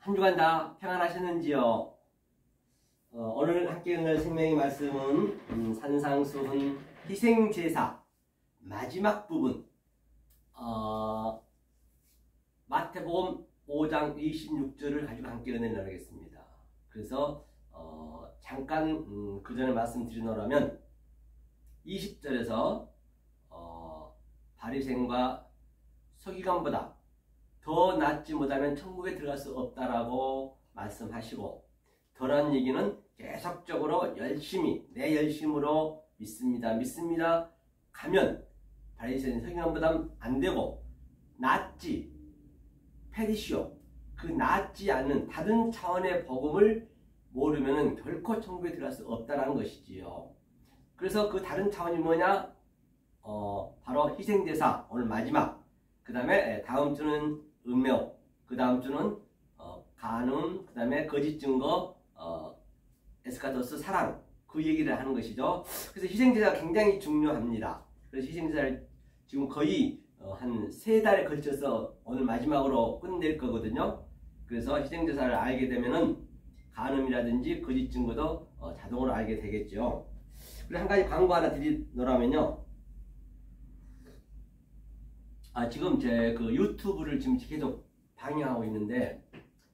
한 주간 다 평안하셨는지요? 오늘 함께 읽을 생명의 말씀은 산상수훈 희생제사 마지막 부분 마태복음 5장 26절을 가지고 함께 은혜를 나누겠습니다. 그래서 잠깐 그 전에 말씀드리노라면 20절에서 바리새인과 서기관보다 더 낫지 못하면 천국에 들어갈 수 없다라고 말씀하시고, 더라는 얘기는 계속적으로 열심히 내 열심으로 믿습니다 가면 바리새인 서기관보다 안 되고 낫지 페리시오, 그 낫지 않는 다른 차원의 복음을 모르면 결코 천국에 들어갈 수 없다라는 것이지요. 그래서 그 다른 차원이 뭐냐? 바로 희생제사 오늘 마지막, 그 다음에 다음 주는 음료, 그 다음 주는 간음, 그 다음에 거짓 증거, 에스카토스 사랑, 그 얘기를 하는 것이죠. 그래서 희생제사가 굉장히 중요합니다. 그래서 희생제사를 지금 거의 한 3달에 걸쳐서 오늘 마지막으로 끝낼 거거든요. 그래서 희생제사를 알게 되면은 간음이라든지 거짓 증거도 자동으로 알게 되겠죠. 그리고 한 가지 광고 하나 드리노라면요. 지금 제 그 유튜브를 지금 계속 방영하고 있는데,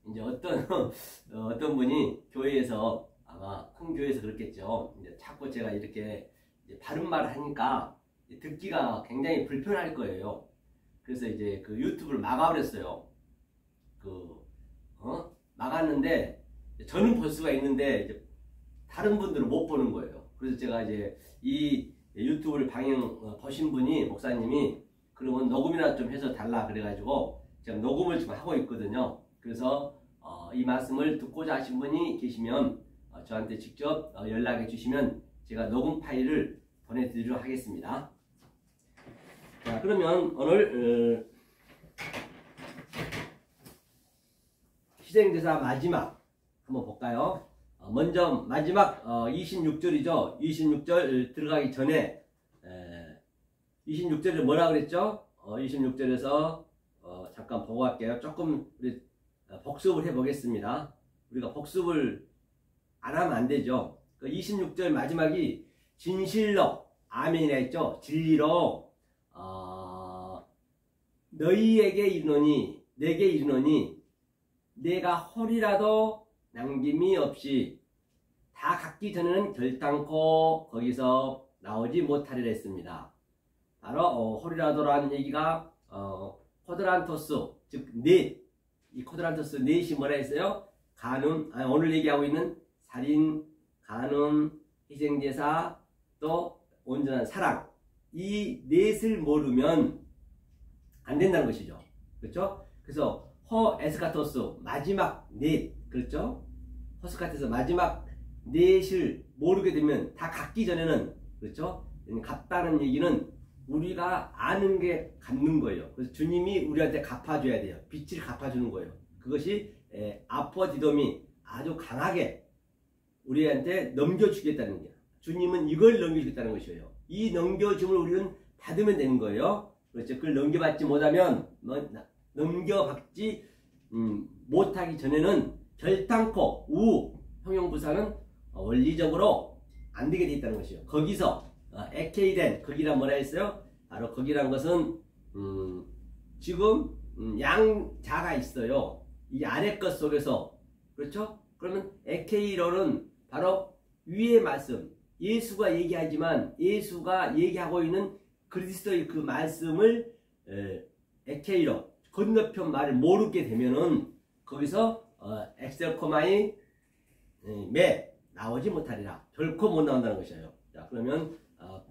이제 어떤 분이 교회에서, 아마 큰 교회에서 그렇겠죠. 이제 자꾸 제가 이렇게 바른 말을 하니까 듣기가 굉장히 불편할 거예요. 그래서 이제 그 유튜브를 막아버렸어요. 막았는데, 저는 볼 수가 있는데 이제 다른 분들은 못 보는 거예요. 그래서 제가 이제 이 유튜브를 보신 분이, 목사님이, 그러면 녹음이나 좀 해서 달라 그래가지고 제가 녹음을 지금 하고 있거든요. 그래서 이 말씀을 듣고자 하신 분이 계시면 저한테 직접 연락해 주시면 제가 녹음 파일을 보내드리도록 하겠습니다. 자, 그러면 오늘 희생제사 마지막 한번 볼까요? 먼저 마지막 26절이죠. 26절 들어가기 전에 26절에 뭐라 그랬죠? 26절에서 잠깐 보고 갈게요. 조금 우리 복습을 해 보겠습니다. 우리가 복습을 안 하면 안 되죠. 그 26절 마지막이 진실로, 아멘이라 했죠. 진리로 너희에게 이르노니, 내게 이르노니 내가 홀이라도 남김이 없이 다 갖기 전에는 결단코 거기서 나오지 못하리라 했습니다. 바로 홀이라도라는 얘기가 코드란토스, 즉 넷, 이 코드란토스 넷이 뭐라 했어요? 간음, 오늘 얘기하고 있는 살인, 간음, 희생제사, 또 온전한 사랑, 이 넷을 모르면 안 된다는 것이죠. 그렇죠? 그래서 에스카토스 마지막 넷, 그렇죠? 호스카토스 마지막 넷을 모르게 되면 다 갖기 전에는, 그렇죠? 갚다는 얘기는 우리가 아는 게 갚는 거예요. 그래서 주님이 우리한테 갚아줘야 돼요. 빚을 갚아주는 거예요. 그것이 아포디돔이 아주 강하게 우리한테 넘겨주겠다는 거예요. 주님은 이걸 넘겨주겠다는 것이에요. 이 넘겨줌을 우리는 받으면 되는 거예요. 그렇죠. 그걸 넘겨받지 못하면, 넘겨받지 못하기 전에는 결단코 형용부사는 원리적으로 안 되게 돼 있다는 것이에요. 거기서 에케이덴, 거기란 뭐라 했어요? 바로 거기란 것은 지금 양자가 있어요. 이 아래 것 속에서, 그렇죠? 그러면 에케이로는 바로 위의 말씀, 예수가 얘기하지만 예수가 얘기하고 있는 그리스도의 그 말씀을 에케이로, 건너편 말을 모르게 되면은 거기서 엑셀코마이 나오지 못하리라. 결코 못 나온다는 것이에요. 자, 그러면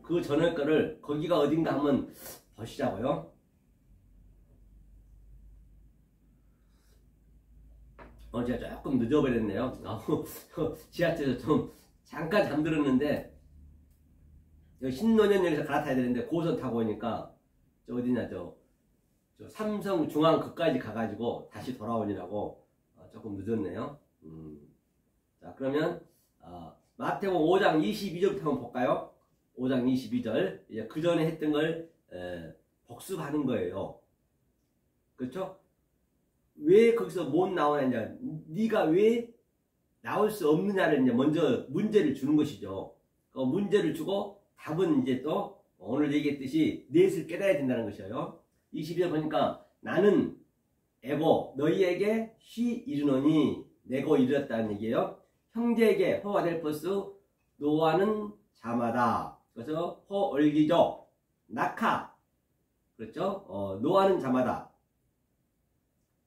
그 전에 거를 거기가 어딘가 한번 보시자고요. 제가 조금 늦어버렸네요. 지하철에서 좀 잠깐 잠들었는데, 여기 신논현역에서 갈아타야 되는데 고선 타고 오니까 저 어디냐, 저 삼성 중앙 거기까지 가가지고 다시 돌아오느라고 조금 늦었네요. 자, 그러면 마태복음 5장 22절부터 한번 볼까요? 5장 22절. 이제 그 전에 했던 걸 복습하는 거예요. 그렇죠? 왜 거기서 못 나오느냐, 네가 왜 나올 수 없느냐를 이제 먼저 문제를 주는 것이죠. 문제를 주고 답은 이제 또 오늘 얘기했듯이 넷을 깨달아야 된다는 것이에요. 22절 보니까 나는 에고 너희에게 쉬 이르노니 내고 이르렀다는 얘기예요. 형제에게 호아델포스 노아는 자마다. 그래서 호얼기죠. 낙하. 그렇죠? 노아는 자마다.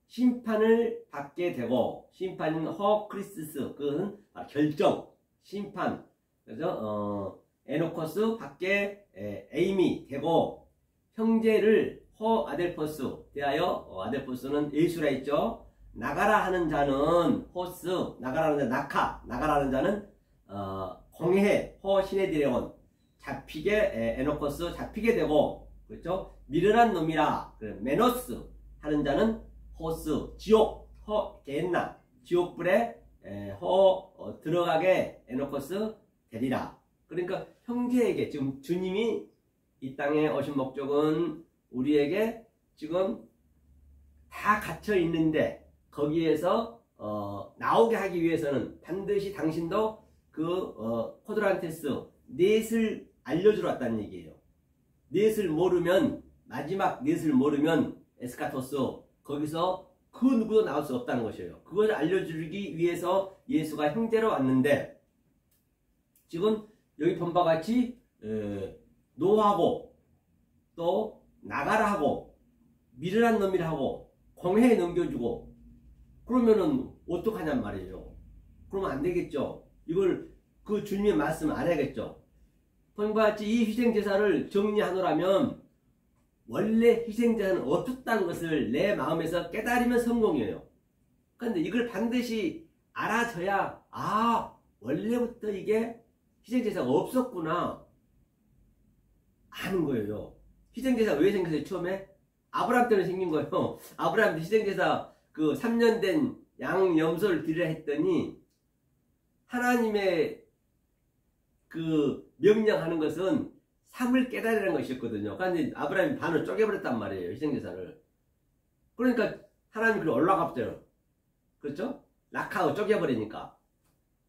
심판을 받게 되고, 심판은 허크리스스, 그건 결정, 심판. 그래서 에노코스 받게 에임이 되고, 형제를 호아델포스 대하여, 아델포스는 예수라 했죠. 나가라 하는 자는 호스, 나가라 하는 자 낙하, 나가라 하는 자는 공해, 호신의 드래곤, 잡히게 에노코스 잡히게 되고, 그렇죠? 미련한 놈이라 메노스 하는 자는 호스, 지옥, 게엔나, 지옥불에 들어가게 에노코스 되리라. 그러니까 형제에게 지금 주님이 이 땅에 오신 목적은 우리에게 지금 다 갇혀 있는데 거기에서 나오게 하기 위해서는 반드시 당신도 그 코드란테스 넷을 알려주러 왔다는 얘기예요. 넷을 모르면, 마지막 넷을 모르면 에스카토스, 거기서 그 누구도 나올 수 없다는 것이에요. 그걸 알려주기 위해서 예수가 형제로 왔는데, 지금 여기 본 바와 같이 노하고 또 나가라 하고 미련한 놈이라 하고 공회에 넘겨주고, 그러면은 어떡하냔 말이에요. 그러면 안 되겠죠. 이걸 그 주님의 말씀 안 해야겠죠. 본 바와 같이 이 희생제사를 정리하노라면 원래 희생제사는 어떻다는 것을 내 마음에서 깨달으면 성공이에요. 그런데 이걸 반드시 알아줘야, 원래부터 이게 희생제사가 없었구나 아는 거예요. 희생제사가 왜 생겼어요? 처음에 아브라함 때문에 생긴 거예요. 아브라함 희생제사 그 3년 된 양 염소를 드리라 했더니 하나님의 그 명령하는 것은 삶을 깨달으라는 것이었거든요. 그런데 아브라함이 반을 쪼개버렸단 말이에요. 희생제사를. 그러니까 하나님이 그걸 올라갔대요. 그렇죠? 낙하고 쪼개버리니까.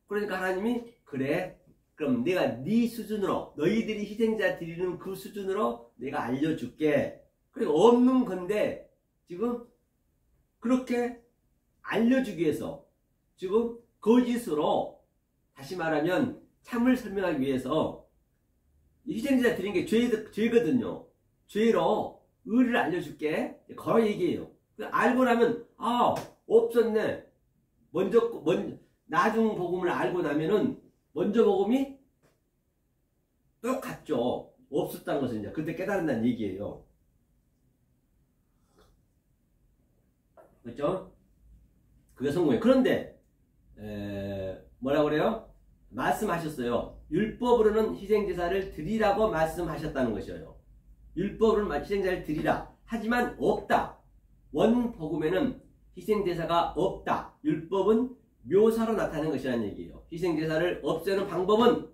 그러니까 하나님이 그래, 그럼 내가 네 수준으로, 너희들이 희생자 드리는 그 수준으로 내가 알려줄게. 그리고 없는 건데 지금 그렇게 알려주기 위해서 지금 거짓으로, 다시 말하면 참을 설명하기 위해서 희생제사 드린 게 죄거든요. 죄로 의를 알려줄게. 그런 얘기예요. 알고 나면 없었네. 나중 복음을 알고 나면은 먼저 복음이 똑같죠. 없었다는 것은 이제 그때 깨달은다는 얘기예요. 그렇죠? 그게 성공이에요. 그런데 뭐라 그래요? 말씀하셨어요. 율법으로는 희생제사를 드리라고 말씀하셨다는 것이에요. 율법으로는 희생제사를 드리라. 하지만 없다. 원복음에는 희생제사가 없다. 율법은 묘사로 나타내는 것이라는 얘기예요. 희생제사를 없애는 방법은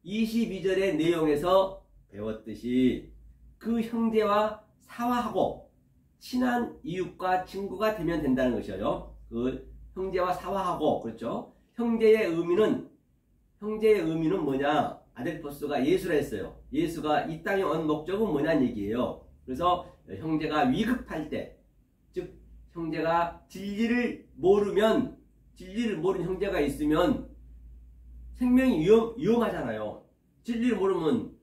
22절의 내용에서 배웠듯이 그 형제와 사화하고 친한 이웃과 친구가 되면 된다는 것이에요. 그 형제와 사화하고, 그렇죠? 형제의 의미는 뭐냐? 아델포스가 예수라 했어요. 예수가 이 땅에 온 목적은 뭐냐는 얘기예요. 그래서 형제가 위급할 때, 즉 형제가 진리를 모르는 형제가 있으면 생명이 위험하잖아요. 진리를 모르면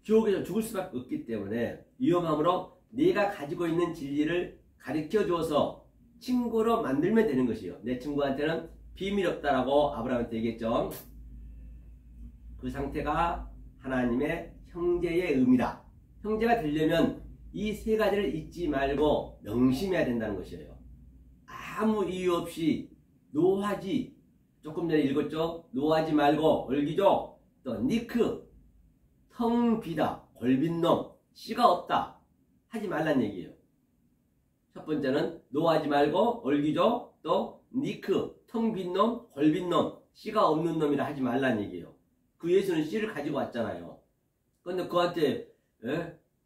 지옥에서 죽을 수밖에 없기 때문에 위험하므로 내가 가지고 있는 진리를 가르쳐 줘서 친구로 만들면 되는 것이에요. 내 친구한테는 비밀 없다라고 아브라함한테 얘기했죠. 그 상태가 하나님의 형제의 의미다. 형제가 되려면 이 세 가지를 잊지 말고 명심해야 된다는 것이에요. 아무 이유 없이 노하지, 조금 전에 읽었죠? 노하지 말고 얼기죠? 또 니크, 텅 비다, 골빈 놈, 씨가 없다 하지 말란 얘기예요. 첫 번째는 노하지 말고 얼기죠? 또 니크, 텅 빈 놈, 골빈 놈, 씨가 없는 놈이라 하지 말란 얘기예요. 그 예수는 씨를 가지고 왔잖아요. 그런데 그한테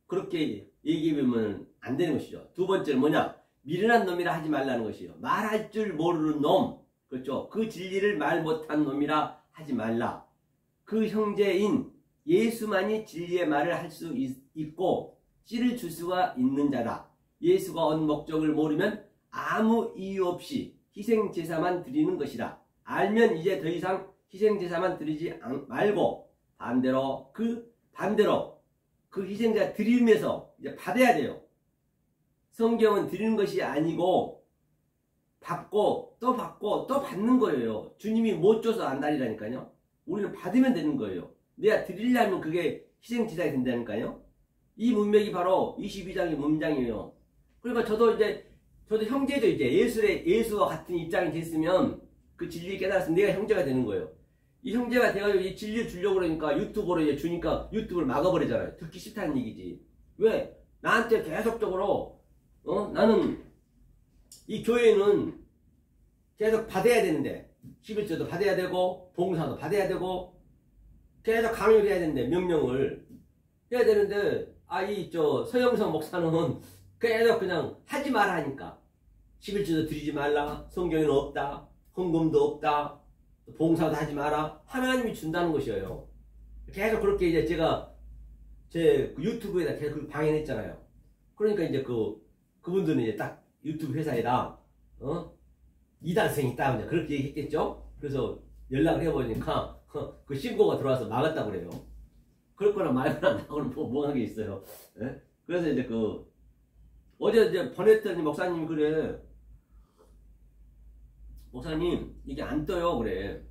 그렇게 얘기하면 안 되는 것이죠. 두 번째는 뭐냐? 미련한 놈이라 하지 말라는 것이요. 말할 줄 모르는 놈, 그렇죠? 그 진리를 말 못한 놈이라 하지 말라. 그 형제인 예수만이 진리의 말을 할 수 있고 씨를 줄 수가 있는 자다. 예수가 온 목적을 모르면 아무 이유 없이 희생제사만 드리는 것이라. 알면 이제 더 이상 희생제사만 드리지 말고 반대로 그 희생제사 드리면서 이제 받아야 돼요. 성경은 드리는 것이 아니고 받고 또 받는 거예요. 주님이 못 줘서 안 다리라니까요. 우리는 받으면 되는 거예요. 내가 드리려면 그게 희생제사가 된다니까요. 이 문맥이 바로 22장의 문장이에요. 그러니까 저도 형제도 이제 예수와 같은 입장이 됐으면 그 진리를 깨달았으면 내가 형제가 되는 거예요. 이 형제가 돼가지고 이 진리를 주려고 그러니까 유튜브로 이제 주니까 유튜브를 막아버리잖아요. 듣기 싫다는 얘기지. 왜? 나한테 계속적으로 나는 이 교회는 계속 받아야 되는데 11조도 받아야 되고 봉사도 받아야 되고 계속 강요를 해야 되는데 명령을 해야 되는데 서영석 목사는 계속 그냥 하지 마라 하니까 11조도 드리지 말라, 성경에는 없다, 헌금도 없다, 봉사도 하지 마라. 하나님이 준다는 것이에요. 계속 그렇게 이제 제가 제 유튜브에다 계속 방해했잖아요. 그러니까 이제 그분들은 이제 딱 유튜브 회사에다 이단성이 있다 그렇게 얘기했겠죠. 그래서 연락을 해보니까 그 신고가 들어와서 막았다고 그래요. 그럴 거나 말거나 나오는 뭐한 게 있어요. 예? 그래서 이제 어제 이제 보냈더니 목사님이 그래. 목사님 이게 안 떠요 그래.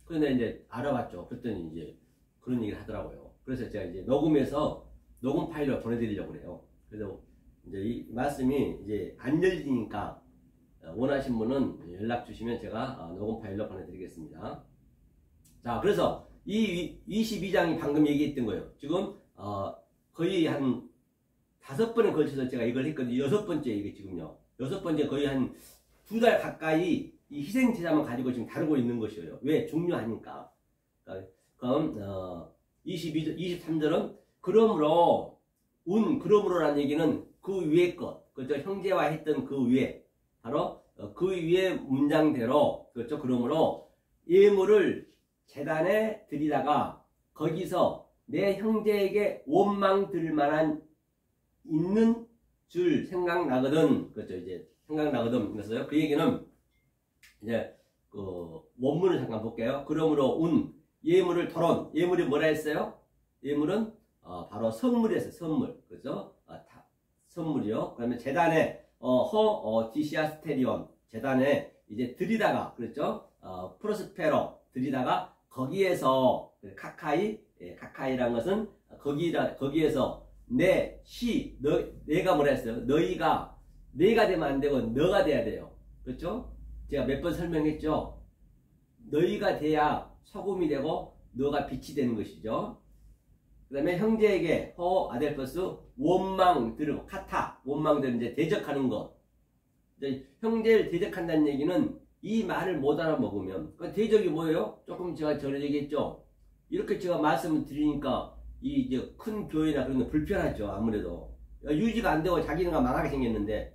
그런데 이제 알아봤죠. 그랬더니 이제 그런 얘기를 하더라고요. 그래서 제가 이제 녹음해서 녹음 파일을 보내드리려고 그래요. 그래서 이제 이 말씀이 이제 안 열리니까 원하신 분은 연락 주시면 제가 녹음 파일로 보내드리겠습니다. 자, 그래서 이 22장이 방금 얘기했던 거예요. 지금 거의 한 5번에 걸쳐서 제가 이걸 했거든요. 6번째 이게 지금요. 6번째 거의 한 2달 가까이 이 희생제사만 가지고 지금 다루고 있는 것이에요. 왜? 중요하니까. 그럼 23절은 그러므로라는 얘기는 그 위에 것, 그렇죠? 형제와 했던 그 위에, 바로 그 위에 문장대로, 그렇죠? 그러므로 예물을 제단에 드리다가 거기서 내 형제에게 원망 들 만한 있는 줄 생각나거든. 그렇죠? 이제 생각나거든. 그래서요. 그 얘기는 이제 원문을 잠깐 볼게요. 그러므로 예물을 토론. 예물이 뭐라 했어요? 예물은 바로 선물이었어요. 선물. 그렇죠? 선물이요. 그러면 제단에 디시아스테리온 제단에 이제 드리다가 그렇죠? 프로스페로 드리다가 거기에서 카카이란 것은 거기에서 내가 뭐라 했어요? 내가 되면 안 되고 너가 돼야 돼요. 그렇죠? 제가 몇 번 설명했죠? 너희가 돼야 소금이 되고 너가 빛이 되는 것이죠. 그 다음에 형제에게 아델퍼스 원망들을 원망들은 이제 대적하는 것. 이제 형제를 대적한다는 얘기는 이 말을 못 알아먹으면 대적이 뭐예요? 조금 제가 전에 얘기했죠. 이렇게 제가 말씀을 드리니까 이제 큰 교회나 그런 거 불편하죠. 아무래도 유지가 안 되고 자기는 망하게 생겼는데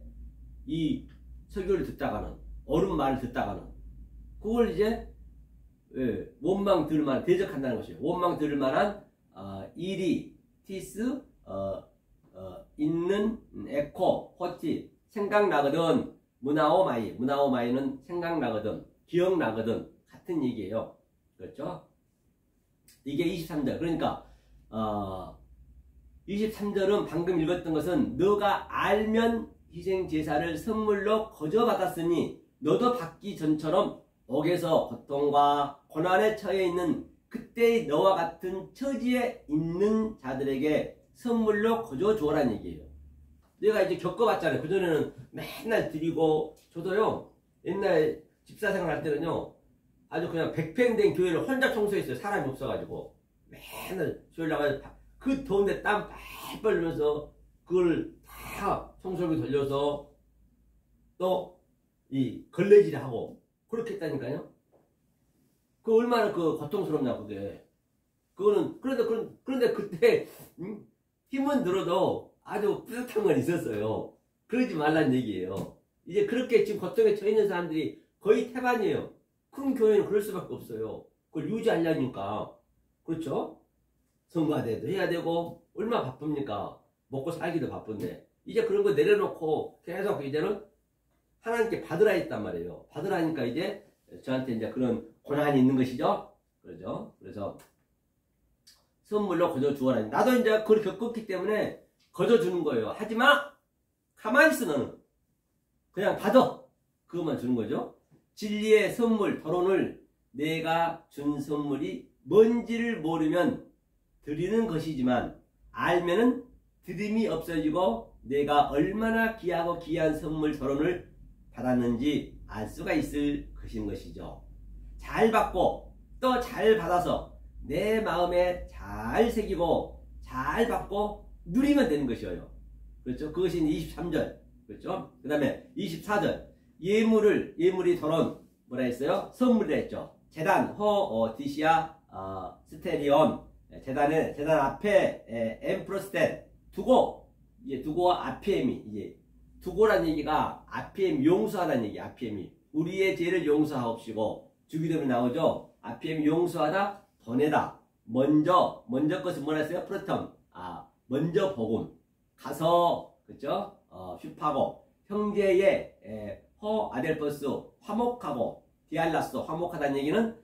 이 설교를 듣다가는 어른 말을 듣다가는 그걸 이제 원망 들을 만한 대적한다는 것이에요. 원망 들을 만한 일이 티스 있는 에코 호티 생각나거든. 문화오마이는 생각나거든, 기억나거든 같은 얘기예요. 그렇죠? 이게 23절. 그러니까 23절은 방금 읽었던 것은 너가 알면 희생제사를 선물로 거저받았으니 너도 받기 전처럼 옥에서 고통과 고난에 처해 있는 그때의 너와 같은 처지에 있는 자들에게 선물로 거저주어라는 얘기예요. 내가 이제 겪어봤잖아요. 그전에는 맨날 드리고, 저도요, 옛날 집사생활 할 때는요, 아주 그냥 백팽된 교회를 혼자 청소했어요. 사람이 없어가지고. 맨날 교회 나가서 그 더운데 땀 빨빨 흘면서 그걸 다 청소기 돌려서 또 이 걸레질을 하고 그렇게 했다니까요. 그 얼마나 고통스럽냐, 그게. 그런데 그때, 힘은 들어도 아주 뿌듯한 건 있었어요. 그러지 말란 얘기예요. 이제 그렇게 지금 고통에 처해 있는 사람들이 거의 태반이에요. 큰 교회는 그럴 수밖에 없어요. 그걸 유지하려니까. 그렇죠? 성가대도 해야 되고 얼마나 바쁩니까? 먹고 살기도 바쁜데 이제 그런 거 내려놓고 계속 이제는 하나님께 받으라 했단 말이에요. 받으라니까 이제 저한테 이제 그런 고난이 있는 것이죠. 그렇죠? 그래서 선물로 거저 주어라. 나도 이제 그걸 겪었기 때문에 거저 주는 거예요. 하지마! 가만히 있어 너는. 그냥 받아. 그것만 주는 거죠. 진리의 선물, 토론을 내가 준 선물이 뭔지를 모르면 드리는 것이지만 알면은 드림이 없어지고 내가 얼마나 귀하고 귀한 선물 토론을 받았는지 알 수가 있을 것이죠. 잘 받고 또 잘 받아서 내 마음에 잘 새기고 잘 받고 누리면 되는 것이에요. 그렇죠? 그것이 23절. 그렇죠? 그 다음에 24절. 예물이 토론 뭐라 했어요? 선물이라 했죠. 제단, 디시아, 스테리온. 재단 앞에 엠프로스텐 두고, 이제 두고와 아피엠이, 이제 두고란 얘기가 아피엠 용서하다는 얘기, 아피엠이. 우리의 죄를 용서하옵시고, 주기도문에 나오죠? 아피엠 용서하다, 보내다. 먼저 것은 뭐라 했어요? 프로텀. 먼저 복음. 가서, 그죠? 슈파고. 형제의, 아델퍼스, 화목하고, 디알라스, 화목하다는 얘기는,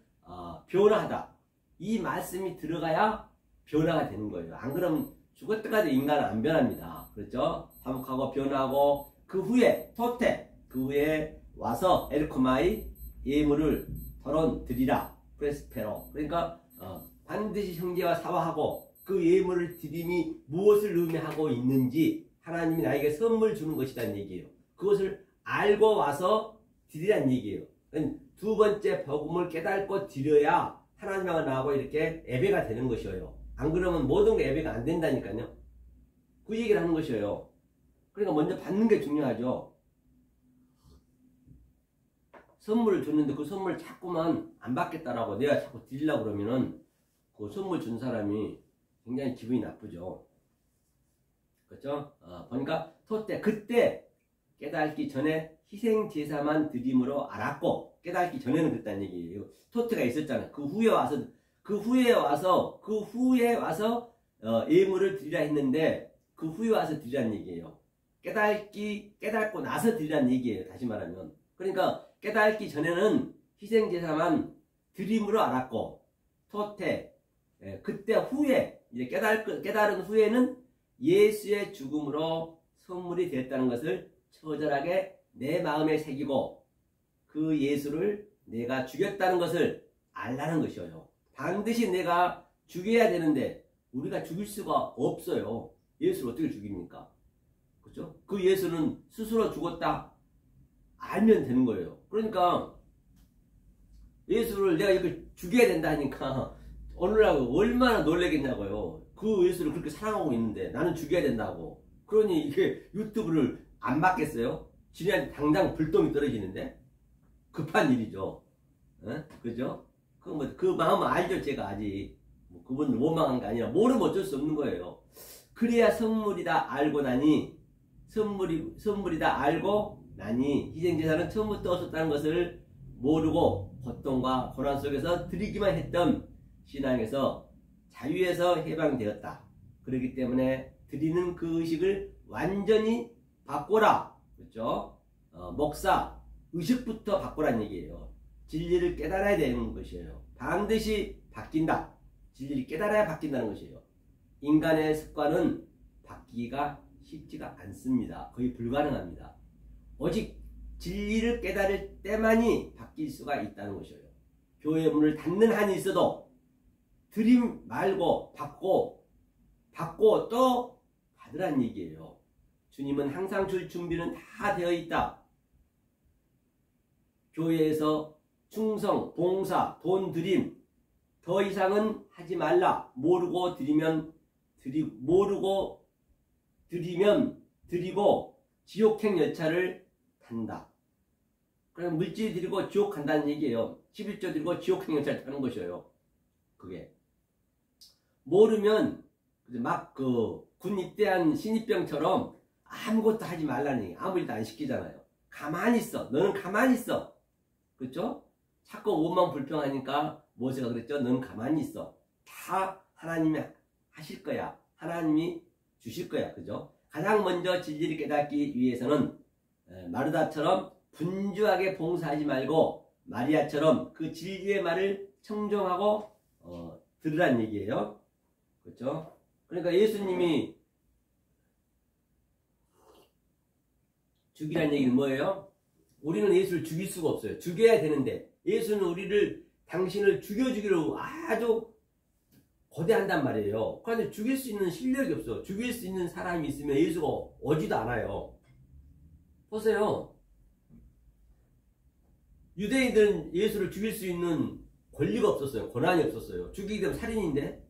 변화하다. 이 말씀이 들어가야 변화가 되는 거예요. 안 그러면 죽을 때까지 인간은 안 변합니다. 그렇죠? 화목하고 변화하고 그 후에 토테 그 후에 와서 엘코마이 예물을 토론 드리라 프레스페로. 그러니까 반드시 형제와 사과하고 그 예물을 드림이 무엇을 의미하고 있는지 하나님이 나에게 선물 주는 것이라는 얘기예요. 그것을 알고 와서 드리라는 얘기예요. 두 번째 복음을 깨닫고 드려야 하나님하고 나하고 이렇게 예배가 되는 것이에요. 안 그러면 모든 게 예배가 안 된다니까요. 그 얘기를 하는 것이에요. 그러니까 먼저 받는 게 중요하죠. 선물을 줬는데 그 선물 자꾸만 안 받겠다라고 내가 자꾸 드리려고 그러면은 그 선물 준 사람이 굉장히 기분이 나쁘죠. 그렇죠? 보니까 그때 깨닫기 전에 희생 제사만 드림으로 알았고 깨닫기 전에는 그랬다는 얘기예요. 토트가 있었잖아요. 그 후에 와서 예물을 드리라 했는데 그 후에 와서 드리라는 얘기예요. 깨닫고 나서 드리라는 얘기예요. 다시 말하면. 그러니까 깨닫기 전에는 희생 제사만 드림으로 알았고 그때 후에 이제 깨달은 후에는 예수의 죽음으로 선물이 됐다는 것을 처절하게 내 마음에 새기고 그 예수를 내가 죽였다는 것을 알라는 것이에요. 반드시 내가 죽여야 되는데 우리가 죽일 수가 없어요. 예수를 어떻게 죽입니까? 그렇죠? 그 예수는 스스로 죽었다 알면 되는 거예요. 그러니까 예수를 내가 이렇게 죽여야 된다 하니까 오늘하고 얼마나 놀라겠냐고요. 그 예수를 그렇게 사랑하고 있는데 나는 죽여야 된다고. 그러니 이게 유튜브를 안 받겠어요? 지네한테 당장 불똥이 떨어지는데 급한 일이죠. 그죠? 그 마음은 알죠. 제가 아직 그분을 원망한 게 아니라 모르면 어쩔 수 없는 거예요. 그래야 선물이다 알고 나니 선물이다 알고 나니 희생제사는 처음부터 없었다는 것을 모르고 고통과 고난 속에서 드리기만 했던 신앙에서 자유에서 해방되었다. 그렇기 때문에 드리는 그 의식을 완전히 바꿔라. 그렇죠? 목사 의식부터 바꾸라는 얘기예요. 진리를 깨달아야 되는 것이에요. 반드시 바뀐다. 진리를 깨달아야 바뀐다는 것이에요. 인간의 습관은 바뀌기가 쉽지가 않습니다. 거의 불가능합니다. 오직 진리를 깨달을 때만이 바뀔 수가 있다는 것이에요. 교회 문을 닫는 한이 있어도 드림 말고 받고 또 받으란 얘기예요. 주님은 항상 줄 준비는 다 되어 있다. 교회에서 충성, 봉사, 돈 드림 더 이상은 하지 말라. 모르고 드리면 드리고 지옥행 열차를 탄다. 그럼 물질 드리고 지옥 간다는 얘기예요. 11조 드리고 지옥행 열차를 타는 것이에요. 그게 모르면 막 군 입대한 신입병처럼 아무것도 하지 말라니 아무 일도 안 시키잖아요. 가만히 있어. 너는 가만히 있어. 그렇죠? 자꾸 오만 불평하니까 모세가 그랬죠. 너는 가만히 있어. 다 하나님이 하실 거야. 하나님이 주실 거야. 그죠? 가장 먼저 진리를 깨닫기 위해서는 마르다처럼 분주하게 봉사하지 말고 마리아처럼 그 진리의 말을 청종하고 들으란 얘기예요. 그렇죠? 그러니까 예수님이 죽이란 얘기는 뭐예요? 우리는 예수를 죽일 수가 없어요. 죽여야 되는데 예수는 우리를 당신을 죽여주기로 아주 거대한단 말이에요. 그런데 죽일 수 있는 실력이 없어. 죽일 수 있는 사람이 있으면 예수가 오지도 않아요. 보세요. 유대인들은 예수를 죽일 수 있는 권리가 없었어요. 권한이 없었어요. 죽이게 되면 살인인데.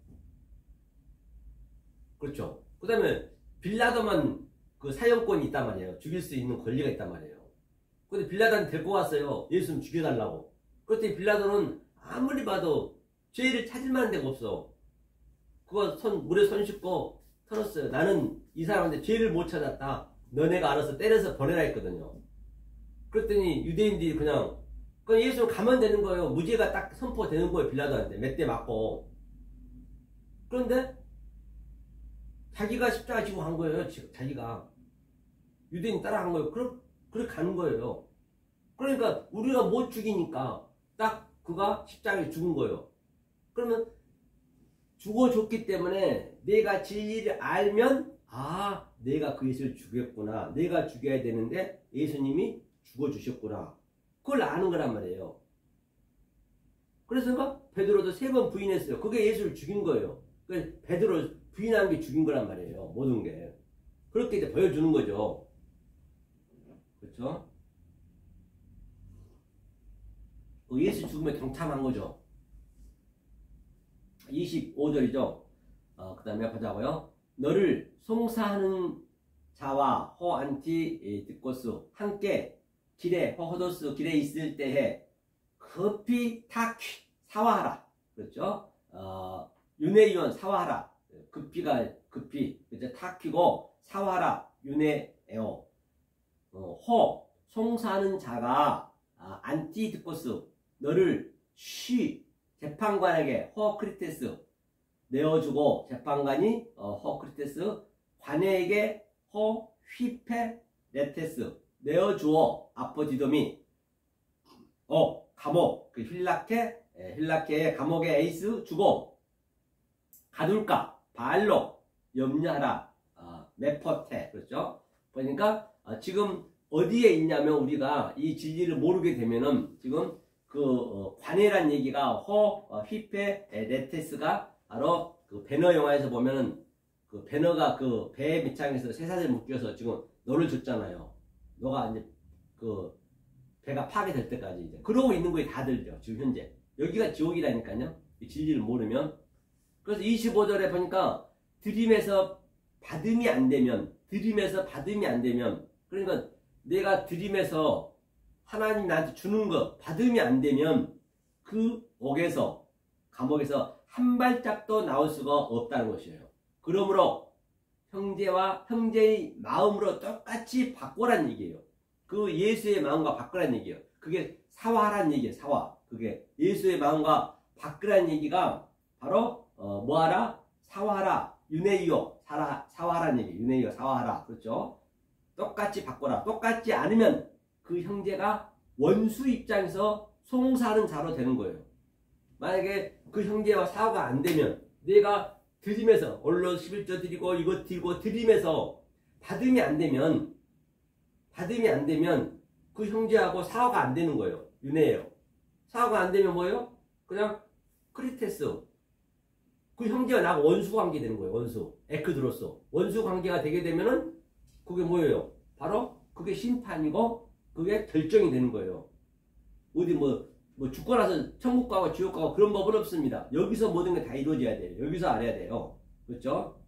그렇죠. 그 다음에 빌라도만 그 사형권이 있단 말이에요. 죽일 수 있는 권리가 있단 말이에요. 근데 빌라도는 데리고 왔어요. 예수는 죽여달라고. 그랬더니 빌라도는 아무리 봐도 죄를 찾을 만한 데가 없어. 그거 물에 손 씻고 털었어요. 나는 이 사람한테 죄를 못 찾았다. 너네가 알아서 때려서 보내라 했거든요. 그랬더니 유대인들이 그냥 예수는 가면 되는 거예요. 무죄가 딱 선포되는 거예요. 빌라도한테 몇 대 맞고. 그런데 자기가 십자가 지고 간 거예요. 자기가. 유대인 따라간 거예요. 그렇게 가는 거예요. 그러니까 우리가 못 죽이니까 딱 그가 십자가에 죽은 거예요. 그러면 죽어줬기 때문에 내가 진리를 알면 내가 그 예수를 죽였구나. 내가 죽여야 되는데 예수님이 죽어주셨구나. 그걸 아는 거란 말이에요. 그래서 베드로도 3번 부인했어요. 그게 예수를 죽인 거예요. 베드로 부인한 게 죽인 거란 말이에요. 모든 게. 그렇게 이제 보여주는 거죠. 그렇죠? 예수 죽음에 동참한 거죠. 25절이죠. 그 다음에 보자고요. 너를 송사하는 자와 호안티디코스 함께 길에 호호도스 길에 있을 때에 급히 타퀴 사화하라. 그렇죠? 유네이온 사화하라. 급히 그죠? 타퀴고 사화하라 유네에오. 호 송사하는 자가 안티디코스 너를 재판관에게 호크리테스 내어주고 재판관이 호크리테스 관에게 호휘페레테스 내어주어 아포디도미 감옥 힐라케의 감옥에 에이스 주고 가둘까 발로 염려하라 메포테. 그렇죠? 그러니까 지금 어디에 있냐면 우리가 이 진리를 모르게 되면은 지금 관해란 얘기가 휘페레테스가 바로 그 배너 영화에서 보면은 그 배너가 그 배 밑창에서 쇠사슬 묶여서 지금 너를 줬잖아요. 너가 이제 그 배가 파괴될 때까지 이제 그러고 있는 거에 다들죠. 지금 현재 여기가 지옥이라니까요. 이 진리를 모르면. 그래서 25절에 보니까 들임에서 받음이 안 되면 그러니까 내가 들임에서 하나님 나한테 주는 거 받음이 안 되면 그 감옥에서 한 발짝도 나올 수가 없다는 것이에요. 그러므로 형제와 형제의 마음으로 똑같이 바꾸란 얘기예요. 그 예수의 마음과 바꾸란 얘기예요. 그게 사화란 얘기예요. 사화. 그게 예수의 마음과 바꾸란 얘기가 바로 뭐하라? 사화하라. 유네이오. 사화하란 얘기. 유네이오 사화하라. 그렇죠? 똑같이 바꿔라. 똑같지 않으면 그 형제가 원수 입장에서 송사하는 자로 되는 거예요. 만약에 그 형제와 사화가 안 되면 내가 드림에서 언론 11조 드리고 이거 드리고 드림에서 받음이 안 되면 그 형제하고 사화가 안 되는 거예요. 윤회예요. 사화가 안 되면 뭐예요? 그냥 크리테스. 그 형제와 나하고 원수 관계 되는 거예요. 원수. 에크드로스. 원수 관계가 되게 되면은 그게 뭐예요? 바로 그게 심판이고 그게 결정이 되는 거예요. 어디 뭐 죽고 나서 천국 가고 지옥 가고 그런 법은 없습니다. 여기서 모든 게 다 이루어져야 돼요. 여기서 알아야 돼요. 그렇죠?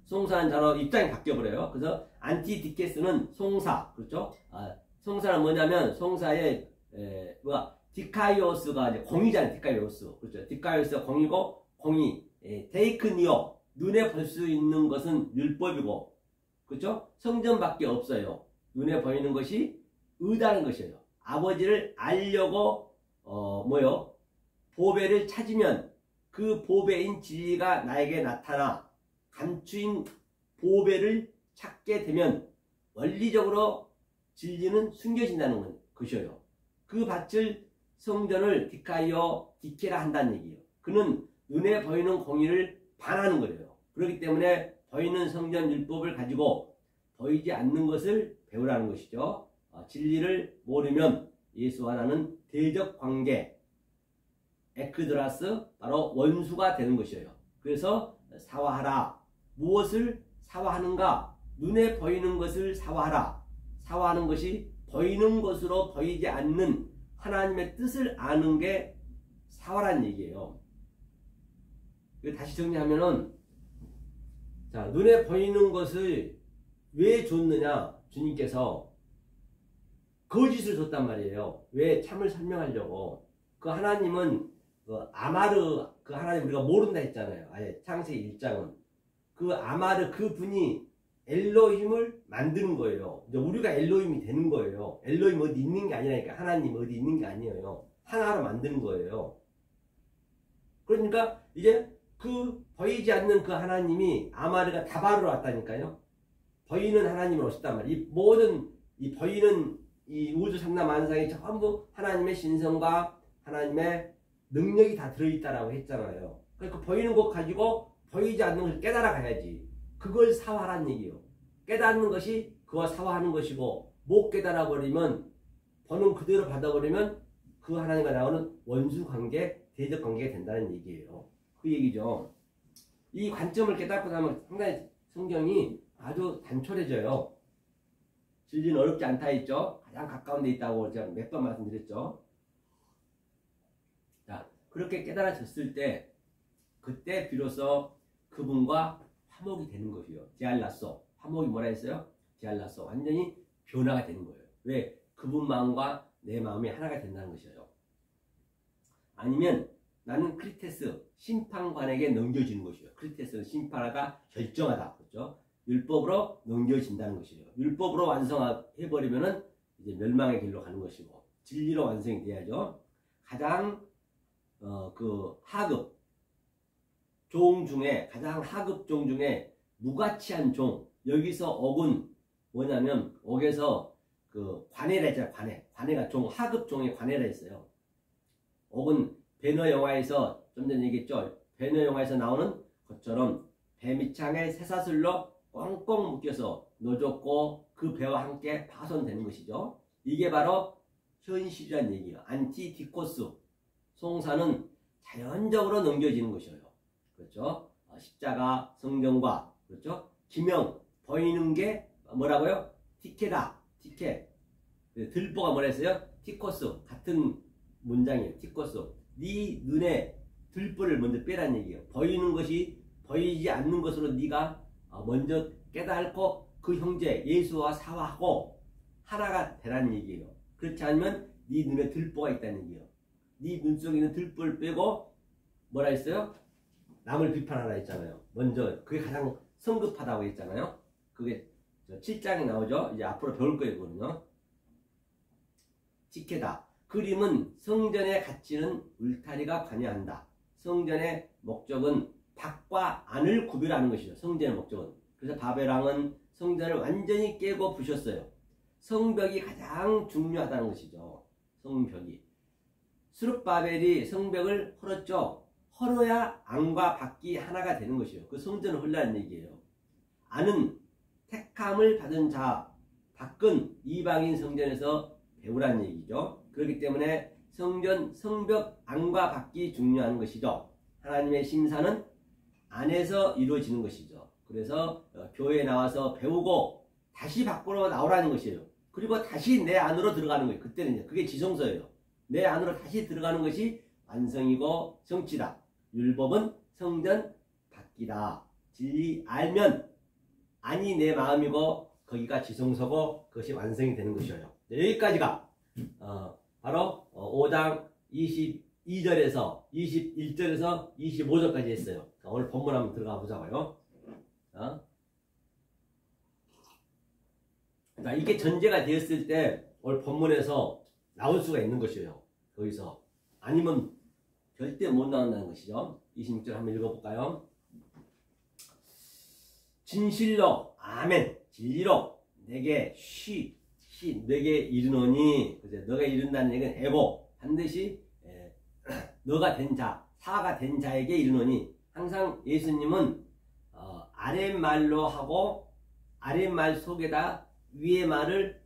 송사한 자로 입장이 바뀌어버려요. 그래서 안티디케스는 송사. 그렇죠? 송사는 뭐냐면 송사의 디카이오스가 이제 공이잖아요. 디카이오스. 그렇죠? 디카이오스가 공이고 공이 테이크니오. 눈에 볼 수 있는 것은 율법이고 그렇죠? 성전밖에 없어요. 눈에 보이는 것이 의다는 것이에요. 아버지를 알려고 보배를 찾으면 그 보배인 진리가 나에게 나타나 감추인 보배를 찾게 되면 원리적으로 진리는 숨겨진다는 것이에요. 그 밭을 성전을 디케라 한다는 얘기예요. 그는 눈에 보이는 공의를 반하는 거예요. 그렇기 때문에 보이는 성전 율법을 가지고 보이지 않는 것을 배우라는 것이죠. 진리를 모르면 예수와 나는 대적 관계, 에크드라스, 바로 원수가 되는 것이에요. 그래서 사화하라. 무엇을 사화하는가? 눈에 보이는 것을 사화하라. 사화하는 것이 보이는 것으로 보이지 않는 하나님의 뜻을 아는 게 사화란 얘기예요. 다시 정리하면은, 자, 눈에 보이는 것을 왜 줬느냐? 주님께서 거짓을 줬단 말이에요. 왜? 참을 설명하려고. 그 하나님은 아마르, 그 하나님 우리가 모른다 했잖아요. 아예 창세기 1장은. 그 아마르, 그 분이 엘로힘을 만드는 거예요. 이제 우리가 엘로힘이 되는 거예요. 엘로힘 어디 있는 게 아니라니까. 하나님 어디 있는 게 아니에요. 하나로 만드는 거예요. 그러니까 이제 그 보이지 않는 그 하나님이 아마르가 다바르로 왔다니까요. 보이는 하나님으로 오셨단 말이에요. 이 모든 이 보이는 이 우주 삼라 만상이 전부 하나님의 신성과 하나님의 능력이 다 들어있다라고 했잖아요. 그러니까 보이는 것 가지고 보이지 않는 것을 깨달아 가야지. 그걸 사화하란 얘기예요. 깨닫는 것이 그와 사화하는 것이고, 못 깨달아 버리면, 보는 그대로 받아버리면 그 하나님과 나오는 원수 관계, 대적 관계가 된다는 얘기예요. 그 얘기죠. 이 관점을 깨닫고 나면 상당히 성경이 아주 단촐해져요. 진리는 어렵지 않다 했죠. 가장 가까운 데 있다고 제가 몇 번 말씀드렸죠. 자, 그렇게 깨달아졌을 때, 그때 비로소 그분과 화목이 되는 것이요. 디알라소. 화목이 뭐라 했어요? 디알라소. 완전히 변화가 되는 거예요. 왜? 그분 마음과 내 마음이 하나가 된다는 것이에요. 아니면 나는 크리테스, 심판관에게 넘겨지는 것이에요. 크리테스는 심판하가 결정하다. 그렇죠? 율법으로 넘겨진다는 것이에요. 율법으로 완성해버리면은 이제 멸망의 길로 가는 것이고, 진리로 완성이 돼야죠. 가장 하급 종 중에, 가장 하급 종 중에 무가치한 종, 여기서 옥은 뭐냐면, 옥에서 그 관해라 했잖아요. 관해가 종, 하급 종의 관해라 했어요. 옥은 배너 영화에서 좀 전에 얘기했죠. 배너 영화에서 나오는 것처럼 배 밑창에 쇠사슬로 꽁꽁 묶여서 넣어줬고 그 배와 함께 파손되는 것이죠. 이게 바로 현실이란 얘기예요. 안티디코스. 송사는 자연적으로 넘겨지는 것이에요. 그렇죠? 십자가, 성경과, 그렇죠? 기명, 보이는 게 뭐라고요? 티케다, 티케. 들보가 뭐라 했어요? 티코스. 같은 문장이에요. 티코스. 네 눈에 들보를 먼저 빼라는 얘기예요. 보이는 것이 보이지 않는 것으로 네가 먼저 깨닫고 그 형제 예수와 사화하고 하나가 되라는 얘기예요. 그렇지 않으면 네 눈에 들보가 있다는 얘기예요. 네 눈 속에 있는 들보를 빼고 뭐라 했어요? 남을 비판하라 했잖아요. 먼저 그게 가장 성급하다고 했잖아요. 그게 7장에 나오죠. 이제 앞으로 배울 거예요. 그거는요. 지케다. 그림은 성전의 가치는 울타리가 관여한다. 성전의 목적은 밖과 안을 구별하는 것이죠. 성전의 목적은. 그래서 바벨왕은 성전을 완전히 깨고 부셨어요. 성벽이 가장 중요하다는 것이죠. 성벽이. 스룹바벨이 성벽을 헐었죠. 헐어야 안과 밖이 하나가 되는 것이에요. 그 성전을 헐라는 얘기예요. 안은 택함을 받은 자, 밖은 이방인 성전에서 배우라는 얘기죠. 그렇기 때문에 성벽 안과 밖이 중요한 것이죠. 하나님의 심사는 안에서 이루어지는 것이죠. 그래서 교회에 나와서 배우고 다시 밖으로 나오라는 것이에요. 그리고 다시 내 안으로 들어가는 거예요. 그때는 이제 그게 지성소예요. 내 안으로 다시 들어가는 것이 완성이고 성취다. 율법은 성전 밖이다. 진리 알면 안이 내 마음이고 거기가 지성소고 그것이 완성이 되는 것이에요. 여기까지가 바로 5장 22절에서 21절에서 25절까지 했어요. 오늘 본문 한번 들어가 보자고요. 이게 전제가 되었을 때 오늘 본문에서 나올 수가 있는 것이에요. 거기서. 아니면 절대 못 나온다는 것이죠. 26절 한번 읽어볼까요? 진실로 아멘 진리로 내게 내게 이르노니, 너가 이른다는 얘기는 에고 반드시 너가 된 자, 사가 된 자에게 이르노니, 항상 예수님은 아랫말로 하고 아랫말 속에다 위의 말을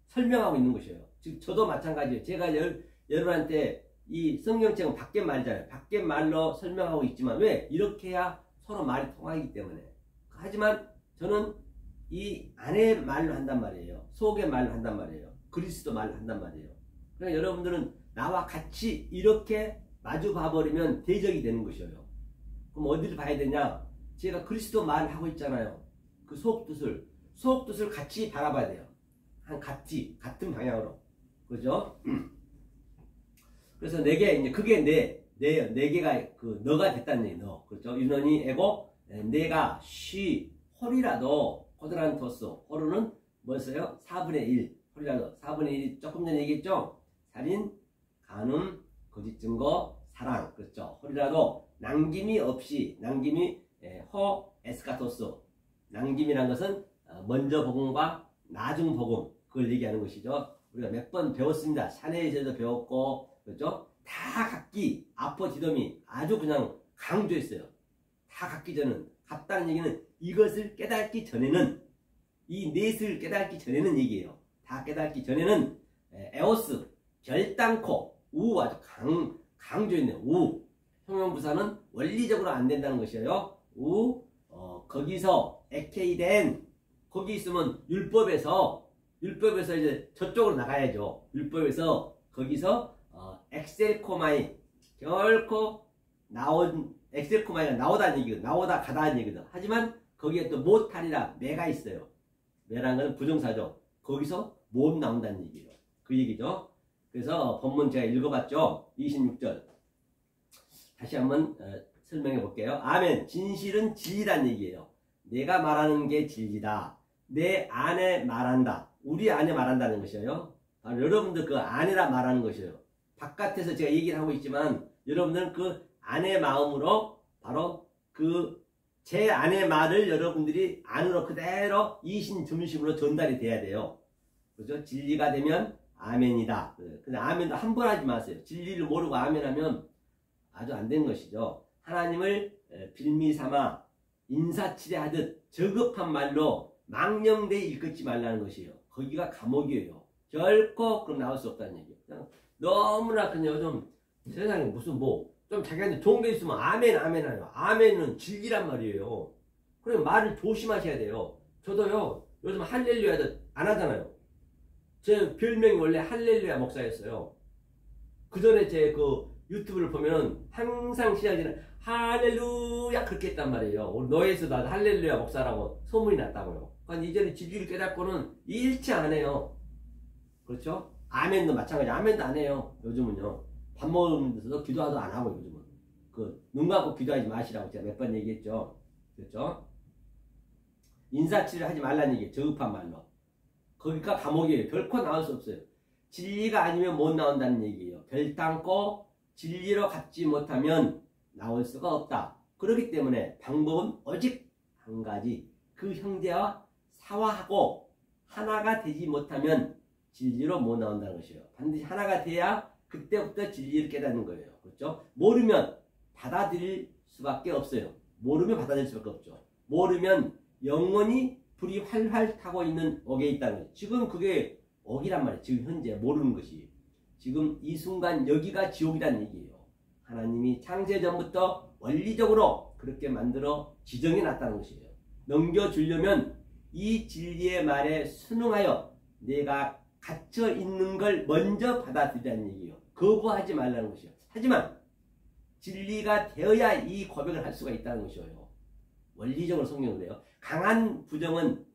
설명하고 있는 것이에요. 즉 저도 마찬가지예요. 제가 여러분한테 이 성경책은 밖에 말이잖아요. 밖에 말로 설명하고 있지만 왜? 이렇게 해야 서로 말이 통하기 때문에. 하지만 저는 이 안의 말로 한단 말이에요. 속의 말로 한단 말이에요. 그리스도 말로 한단 말이에요. 그러니까 여러분들은 나와 같이 이렇게 마주 봐버리면 대적이 되는 것이에요. 그럼 어디를 봐야 되냐? 제가 그리스도 말을 하고 있잖아요. 그 속뜻을 같이 바라봐야 돼요. 같은 방향으로. 그죠? 그래서 내게, 이제 그게 내게가 너가 됐다는 얘기, 너. 그렇죠? 유넌이 에고, 내가 홀이라도, 코드란토스, 홀은 뭐였어요? 4분의 1. 홀이라도, 4분의 1이 조금 전에 얘기했죠? 살인, 간음, 거짓 증거, 사랑. 그렇죠? 홀이라도, 남김이 없이, 에스카토스. 남김이란 것은, 먼저 복음과 나중 복음. 그걸 얘기하는 것이죠. 우리가 몇 번 배웠습니다. 샤넬에서도 배웠고, 그렇죠? 다 각기, 아포디덤이 아주 그냥 강조했어요. 다 각기 전은, 같다는 얘기는 이것을 깨닫기 전에는, 이 넷을 깨닫기 전에는 얘기예요. 다 깨닫기 전에는, 에오스, 결단코, 우 아주 강조했네요. 우. 형용부사는 원리적으로 안 된다는 것이에요. 우, 거기서, 에케이덴, 거기 있으면 율법에서 이제 저쪽으로 나가야죠. 율법에서, 거기서, 엑셀코마이, 결코 엑셀코마이가 나오다는 얘기거든. 나오다 가다는 얘기거든. 하지만 거기에 또 못하리라, 매가 있어요. 매라는 건 부정사죠. 거기서 못 나온다는 얘기예요. 그 얘기죠. 그래서 본문 제가 읽어봤죠. 26절. 다시 한번 설명해 볼게요. 아멘. 진실은 진리란 얘기예요. 내가 말하는 게 진리다. 내 안에 말한다. 우리 안에 말한다는 것이에요. 바로 여러분들 그 안에라 말하는 것이에요. 바깥에서 제가 얘기를 하고 있지만 여러분들은 그 안의 마음으로 바로 제 안의 말을 여러분들이 안으로 그대로 이신 중심으로 전달이 돼야 돼요. 그죠? 진리가 되면 아멘이다. 근데 아멘도 한 번 하지 마세요. 진리를 모르고 아멘하면 아주 안 되는 것이죠. 하나님을 빌미 삼아 인사치레하듯 저급한 말로 망령되이 일컫지 말라는 것이에요. 거기가 감옥이에요. 결코 그럼 나올 수 없다는 얘기예요. 너무나 그냥 요즘 세상에 무슨 좀 자기한테 좋은 게 있으면 아멘 하요. 아멘은 진리란 말이에요. 그래 말을 조심하셔야 돼요. 저도요 요즘 할렐루야도 안 하잖아요. 제 별명이 원래 할렐루야 목사였어요. 그 전에 제 유튜브를 보면 항상 시작에는 할렐루야 그렇게 했단 말이에요. 오늘 너에서 나도 할렐루야 목사라고 소문이 났다고요. 그러니까 이전에 진리를 깨닫고는 일치 안 해요. 그렇죠? 아멘도 마찬가지. 아멘도 안 해요. 요즘은요. 밥 먹으면서도 기도하도 안 하고 요즘은. 눈 감고 기도하지 마시라고 제가 몇 번 얘기했죠. 그렇죠? 인사치를 하지 말라는 얘기예요. 저급한 말로. 거기가 감옥이에요. 결코 나올 수 없어요. 진리가 아니면 못 나온다는 얘기예요. 결단코 진리로 갖지 못하면 나올 수가 없다. 그렇기 때문에 방법은 오직 한 가지. 그 형제와 사화하고 하나가 되지 못하면 진리로 못 나온다는 것이에요. 반드시 하나가 돼야 그때부터 진리를 깨닫는 거예요. 그렇죠? 모르면 받아들일 수밖에 없어요. 모르면 받아들일 수밖에 없죠. 모르면 영원히 불이 활활 타고 있는 옥에 있다는 거예요. 지금 그게 옥이란 말이에요. 지금 현재 모르는 것이. 지금 이 순간 여기가 지옥이라는 얘기예요. 하나님이 창세 전부터 원리적으로 그렇게 만들어 지정해 놨다는 것이에요. 넘겨주려면 이 진리의 말에 순응하여 내가 갇혀 있는 걸 먼저 받아들이라는 얘기예요. 거부하지 말라는 것이에요. 하지만 진리가 되어야 이 고백을 할 수가 있다는 것이에요. 원리적으로 성경은 그래요. 강한 부정은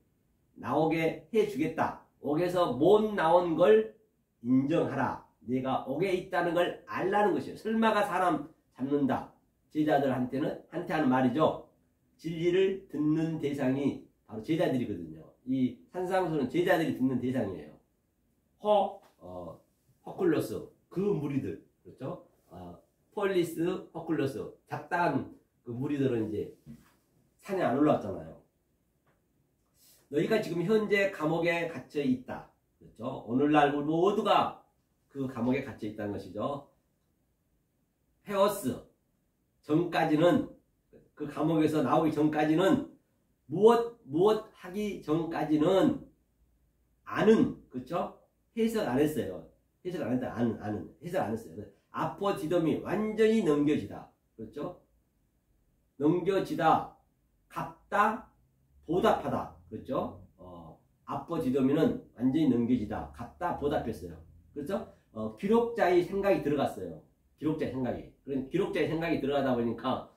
나오게 해주겠다. 옥에서 못 나온 걸 인정하라. 내가 옥에 있다는 걸 알라는 것이에요. 설마가 사람 잡는다. 제자들한테 하는 말이죠. 진리를 듣는 대상이 바로 제자들이거든요. 이 산상수는 제자들이 듣는 대상이에요. 허클로스, 그 무리들, 그렇죠? 폴리스, 허클로스, 잡다한 그 무리들은 이제 산에 안 올라왔잖아요. 너희가 지금 현재 감옥에 갇혀 있다. 그렇죠? 오늘날 모두가 그 감옥에 갇혀 있다는 것이죠. 헤어스, 전까지는, 그 감옥에서 나오기 전까지는, 무엇 하기 전까지는 아는, 그렇죠? 해석 안 했어요. 해석 안 했다. 아는. 해석 안 했어요. 아포디돔이 완전히 넘겨지다. 그렇죠? 넘겨지다, 갚다, 보답하다. 그렇죠? 아포디돔이는 완전히 넘겨지다, 갚다, 보답했어요. 그렇죠? 기록자의 생각이 들어갔어요. 기록자의 생각이. 그런 기록자의 생각이 들어가다 보니까,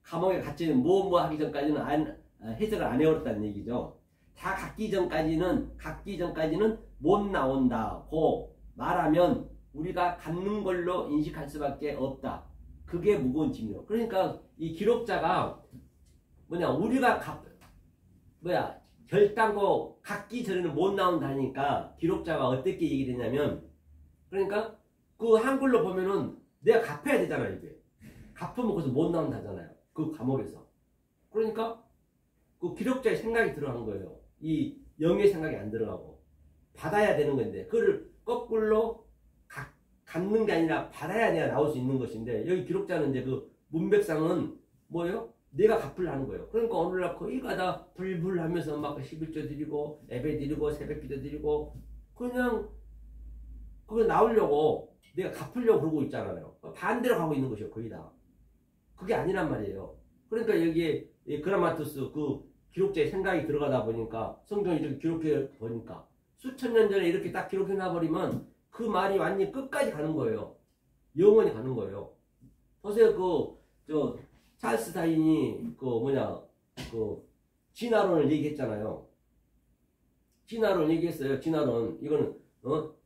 감옥에 갇히는 뭐 하기 전까지는 해석을 안 해버렸다는 얘기죠. 다 갖기 전까지는 못 나온다고 말하면 우리가 갖는 걸로 인식할 수밖에 없다. 그게 무거운 짐이에요. 그러니까 이 기록자가 우리가 결단고 갖기 전에는 못 나온다니까 기록자가 어떻게 얘기를 했냐면, 그러니까 그 한글로 보면은 내가 갚아야 되잖아요. 이게 갚으면 거기서 못 나온다잖아요. 그 감옥에서. 그러니까 그 기록자의 생각이 들어간 거예요. 이 영의 생각이 안 들어가고 받아야 되는 건데, 그걸 거꾸로 갚는 게 아니라 받아야 내가 나올 수 있는 것인데, 여기 기록자는 이제 그 문백상은 뭐예요? 내가 갚으려는 거예요. 그러니까 오늘날 거의가 다 불불 하면서 막 11조 드리고 예배 드리고 새벽기도 드리고 그냥 그거 나오려고 내가 갚으려고 그러고 있잖아요. 반대로 가고 있는 것이요. 거의 다. 그게 아니란 말이에요. 그러니까 여기에 그라마투스 그 기록자의 생각이 들어가다 보니까, 성경이 이렇게 기록해 보니까 수천 년 전에 이렇게 딱 기록해 놔버리면 그 말이 완전히 끝까지 가는 거예요. 영원히 가는 거예요. 보세요. 찰스 다윈이 진화론을 얘기했잖아요. 진화론 얘기했어요. 진화론. 이거는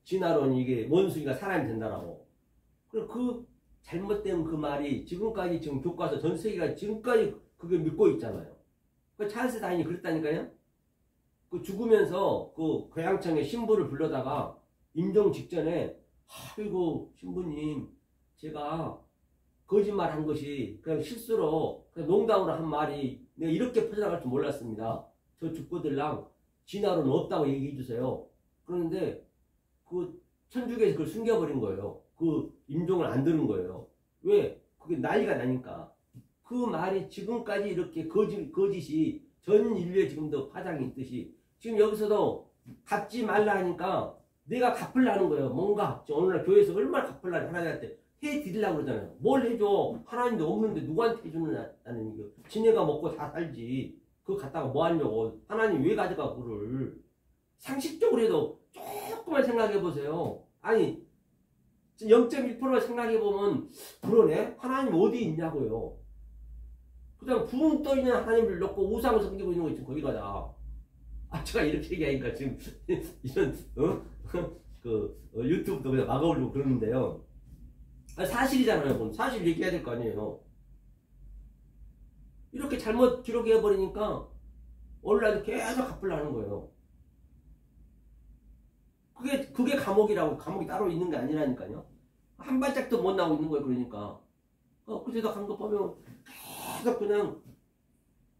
진화론이 이게 원숭이가 사람이 된다라고. 그리고 그 잘못된 그 말이 지금까지 지금 교과서 전 세계가 지금까지 그게 믿고 있잖아요. 그 찰스 다윈이 그랬다니까요. 그 죽으면서 그 고향청에 신부를 불러다가 임종 직전에, 아이고 신부님, 제가 거짓말 한 것이 그냥 실수로 그냥 농담으로 한 말이 내가 이렇게 퍼져나갈 줄 몰랐습니다. 저 죽고들랑 진화로는 없다고 얘기해 주세요. 그런데 그 천주교에서 그걸 숨겨버린 거예요. 그 임종을 안 들은 거예요. 왜? 그게 난리가 나니까. 그 말이 지금까지 이렇게 거짓이 전 인류에 지금도 파장이 있듯이 지금 여기서도 갚지 말라 하니까 내가 갚으려는 거예요. 뭔가 오늘날 교회에서 얼마나 갚으려고 하나님한테 해드리려고 그러잖아요. 뭘 해줘? 하나님도 없는데 누구한테 해주느냐는 얘기예요. 지네가 먹고 다 살지. 그거 갖다가 뭐 하려고? 하나님 왜 가져가 그를? 상식적으로 해도 조금만 생각해보세요. 아니 0.1%만 생각해보면 그러네? 하나님 어디 있냐고요. 그다음 붕 떠있는 하나님을 놓고 우상을 섬기고 있는 거 있죠. 거기가 다. 제가 이렇게 얘기하니까 지금 이런 유튜브도 그냥 막아오려고 그러는데요. 사실이잖아요. 그럼 사실 얘기해야 될 거 아니에요. 이렇게 잘못 기록해버리니까 오늘날도 계속 갚으려는 거예요. 그게 감옥이라고. 감옥이 따로 있는 게 아니라니까요. 한 발짝도 못 나오고 있는 거예요. 그러니까 그제도 간 거 보면 계속 그냥,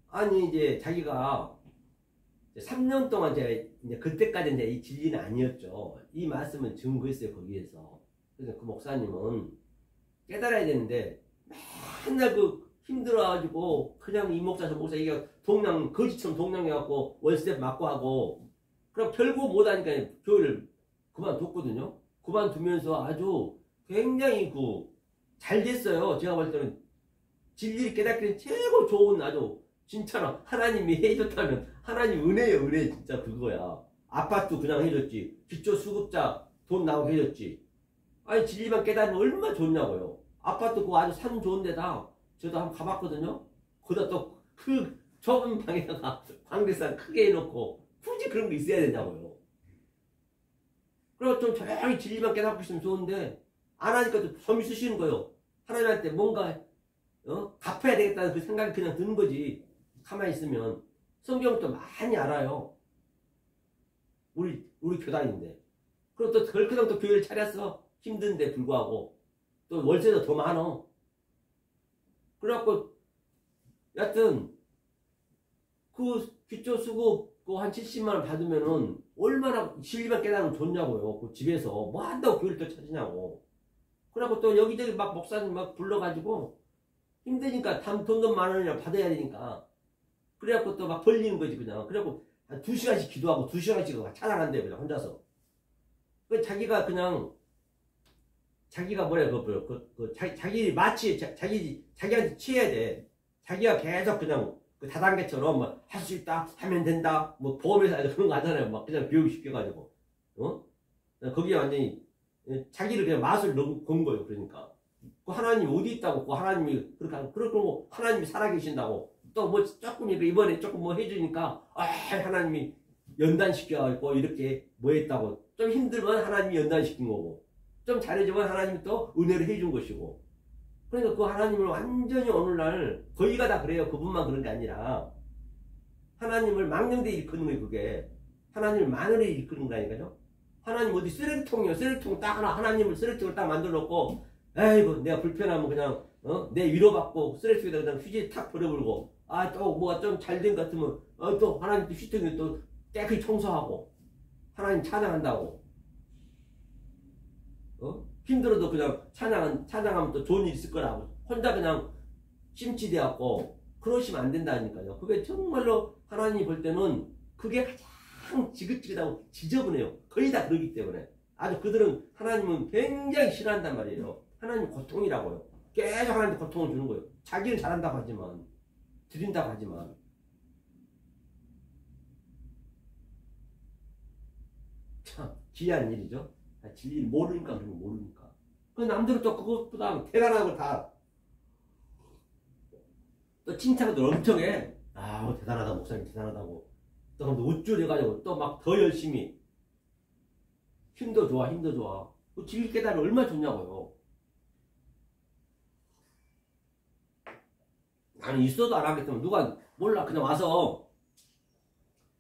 아니 이제 자기가 3년 동안 이제 그때까지 이제 이 진리는 아니었죠. 이 말씀을 증거했어요. 거기에서. 그래서 그 목사님은 깨달아야 되는데 맨날 힘들어가지고 그냥 이 목사 저 목사 이게 거지처럼 동냥해갖고 월세 맞고 하고, 그럼 결국 못하니까 교회를 그만뒀거든요. 그만두면서 아주 굉장히 잘 됐어요. 제가 볼 때는 진리를 깨닫기는 최고 좋은, 아주 진짜로 하나님이 해줬다면 하나님 은혜예요. 은혜. 진짜 그거야. 아파트 그냥 해줬지. 기초수급자 돈 나오게 해줬지. 아니 진리만 깨달으면 얼마나 좋냐고요. 아파트 아주 산 좋은 데다 저도 한번 가봤거든요. 거기다 또 좁은 방에다가 방대상 크게 해놓고 굳이 그런 거 있어야 되냐고요. 그리고 좀 조용히 진리만 깨닫고 있으면 좋은데 안 하니까 또 점이 쓰시는 거예요. 하나님한테 뭔가 갚아야 되겠다는 그 생각이 그냥 드는 거지. 가만히 있으면. 성경도 많이 알아요. 우리 교단인데. 그리고 또 그렇게 또 교회를 차렸어. 힘든데 불구하고. 또 월세도 더 많어. 그래갖고, 여하튼, 그 기초 수급 한 70만원 받으면은 얼마나 진리만 깨달으면 좋냐고요. 그 집에서. 뭐 한다고 교회를 또 찾으냐고. 그래갖고 또 여기저기 막 목사님 막 불러가지고 힘드니까 돈도 만 원이나 받아야 되니까. 그래갖고 또 막 벌리는 거지, 그냥. 그래갖고 한 2시간씩 기도하고 2시간씩 찬양한대요, 그냥 혼자서. 그 자기가 그냥, 자기가 자기 마치, 자기한테 취해야 돼. 자기가 계속 그냥 그 다단계처럼 뭐 할 수 있다, 하면 된다, 뭐 보험회사 그런 거 하잖아요. 막 그냥 교육시켜가지고. 거기에 완전히 자기를 그냥 맛을 건 거예요. 그러니까. 그 하나님이 어디 있다고, 그 하나님이 그러고 하나님이 살아계신다고. 또 뭐 조금 이번에 조금 뭐 해주니까, 하나님이 연단시켜가지고 이렇게 뭐 했다고. 좀 힘들면 하나님이 연단시킨 거고. 좀 잘해주면 하나님이 또 은혜를 해준 것이고. 그러니까 그 하나님을 완전히 오늘날 거의가 다 그래요. 그분만 그런 게 아니라 하나님을 망령되 일컫는 거예요. 그게 하나님을 마늘에 일컫는 거라니까요. 하나님 어디 쓰레기통이요. 쓰레기통 딱 하나 하나님을 쓰레기통을 딱 만들어 놓고 에이구 내가 불편하면 그냥 내 위로받고 쓰레기통에다 그냥 휴지 탁 버려버리고 또 뭐가 좀 잘 된 것 같으면 또 하나님 또 휴지통에 또 깨끗이 청소하고 하나님 찬양한다고. 힘들어도 그냥 찬양하면 또 좋은 일 있을 거라고. 혼자 그냥 심취되었고, 그러시면 안 된다니까요. 그게 정말로 하나님이 볼 때는 그게 가장 지긋지긋하고 지저분해요. 거의 다 그러기 때문에. 아주 그들은 하나님은 굉장히 싫어한단 말이에요. 하나님 고통이라고요. 계속 하나님한테 고통을 주는 거예요. 자기는 잘한다고 하지만, 드린다고 하지만. 참, 귀한 일이죠. 진리를 모르니까 그런 거 모르니까. 그 남들은 또 그것보다 대단한 걸 다 또 칭찬을 엄청 해. 대단하다 목사님 대단하다고. 또 우쭐해가지고 또 막 더 열심히 힘도 좋아. 그 진리 깨달음이 얼마나 좋냐고요. 나는 있어도 안 하겠지만 누가 몰라 그냥 와서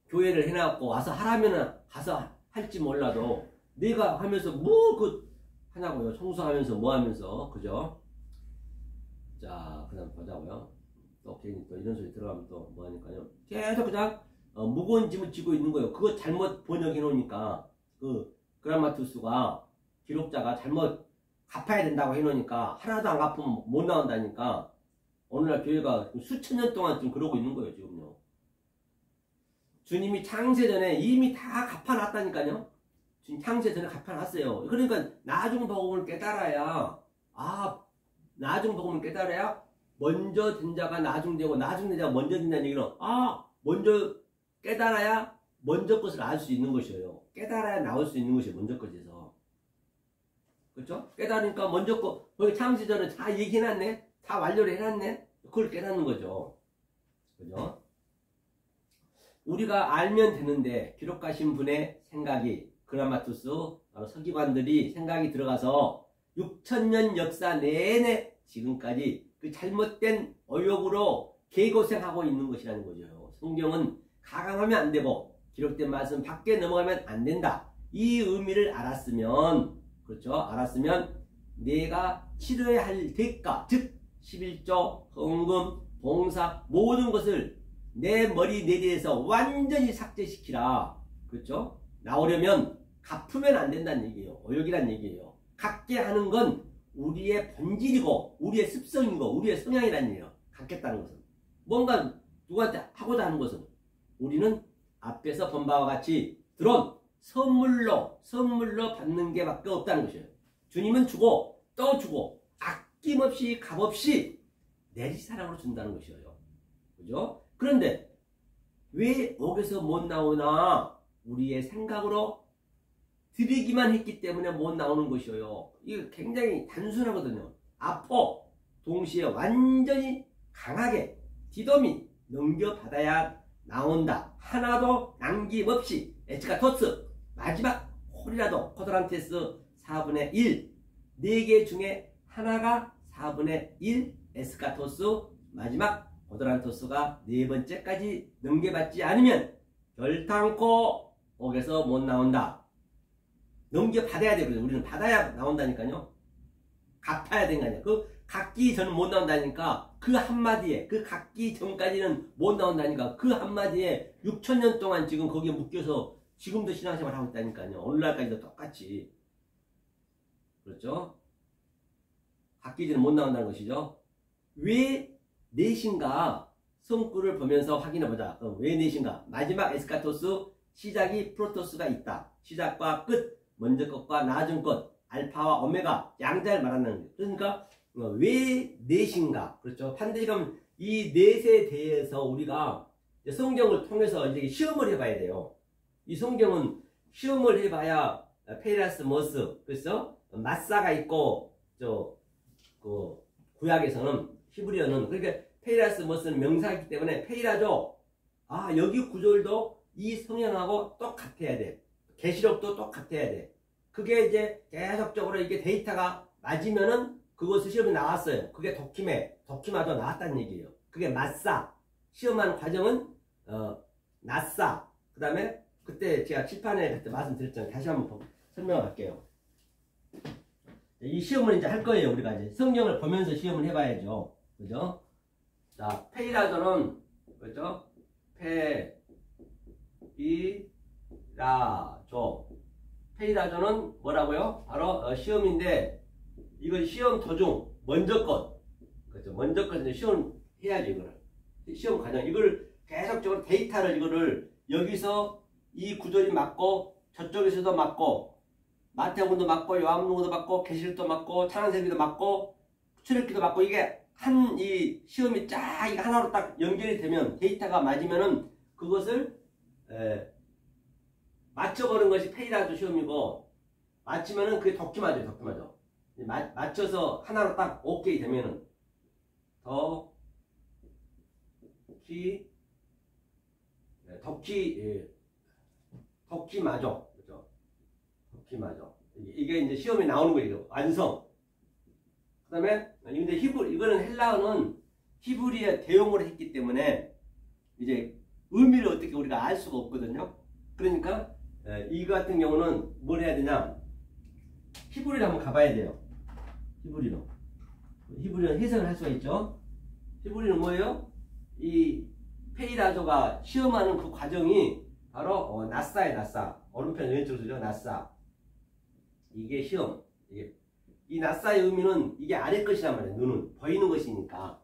교회를 해놔갖고 와서 하라면은 가서 할지 몰라도 내가 하면서 하냐고요. 청소하면서 뭐 하면서 그죠? 자 그다음 보자고요. 또 괜히 또 이런 소리 들어가면 또 뭐 하니까요. 계속 그냥 무거운 짐을 지고 있는 거예요. 그거 잘못 번역해 놓으니까 그 그라마투스가 기록자가 잘못 갚아야 된다고 해 놓으니까 하나도 안 갚으면 못 나온다니까 오늘날 교회가 수천 년 동안 지금 그러고 있는 거예요. 지금요. 주님이 창세전에 이미 다 갚아놨다니까요. 지금 창세 전에 갚아놨어요. 그러니까 나중 복음을 깨달아야 나중 복음을 깨달아야 먼저 된 자가 나중 되고 나중 된 자가 먼저 된다는 얘기는 먼저 깨달아야 먼저 것을 알 수 있는 것이에요. 깨달아야 나올 수 있는 것이 먼저 것에서. 그렇죠? 깨달으니까 먼저 거 거기 창세 전에 다 얘기해놨네. 다 완료를 해놨네. 그걸 깨닫는 거죠. 그죠? 우리가 알면 되는데 기록하신 분의 생각이 그라마투스 서기관들이 생각이 들어가서 6,000년 역사 내내 지금까지 그 잘못된 어욕으로 개고생하고 있는 것이라는 거죠. 성경은 가강하면 안 되고 기록된 말씀 밖에 넘어가면 안 된다. 이 의미를 알았으면 그렇죠. 알았으면 내가 치러야 할 대가 즉 11조, 헌금, 봉사 모든 것을 내 머리 내리에서 완전히 삭제시키라. 그렇죠? 나오려면 갚으면 안 된다는 얘기예요. 어욕이란 얘기예요. 갚게 하는 건 우리의 본질이고 우리의 습성이고 우리의 성향이라는 얘기예요. 갚겠다는 것은. 뭔가 누구한테 하고자 하는 것은 우리는 앞에서 본 바와 같이 들어온 선물로 받는 게 밖에 없다는 것이에요. 주님은 주고 또 주고 아낌없이 값없이 내리사랑으로 준다는 것이에요. 그죠? 그런데 왜 옥에서 못 나오나? 우리의 생각으로 드리기만 했기 때문에 못 나오는 것이에요. 이거 굉장히 단순하거든요. 아포 동시에 완전히 강하게 디도미 넘겨받아야 나온다. 하나도 남김없이 에치카토스 마지막 홀이라도 코드란테스 4분의 1 4개 중에 하나가 4분의 1 에스카토스 마지막 오더란토스가 네 번째까지 넘겨받지 않으면 결탄코 옥에서 못 나온다. 넘겨받아야 되거든요. 우리는 받아야 나온다니까요. 갚아야 되는 거 아니야. 그 갚기 전은 못 나온다니까. 그 한마디에, 그 갚기 전까지는 못 나온다니까. 그 한마디에 6,000년 동안 지금 거기에 묶여서 지금도 신앙생활 하고 있다니까요. 오늘날까지도 똑같이. 그렇죠? 갚기 전에 못 나온다는 것이죠. 왜 넷인가? 성구를 보면서 확인해보자. 왜 넷인가? 마지막 에스카토스, 시작이 프로토스가 있다. 시작과 끝, 먼저 것과 나중 것, 알파와 오메가, 양자를 말하는 거예요. 그러니까 왜 넷인가? 그렇죠? 반드시 그럼 이 넷에 대해서 우리가 성경을 통해서 이제 시험을 해봐야 돼요. 이 성경은 시험을 해봐야 페이라스 머스, 그래서 마사가 있고 그 구약에서는 히브리어는 그러니까 페이라스 머스는 명사이기 때문에 페이라죠. 아, 여기 구절도 이 성향하고 똑같아야 돼. 계시록도 똑같아야 돼. 그게 이제 계속적으로 이게 데이터가 맞으면은 그것을 시험에 나왔어요. 그게 도키마도 나왔다는 얘기예요. 그게 마사. 시험하는 과정은 나사. 그 다음에 그때 제가 칠판에 그때 말씀드렸잖아요. 다시 한번 설명할게요. 이 시험을 이제 할 거예요. 우리가 이제 성경을 보면서 시험을 해봐야죠. 그죠? 자, 페이라조는 그죠? 페이라조는 뭐라고요? 바로 시험인데 이건 시험 도중 먼저 것, 그렇죠? 먼저 것 이제 시험 해야죠. 이거를 시험 과정 이걸 계속적으로 데이터를 이거를 여기서 이 구절이 맞고 저쪽에서도 맞고 마태복음도 맞고 요한복음도 맞고 계시록도 맞고 찬양세기도 맞고 출애굽기도 맞고 이게 한 이 시험이 쫙 이거 하나로 딱 연결이 되면 데이터가 맞으면은 그것을 맞춰보는 것이 페이라조 시험이고 맞추면은 그게 도키마죠. 맞춰서 하나로 딱 오케이 되면은 도키마죠. 그죠? 도키마죠. 이게 이제 시험에 나오는 거예요. 완성. 그 다음에 근데 이거는 헬라어는 히브리어 대용어로 했기 때문에 이제 의미를 어떻게 우리가 알 수가 없거든요. 그러니까 이거 같은 경우는 뭘 해야 되냐? 히브리로 한번 가봐야 돼요. 히브리로 해석을 할 수가 있죠. 히브리는 뭐예요? 이 페이라조가 시험하는 그 과정이 바로 나사예요. 나사. 오른편 왼쪽으로 쓰죠. 나사. 이게 시험. 이 나사의 의미는 이게 아래 것이란 말이에요. 눈은 보이는 것이니까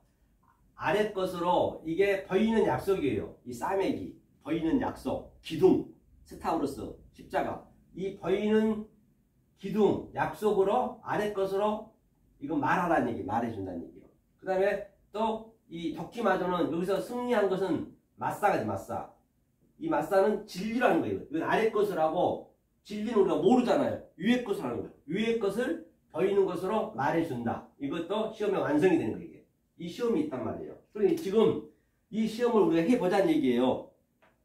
아래 것으로 이게 보이는 약속이에요. 이 싸매기 보이는 약속, 기둥, 스타우루스, 십자가 이 보이는 기둥, 약속으로 아래 것으로 이거 말하라는 얘기, 말해준다는 얘기예요. 그 다음에 또 이 도키마조는 여기서 승리한 것은 마사가지, 마사. 이 마사는 진리라는 거예요. 이건 아래 것을 하고 진리는 우리가 모르잖아요. 위에 것을 하는 거예요. 위에 것을 보이는 것으로 말해준다. 이것도 시험의 완성이 되는 거예요. 이 시험이 있단 말이에요. 그러니 지금 이 시험을 우리가 해보자는 얘기예요.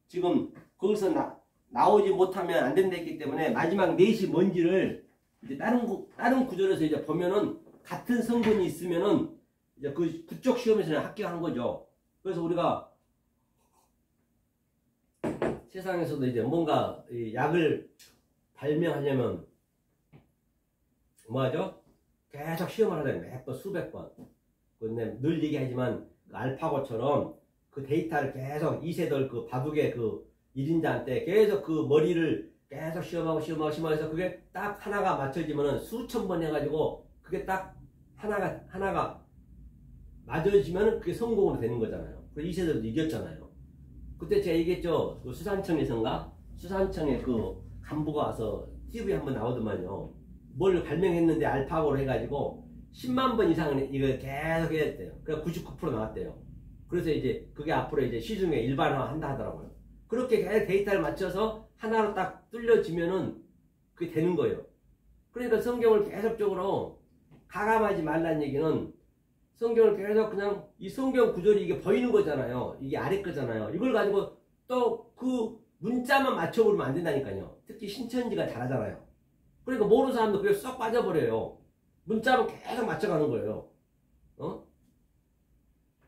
지금 거기서 나오지 못하면 안 된다 했기 때문에 마지막 넷이 뭔지를 이제 다른 구절에서 이제 보면은 같은 성분이 있으면은 이제 그쪽 시험에서는 합격하는 거죠. 그래서 우리가 세상에서도 이제 뭔가 약을 발명하려면 뭐하죠? 계속 시험을 하려면 몇 번, 수백 번. 근데 늘 얘기하지만 그 알파고처럼 그 데이터를 계속 이세돌 그 바둑의 그 1인자한테 계속 그 머리를 계속 시험하고 해서 그게 딱 하나가 맞춰지면은 수천 번 해가지고 그게 딱 하나가 맞아지면은 그게 성공으로 되는 거잖아요. 그 이세돌도 이겼잖아요. 그때 제가 얘기했죠. 그 수산청에선가? 수산청에 그 간부가 와서 TV에 한번 나오더만요. 뭘 발명했는데 알파고로 해가지고 10만 번 이상은 이걸 계속 해야 됐대요. 그래서 99% 나왔대요. 그래서 이제 그게 앞으로 이제 시중에 일반화 한다 하더라고요. 그렇게 계속 데이터를 맞춰서 하나로 딱 뚫려지면은 그게 되는 거예요. 그러니까 성경을 계속적으로 가감하지 말라는 얘기는 성경을 계속 그냥 이 성경 구절이 이게 보이는 거잖아요. 이게 아래 거잖아요. 이걸 가지고 또 그 문자만 맞춰버리면 안 된다니까요. 특히 신천지가 잘하잖아요. 그러니까 모르는 사람도 그게 쏙 빠져버려요. 문자로 계속 맞춰가는 거예요.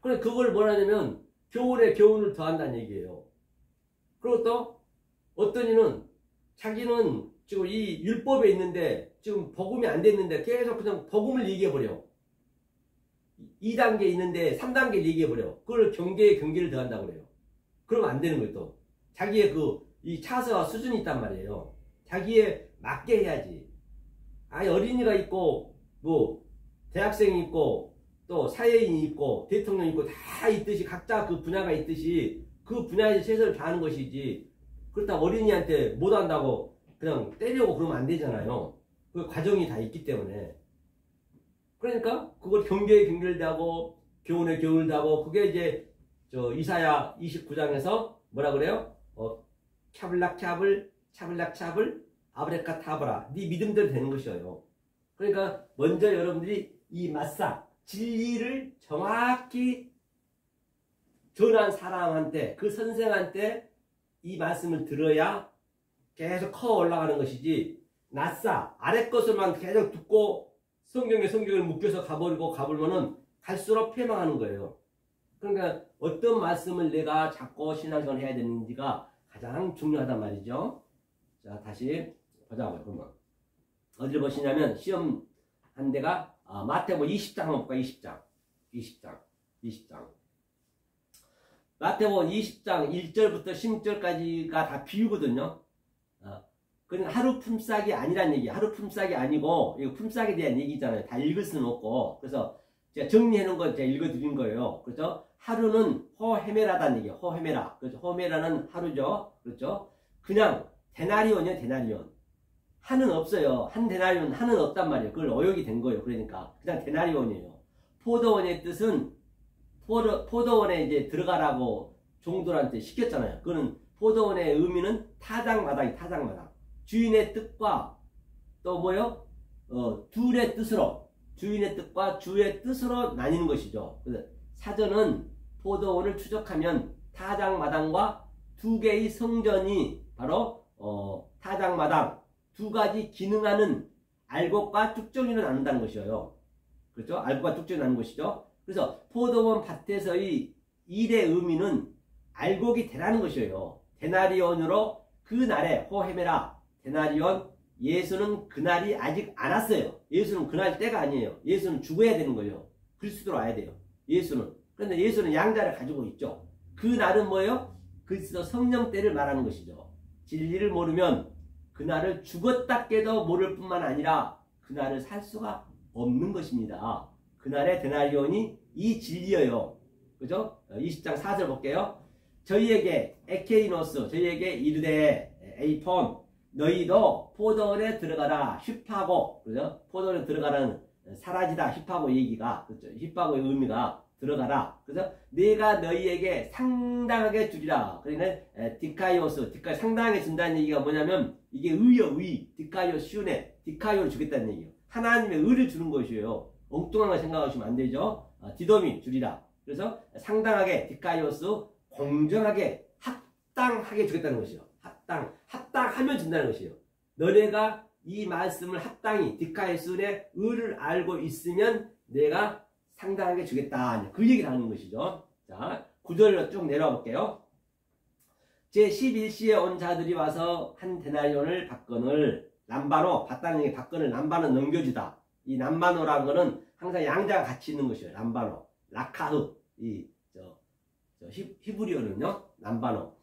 그래 그걸 뭐라냐면 교훈에 교훈을 더한다는 얘기예요. 그리고 또 어떤 이는 자기는 지금 이 율법에 있는데 지금 복음이 안 됐는데 계속 그냥 복음을 얘기해버려. 2단계 있는데 3단계를 얘기해버려. 그걸 경계에 경계를 더한다고 그래요. 그러면 안 되는 거예요. 또 자기의 이 차서와 수준이 있단 말이에요. 자기에 맞게 해야지. 아니 어린이가 있고 뭐 대학생이 있고 또 사회인이 있고 대통령이 있고 다 있듯이 각자 그 분야가 있듯이 그 분야에서 최선을 다하는 것이지, 그렇다고 어린이한테 못한다고 그냥 때리고 그러면 안 되잖아요. 그 과정이 다 있기 때문에. 그러니까 그걸 경계에 경계를 다하고 교훈에 교훈을 다하고, 그게 이제 이사야 29장에서 뭐라 그래요? 캬블락캬블 차블락차블 아브레카타브라, 네 믿음대로 되는 것이에요. 그러니까 먼저 여러분들이 이 마사 진리를 정확히 전한 사람한테, 그 선생한테 이 말씀을 들어야 계속 커 올라가는 것이지, 낯사 아래 것을만 계속 듣고 성경을 묶여서 가버리면은 갈수록 패망하는 거예요. 그러니까 어떤 말씀을 내가 잡고 신앙생활을 해야 되는지가 가장 중요하단 말이죠. 자, 다시 보자고요. 그러면 어디를 보시냐면 시험 한 데가 마태복음 20장 한번 볼까요? 20장 마태복음 20장 1절부터 16절까지가 다 비유거든요. 그러니까 하루 품삯이 아니란 얘기. 하루 품삯이 아니고 이거 품삯에 대한 얘기잖아요. 다 읽을 수는 없고. 그래서 제가 정리해 놓은 거 제가 읽어드린 거예요. 그렇죠? 하루는 호헤메라다는 얘기예요. 호헤메라. 그렇죠? 호메라는 하루죠. 그렇죠? 그냥 데나리온이에요. 데나리온. 한은 없어요. 한 데나리온, 한은 없단 말이에요. 그걸 어역이 된 거예요. 그러니까 그냥 데나리온이에요. 포도원의 뜻은 포도원에 이제 들어가라고 종들한테 시켰잖아요. 그거는 포도원의 의미는 타작마당이 타작마당. 주인의 뜻과 또 뭐요? 둘의 뜻으로, 주인의 뜻과 주의 뜻으로 나뉘는 것이죠. 그래서 사전은 포도원을 추적하면 타작마당과 두 개의 성전이 바로 타작마당, 두 가지 기능하는 알곡과 뚝정이로 나눈다는 것이에요. 그렇죠? 알곡과 뚝정이 나누는 것이죠. 그래서 포도원 밭에서의 일의 의미는 알곡이 되라는 것이에요. 데나리온으로 그 날에 호헤메라 데나리온, 예수는 그날이 아직 안 왔어요. 예수는 그날 때가 아니에요. 예수는 죽어야 되는 거예요. 그리스도로 와야 돼요. 예수는. 그런데 예수는 양자를 가지고 있죠. 그 날은 뭐예요? 그리스도 성령 때를 말하는 것이죠. 진리를 모르면 그날을 죽었다 깨도 모를 뿐만 아니라 그날을 살 수가 없는 것입니다. 그날의 데나리온이 이 진리예요. 그죠? 20장 4절 볼게요. 저희에게 에케이노스, 저희에게 이르되 에이폰, 너희도 포도원에 들어가라. 힙하고, 그죠? 포도원에 들어가라는 사라지다, 힙하고 얘기가, 그렇죠? 힙하고의 의미가 들어가라. 그래서 내가 너희에게 상당하게 주리라. 그러니까 디카이오스, 상당하게 준다는 얘기가 뭐냐면 이게 의요, 의. 디카이오 시운에 디카이오를 주겠다는 얘기예요. 하나님의 의를 주는 것이에요. 엉뚱한 거 생각하시면 안 되죠. 디도미 주리라. 그래서 상당하게 디카이오스, 공정하게 합당하게 주겠다는 것이요. 합당하면 준다는 것이에요. 너네가 이 말씀을 합당히 디카이오스의 의를 알고 있으면 내가 상당하게 주겠다. 그 얘기를 하는 것이죠. 자, 9절로 쭉 내려와 볼게요. 제11시에 온 자들이 와서 한 데나리온을 받건을 람바노, 받다는 얘기, 받건을 람바노 넘겨주다. 이 람바노라는 거는 항상 양자가 같이 있는 것이에요. 람바노, 라카흐, 히브리어는요, 람바노.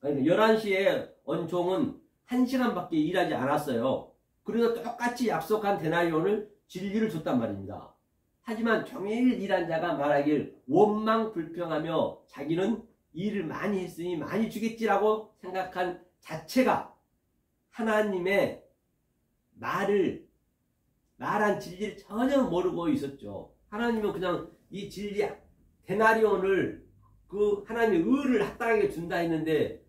그러니까 11시에 온 종은 1시간밖에 일하지 않았어요. 그래서 똑같이 약속한 데나리온을 진리를 줬단 말입니다. 하지만 종일 일한 자가 말하길 원망 불평하며 자기는 일을 많이 했으니 많이 주겠지라고 생각한 자체가 하나님의 말한 진리를 전혀 모르고 있었죠. 하나님은 그냥 이 진리 데나리온을 그 하나님의 의를 합당하게 준다 했는데,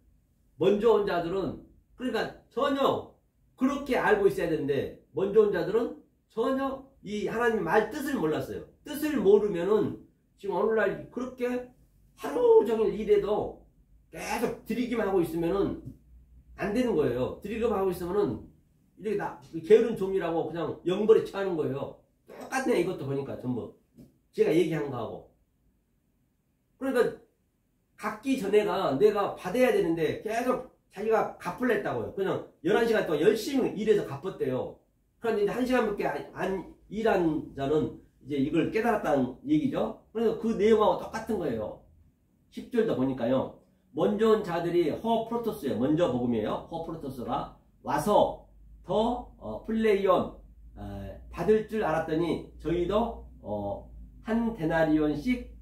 먼저 온 자들은 그러니까 전혀 그렇게 알고 있어야 되는데, 먼저 온 자들은 전혀 이 하나님의 말 뜻을 몰랐어요. 뜻을 모르면은 지금 오늘날 그렇게 하루 종일 일해도 계속 드리기만 하고 있으면은 안 되는 거예요. 드리기만 하고 있으면은 이렇게 게으른 종이라고 그냥 영벌에 처하는 거예요. 똑같네. 이것도 보니까 전부 제가 얘기한 거하고. 그러니까 갖기 전에가 내가 받아야 되는데 계속 자기가 갚으려 했다고요. 그냥 11시간 동안 열심히 일해서 갚았대요. 그런데 이제 1시간밖에 안 일한 자는 이제 이걸 깨달았다는 얘기죠. 그래서 그 내용하고 똑같은 거예요. 10절도 보니까요. 먼저 온 자들이 호프로토스예요. 먼저 복음이에요. 호프로토스가 와서 더 플레이온 받을 줄 알았더니 저희도 한 데나리온씩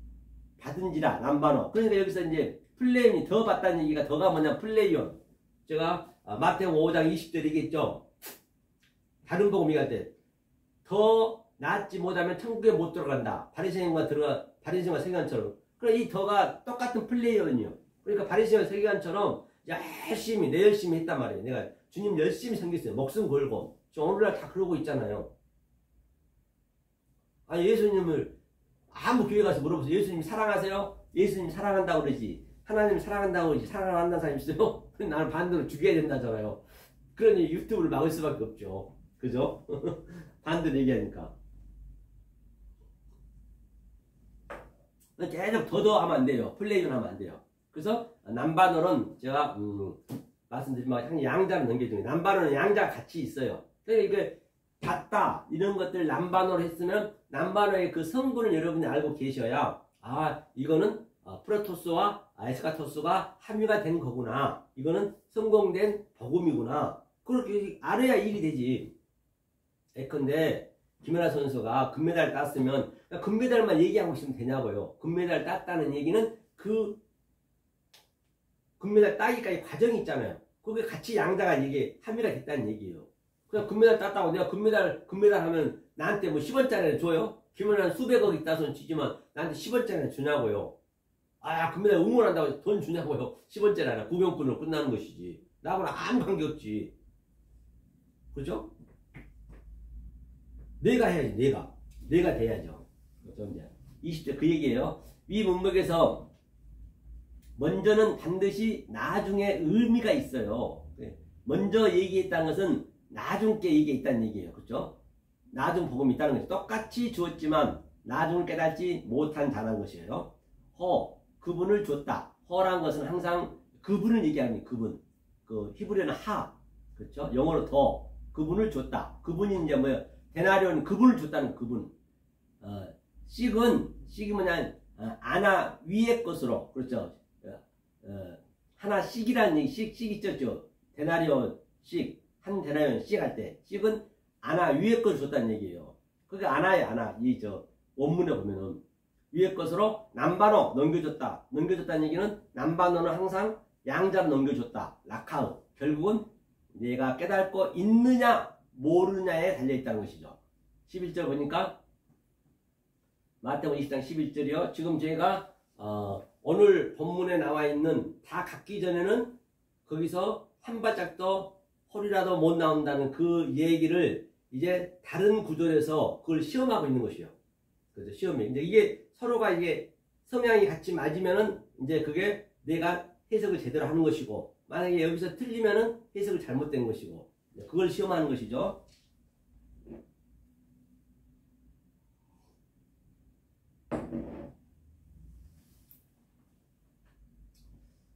받은지라 남바노. 그러니까 여기서 이제 플레이온이 더 받다는 얘기가 더가 뭐냐 플레이온. 제가 마태복음 5장 20절 얘기했죠. 다른 복음 얘기할 때 더 낫지 못하면 천국에 못 들어간다. 바리새인과 세계관처럼. 그러니까 이 더가 똑같은 플레이온이요. 그러니까 바리새인과 세계관처럼 열심히 내 열심히 했단 말이에요. 내가 주님 열심히 섬겼어요. 목숨 걸고. 지금 오늘날 다 그러고 있잖아요. 아니 예수님을 아무 교회 가서 물어보세요. 예수님 사랑하세요? 예수님 사랑한다고 그러지. 하나님 사랑한다고 그러지. 사랑 안 한다는 사람 있어요? 나는 반대로 죽여야 된다잖아요. 그러니 유튜브를 막을 수밖에 없죠. 그죠? 반대로 얘기하니까. 계속 더더 하면 안 돼요. 플레이온 하면 안 돼요. 그래서 남반어는 제가 말씀드리면 양자를 넘겨주는 거예요. 남반어는 양자 같이 있어요. 그러니까 이게 같다 이런 것들 남반어로 했으면 남반어의 그 성분을 여러분이 알고 계셔야 이거는 프로토스와 에스카토스가 함유가 된 거구나. 이거는 성공된 복음이구나. 그렇게 알아야 일이 되지. 예컨대 김연아 선수가 금메달 땄으면 금메달만 얘기하고 있으면 되냐고요. 금메달 땄다는 얘기는 그 금메달 따기까지 과정이 있잖아요. 그게 같이 양자가 이게 함유가 됐다는 얘기예요. 그냥 금메달 땄다고 내가 금메달 하면 나한테 뭐 10원짜리를 줘요? 김연아는 수백억 있다 손 치지만 나한테 10원짜리를 주냐고요. 금메달 응원한다고 돈 주냐고요. 10원짜리 하나 구경꾼으로 끝나는 것이지. 나하고는 아무 관계없지. 그죠? 내가 해야지. 내가 돼야죠. 20절 그 얘기예요. 위 문맥에서 먼저는 반드시 나중에 의미가 있어요. 먼저 얘기했다는 것은 나중께 얘기했다는 얘기예요. 그렇죠? 나중 복음이 있다는 거죠. 똑같이 주었지만 나중을 깨닫지 못한 것이에요. 그분을 줬다. 허란 것은 항상 그분을 얘기하는 그분. 그 히브리어는 그렇죠? 영어로 더 그분을 줬다. 그분이 이제 뭐예요? 데나리온 그분을 줬다는 그분. 씩이 뭐냐? 아나 위의 것으로. 그렇죠? 하나 씩이라는 얘기, 씩 있죠? 데나리온 씩, 한 데나리온 씩 할 때, 씩은 아나 위의 것을 줬다는 얘기예요. 그게 아나예요, 아나. 원문에 보면은. 위의 것으로 남반어 넘겨줬다. 넘겨줬다는 얘기는 남반어는 항상 양자로 넘겨줬다. 라카우. 결국은 내가 깨닫고 있느냐, 모르느냐에 달려있다는 것이죠. 11절 보니까, 마태복음 20장 11절이요. 지금 제가, 오늘 본문에 나와 있는 다 갖기 전에는 거기서 한 발짝도 홀이라도 못 나온다는 그 얘기를 이제 다른 구절에서 그걸 시험하고 있는 것이요. 그래서 시험이. 이제 이게 서로가 이게 성향이 같이 맞으면은 이제 그게 내가 해석을 제대로 하는 것이고, 만약에 여기서 틀리면은 해석을 잘못된 것이고, 그걸 시험하는 것이죠.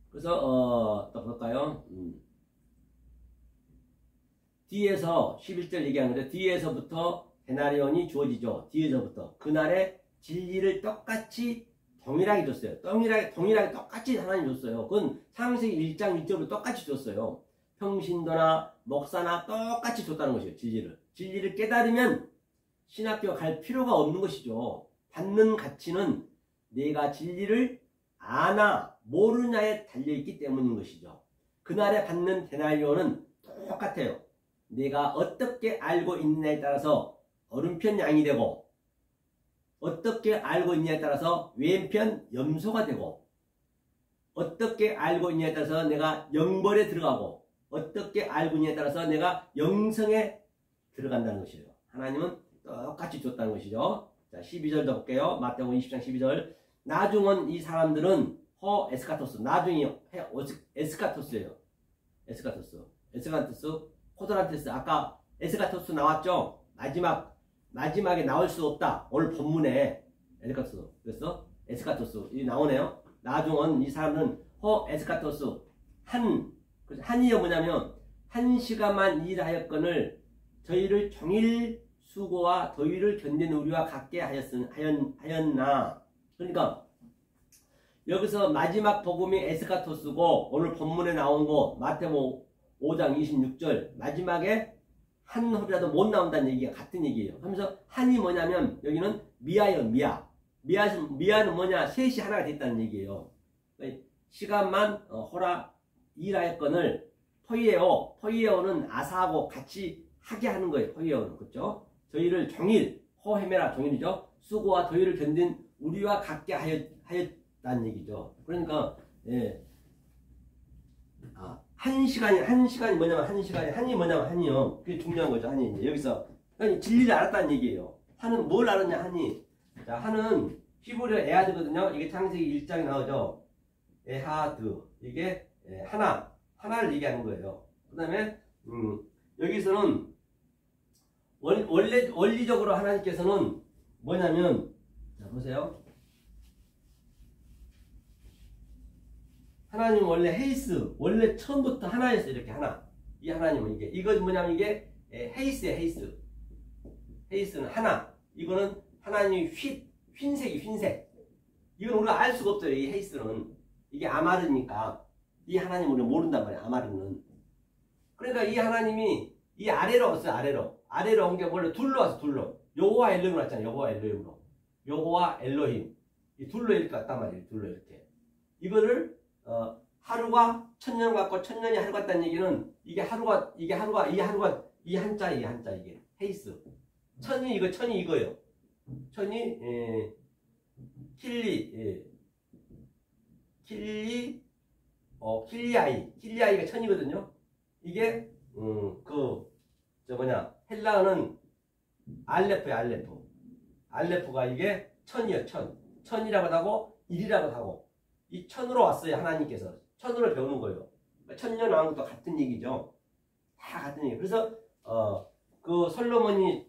그래서 또 볼까요? 뒤에서 11절 얘기하는 거죠. 뒤에서부터 데나리온이 주어지죠. 뒤에서부터 그날의 진리를 똑같이 동일하게 줬어요. 동일하게 똑같이 하나님 줬어요. 그건 창세기 1장 1절로 똑같이 줬어요. 평신도나 목사나 똑같이 줬다는 것이에요. 진리를 깨달으면 신학교 갈 필요가 없는 것이죠. 받는 가치는 내가 진리를 아나 모르냐에 달려있기 때문인 것이죠. 그날에 받는 데나리온은 똑같아요. 내가 어떻게 알고 있느냐에 따라서 오른편 양이 되고, 어떻게 알고 있느냐에 따라서 왼편 염소가 되고, 어떻게 알고 있느냐에 따라서 내가 영벌에 들어가고, 어떻게 알고 있느냐에 따라서 내가 영성에 들어간다는 것이에요. 하나님은 똑같이 줬다는 것이죠. 자, 12절도 볼게요. 마태복음 20장 12절. 나중은 이 사람들은 에스카토스. 나중이 에스카토스예요. 에스카토스. 코드란테스. 아까 에스카토스 나왔죠? 마지막에 나올 수 없다. 오늘 본문에 에스카토스. 그래서 에스카토스. 이 나오네요. 나중은 이 사람은 호 에스카토스. 한이여 뭐냐면, 1시간만 일하였거늘 저희를 종일 수고와 더위를 견디는 우리와 같게 하였나. 그러니까 여기서 마지막 복음이 에스카토스고, 오늘 본문에 나온 거 마태복음 5장 26절 마지막에 한 홉이라도 못 나온다는 얘기가 같은 얘기예요. 하면서 한이 뭐냐면 여기는 미아예요. 미아는 뭐냐, 셋이 하나가 됐다는 얘기예요. 시간만 호라 일하였거늘 포이에오는 아사하고 같이 하게 하는 거예요. 포이에오는. 그렇죠? 저희를 종일, 호헤메라 종일이죠. 수고와 더위를 견딘 우리와 같게 하였다는 얘기죠. 그러니까 한 시간이 뭐냐면 한이 뭐냐면 한이요. 그게 중요한 거죠. 한이 이제 여기서 진리를 알았다는 얘기예요. 한은 뭘 알았냐, 한이. 자, 한은 히브리어 에하드거든요. 이게 창세기 1장에 나오죠. 에하드. 이게 하나를 얘기하는 거예요. 그 다음에 여기서는 원리적으로 하나님께서는 뭐냐면, 자 보세요. 하나님은 원래 헤이스, 원래 처음부터 하나였어요. 이렇게 하나. 이 하나님은 이거 뭐냐면 이게 헤이스예요. 헤이스는 하나. 이거는 하나님이 흰색. 이건 우리가 알 수가 없어요. 이 헤이스는. 이게 아마르니까 이 하나님 우리가 모른단 말이에요. 아마르는. 그러니까 이 하나님이 이 아래로 왔어요. 아래로 온 게 원래 둘로 왔어. 둘로. 여호와 엘로힘으로 왔잖아요. 여호와 엘로힘. 이 둘로 이렇게 왔단 말이에요. 둘로 이렇게. 이거를 하루가 천년 같고 천년이 하루 같다는 얘기는 이게 하루가 이 한자 이게 헤이스. 천이 이거예요. 천이 킬리아이가 천이거든요. 이게 헬라어는 알레프예요. 알레프가 이게 천이에요. 천이라고 하고 일이라고 하고, 이 천으로 왔어요. 하나님께서 천으로 배우는 거예요. 천년 왕국도 같은 얘기죠. 다 같은 얘기. 그래서 그 솔로몬이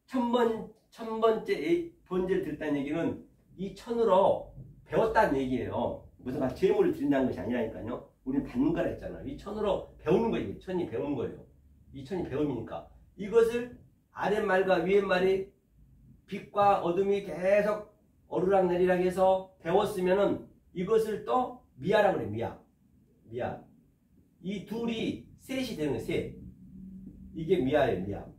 천번째 번제를 드렸다는 얘기는 이 천으로 배웠다는 얘기예요. 무슨 제물을 드린다는 것이 아니라니까요. 우리는 받는 거라 했잖아요. 이 천으로 배우는 거예요. 천이 배우는 거예요. 이 천이 배움이니까 이것을 아랫말과 위에말이 빛과 어둠이 계속 오르락내리락 해서 배웠으면은 이것을 또 미아라고 그래. 미아. 이 둘이 셋이 되는 거예요. 셋. 이게 미아예요.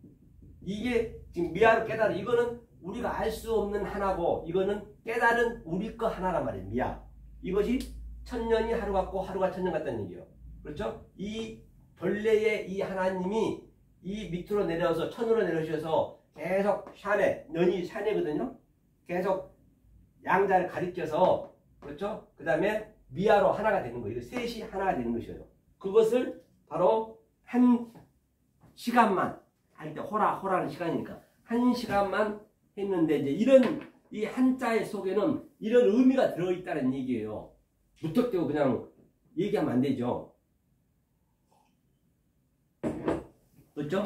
이게 지금 미아로 깨달은, 이거는 우리가 알 수 없는 하나고, 이거는 깨달은 우리 거 하나란 말이에요. 미아. 이것이 천년이 하루 같고 하루가 천년 같다는 얘기예요. 그렇죠? 이 본래의 이 하나님이 이 밑으로 내려서 천으로 내려오셔서 계속 년이 샤네거든요. 계속 양자를 가리켜서, 그렇죠? 그 다음에 미아로 하나가 되는 거예요. 셋이 하나가 되는 것이에요. 그것을 바로 한 시간만 할 때, 호라는 시간이니까 한 시간만 했는데, 이제 이 한자의 속에는 이런 의미가 들어있다는 얘기예요. 무턱대고 그냥 얘기하면 안 되죠. 그렇죠?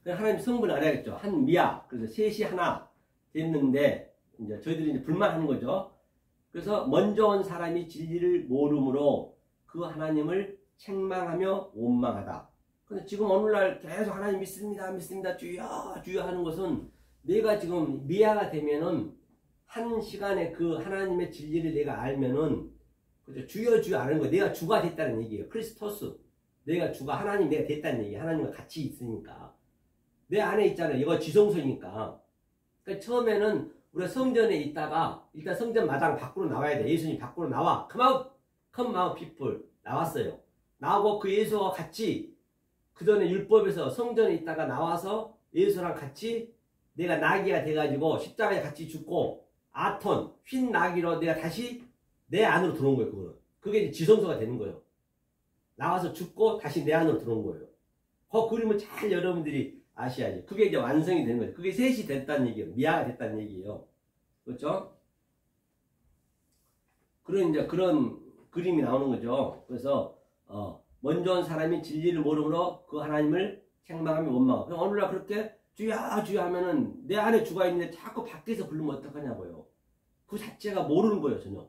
하나님 성분을 알아야겠죠. 한 미아. 그래서 셋이 하나 됐는데, 이제 저희들이 이제 불만하는 거죠. 그래서 먼저 온 사람이 진리를 모름으로 그 하나님을 책망하며 원망하다. 근데 지금 오늘날 계속 하나님 믿습니다, 주여 하는 것은, 내가 지금 미아가 되면은 한 시간에 그 하나님의 진리를 내가 알면은, 그죠? 주여 아는 거, 내가 주가 됐다는 얘기예요. 크리스토스. 내가 주가, 하나님 내가 됐다는 얘기. 하나님과 같이 있으니까. 내 안에 있잖아요. 이거 지성소니까. 그러니까 처음에는 우리가 성전에 있다가 일단 성전 마당 밖으로 나와야 돼. 예수님 밖으로 나와. Come out people. 나왔어요. 나오고 그 예수와 같이 그 전에 율법에서 성전에 있다가 나와서 예수랑 같이 내가 나귀가 돼가지고 십자가에 같이 죽고 아톤, 흰 나귀로 내가 다시 내 안으로 들어온 거예요. 그거는. 그게 이제 지성소가 되는 거예요. 나와서 죽고 다시 내 안으로 들어온 거예요. 그 그림을 잘 여러분들이 아셔야지. 그게 이제 완성이 되는 거죠. 그게 셋이 됐다는 얘기예요. 미아가 됐다는 얘기예요. 그렇죠? 그런 그림이 나오는 거죠. 그래서 먼저 온 사람이 진리를 모르므로 그 하나님을 책망하며 원망하고. 오늘날 그렇게 주야 주야 하면은 내 안에 주가 있는데 자꾸 밖에서 부르면 어떡하냐고요. 그 자체가 모르는 거예요 전혀.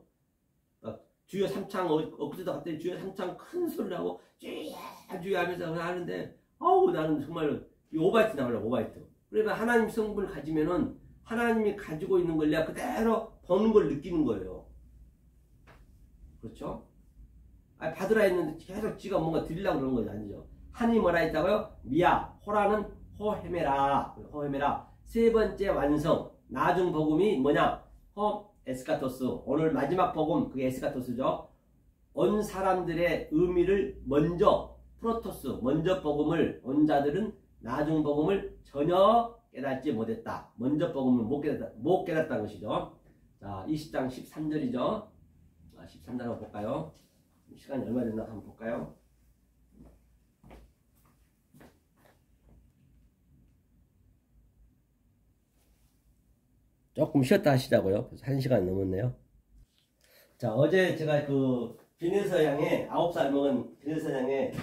주여 삼창 엊그제도 갑자기 주여 삼창 큰 소리를 하고 주야 주야 하면서 하는데 아우 나는 정말 오바이트 나오려고 오바이트. 그러니까 하나님 성분을 가지면은 하나님이 가지고 있는 걸 내가 그대로 버는 걸 느끼는 거예요. 그렇죠? 받으라 했는데 계속 지가 뭔가 드리려고 그러는 거지 아니죠. 하나님 뭐라 했다고요? 미야 호라는 호헤메라. 호헤메라. 세 번째 완성. 나중 복음이 뭐냐? 에스카토스. 오늘 마지막 복음 그게 에스카토스죠. 온 사람들의 의미를 먼저 프로토스 먼저 복음을 온 자들은 나중 복음을 전혀 깨닫지 못했다. 먼저 복음을 못 깨닫다는 것이죠. 자, 20장 13절이죠. 13절 한번 볼까요? 시간이 얼마 됐나 한번 볼까요? 조금 쉬었다 하시자고요. 1시간 넘었네요. 자, 어제 제가 그 비내서 양의 9살 먹은 비내서 양의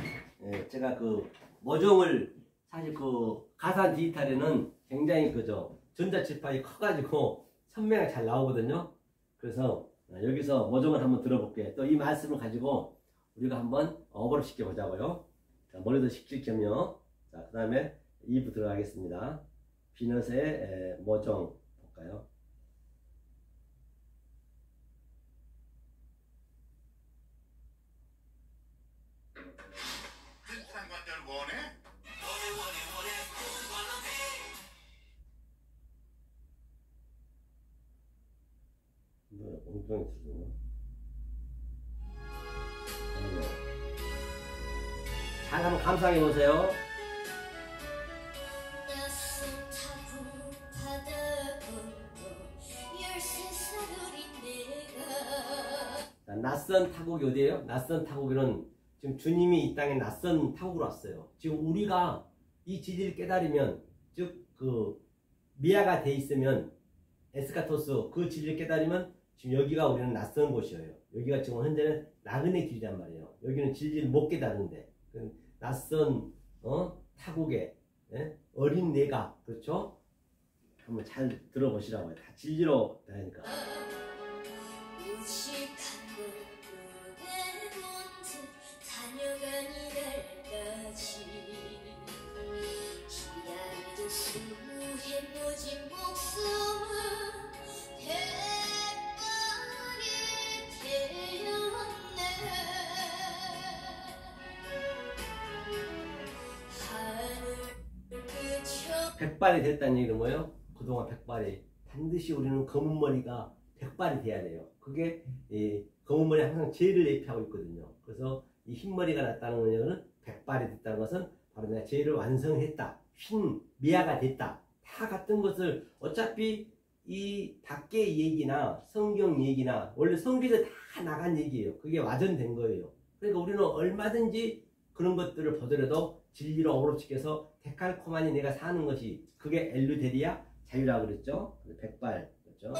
제가 그 모종을 사실 그 가산 디지털에는 굉장히 그저 전자칠판이 커가지고 선명하게 잘 나오거든요. 그래서 여기서 모종을 한번 들어볼게요. 또 이 말씀을 가지고 우리가 한번 어버를 시켜보자고요. 자, 머리도 식힐 겸요. 자, 그 다음에 2부 들어가겠습니다. 비너스의 모종 볼까요? 엉뚱하게 들리나? 잘 한번 감상해 보세요. 낯선 타국이 어디예요? 낯선 타국은 지금 주님이 이 땅에 낯선 타국으로 왔어요. 지금 우리가 이 진리를 깨달으면 즉 그 미아가 돼 있으면 에스카토스 그 진리를 깨달으면 지금 여기가 우리는 낯선 곳이에요. 여기가 지금 현재는 나그네 길이란 말이에요. 여기는 진리를 못 깨달은데 낯선 타국에 어린 내가 그렇죠? 한번 잘 들어보시라고요. 다 진리로 다니까. 백발이 됐다는 얘기는 뭐예요? 그동안 백발이 반드시 우리는 검은 머리가 백발이 돼야 돼요. 그게 검은 머리 항상 죄를 예표하고 있거든요. 그래서 이 흰머리가 났다는 거는 백발이 됐다는 것은 바로 내가 죄를 완성했다. 흰 미아가 됐다. 다 같은 것을 어차피 이 밖의 얘기나 성경 얘기나 원래 성경에서 다 나간 얘기예요. 그게 와전된 거예요. 그러니까 우리는 얼마든지 그런 것들을 보더라도 진리로 어우러지켜서 데칼코마니 내가 사는 것이 그게 엘루데리아 자유라고 그랬죠. 백발 그렇죠.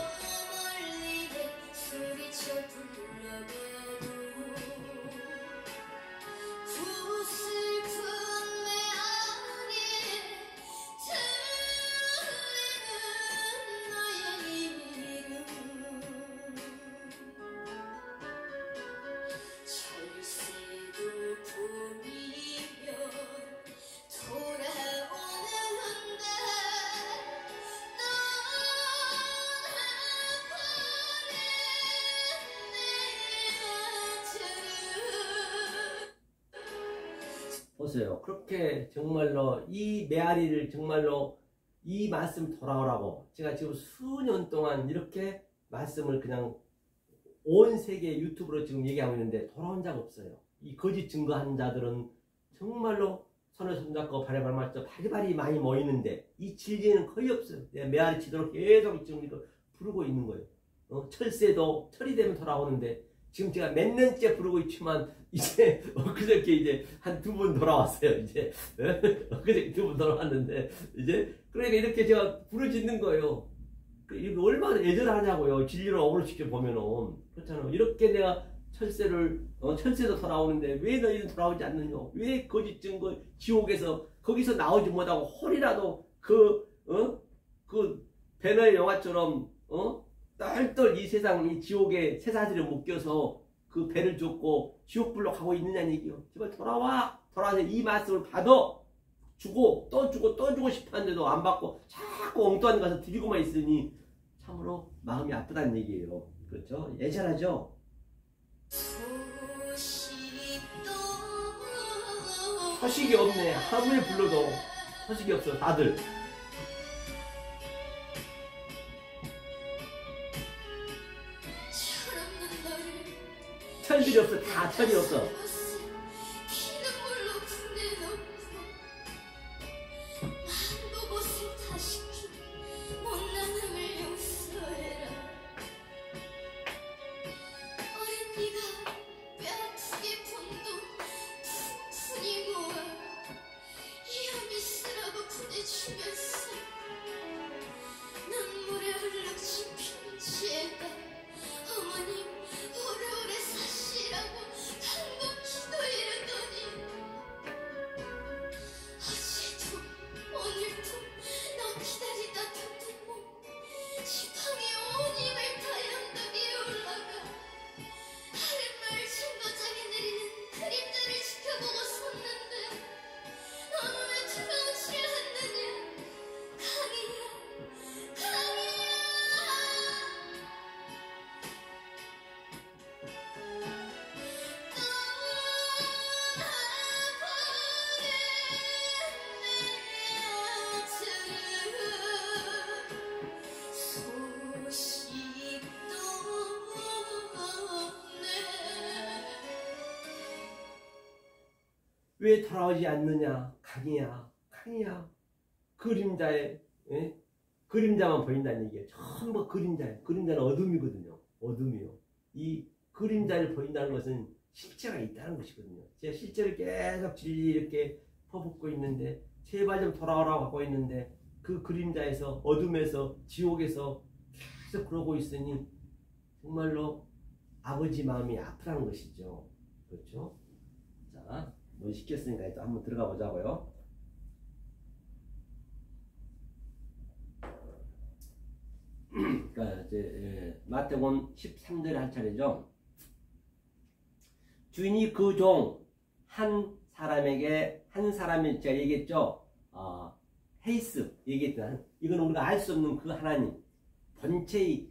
보세요. 그렇게 정말로 이 메아리를 정말로 이 말씀 돌아오라고 제가 지금 수년 동안 이렇게 말씀을 그냥 온 세계 유튜브로 지금 얘기하고 있는데 돌아온 적 없어요. 이 거짓 증거한 자들은 정말로 손에 손잡고 발에 발 맞춰 바리바리 많이 모이는데 이 진리는 거의 없어요. 메아리 치도록 계속 지금 이거 부르고 있는 거예요. 철새도 철이 되면 돌아오는데 지금 제가 몇 년째 부르고 있지만 이제 엊그저께 이제 한 2번 돌아왔어요. 이제 엊그저께 2번 돌아왔는데 이제 그러니까 이렇게 제가 부르짖는 거예요. 이거 얼마나 애절하냐고요. 진리로 어우러지켜 보면은 그렇잖아요. 이렇게 내가 철새도 돌아오는데 왜 너희는 돌아오지 않느냐? 왜 거짓 증거 지옥에서 거기서 나오지 못하고 홀이라도 그 배너의 영화처럼 똘똘 이 세상 이 지옥의 새사슬에 묶여서 그 배를 쫓고 지옥불로 가고 있느냐는 얘기요. 제발 돌아와. 돌아와서 이 말씀을 받아. 주고 또 주고 또 주고 싶었는데도 안 받고 자꾸 엉뚱한 데 가서 드리고만 있으니 참으로 마음이 아프다는 얘기예요. 그렇죠? 예전하죠? 서식이 없네. 아무리 불러도 서식이 없어 다들. 철들이 없어. 다 철이 없어. 왜 돌아오지 않느냐? 강이야, 강이야. 그림자에, 예? 그림자만 보인다는 얘기예요. 전부 그림자예요. 그림자는 어둠이거든요. 어둠이요. 이 그림자를 보인다는 것은 실체가 있다는 것이거든요. 제가 실제로 계속 진리 이렇게 퍼붓고 있는데, 제발 좀 돌아오라고 하고 있는데, 그 그림자에서, 어둠에서, 지옥에서 계속 그러고 있으니, 정말로 아버지 마음이 아프다는 것이죠. 그렇죠? 자. 뭐 시켰으니까 또 한번 들어가 보자고요. 그러니까 이제 마태복음 13절에 한 차례죠. 주인이 그 종 한 사람에게 한 사람이 제가 얘기했죠. 헤이스 얘기했던 이건 우리가 알 수 없는 그 하나님 본체의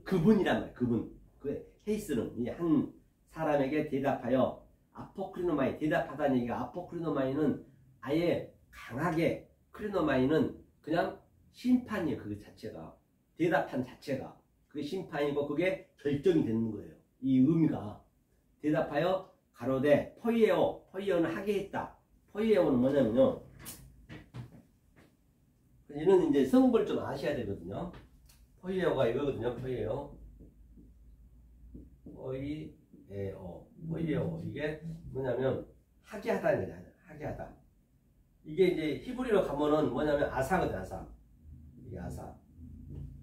그분이란 말이에요. 그분 그 헤이스는 이 한 사람에게 대답하여 아포크리노마이 대답하다는 얘기가 아포크리노마이는 아예 강하게 크리노마이는 그냥 심판이에요. 그 자체가 대답한 자체가 그게 심판이고 그게 결정이 되는 거예요. 이 의미가 대답하여 가로되 포이에오는 하게 했다. 포이에오는 뭐냐면요. 이는 이제 성분을 좀 아셔야 되거든요. 포이에오가 이거거든요. 포이에오 이게 뭐냐면 하게 하다는 거잖아요. 하게 하다. 이게 이제 히브리로 가면은 뭐냐면 아사거든. 아사. 이게 아사.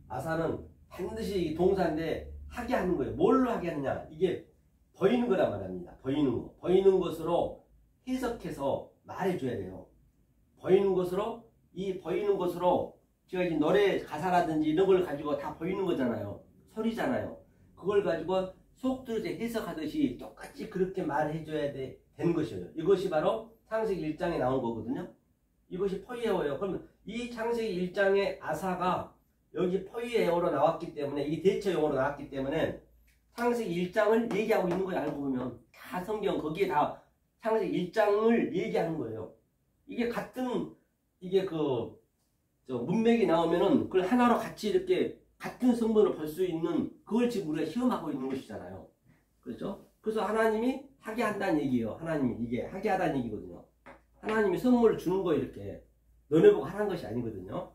아사는 반드시 동사인데 하게 하는 거예요. 뭘로 하게 하느냐? 이게 보이는 거란 말입니다. 보이는 거. 보이는 것으로 해석해서 말해줘야 돼요. 보이는 것으로 이 보이는 것으로 제가 이제 노래 가사라든지 이런 걸 가지고 다 보이는 거잖아요. 소리잖아요. 그걸 가지고 속들을 해석하듯이 똑같이 그렇게 말해줘야 되는 것이에요. 이것이 바로 창세기 1장에 나온 거거든요. 이것이 포이에오예요. 그러면 이 창세기 1장의 아사가 여기 포이에오로 나왔기 때문에 이게 대처 용어로 나왔기 때문에 창세기 1장을 얘기하고 있는 거예요. 알고 보면 다 성경 거기에 다 창세기 1장을 얘기하는 거예요. 이게 같은 이게 문맥이 나오면은 그걸 하나로 같이 이렇게 같은 성분을 볼 수 있는 그걸 지금 우리가 시험하고 있는 것이잖아요. 그렇죠? 그래서 하나님이 하게 한다는 얘기예요. 하나님이 이게 하게 하다는 얘기거든요. 하나님이 선물을 주는 거예요. 이렇게 너네 보고 하라는 것이 아니거든요.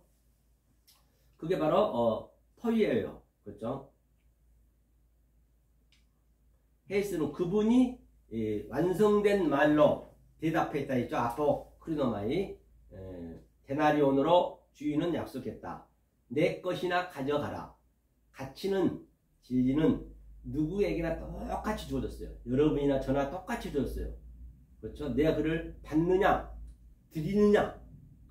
그게 바로 포이에요. 그렇죠? 헤이스는 그분이 완성된 말로 대답했다 했죠. 아포크리노마이 데나리온으로 주인은 약속했다. 내 것이나 가져가라. 가치는 진리는 누구에게나 똑같이 주어졌어요. 여러분이나 저나 똑같이 주어졌어요. 그렇죠? 내가 그를 받느냐 드리느냐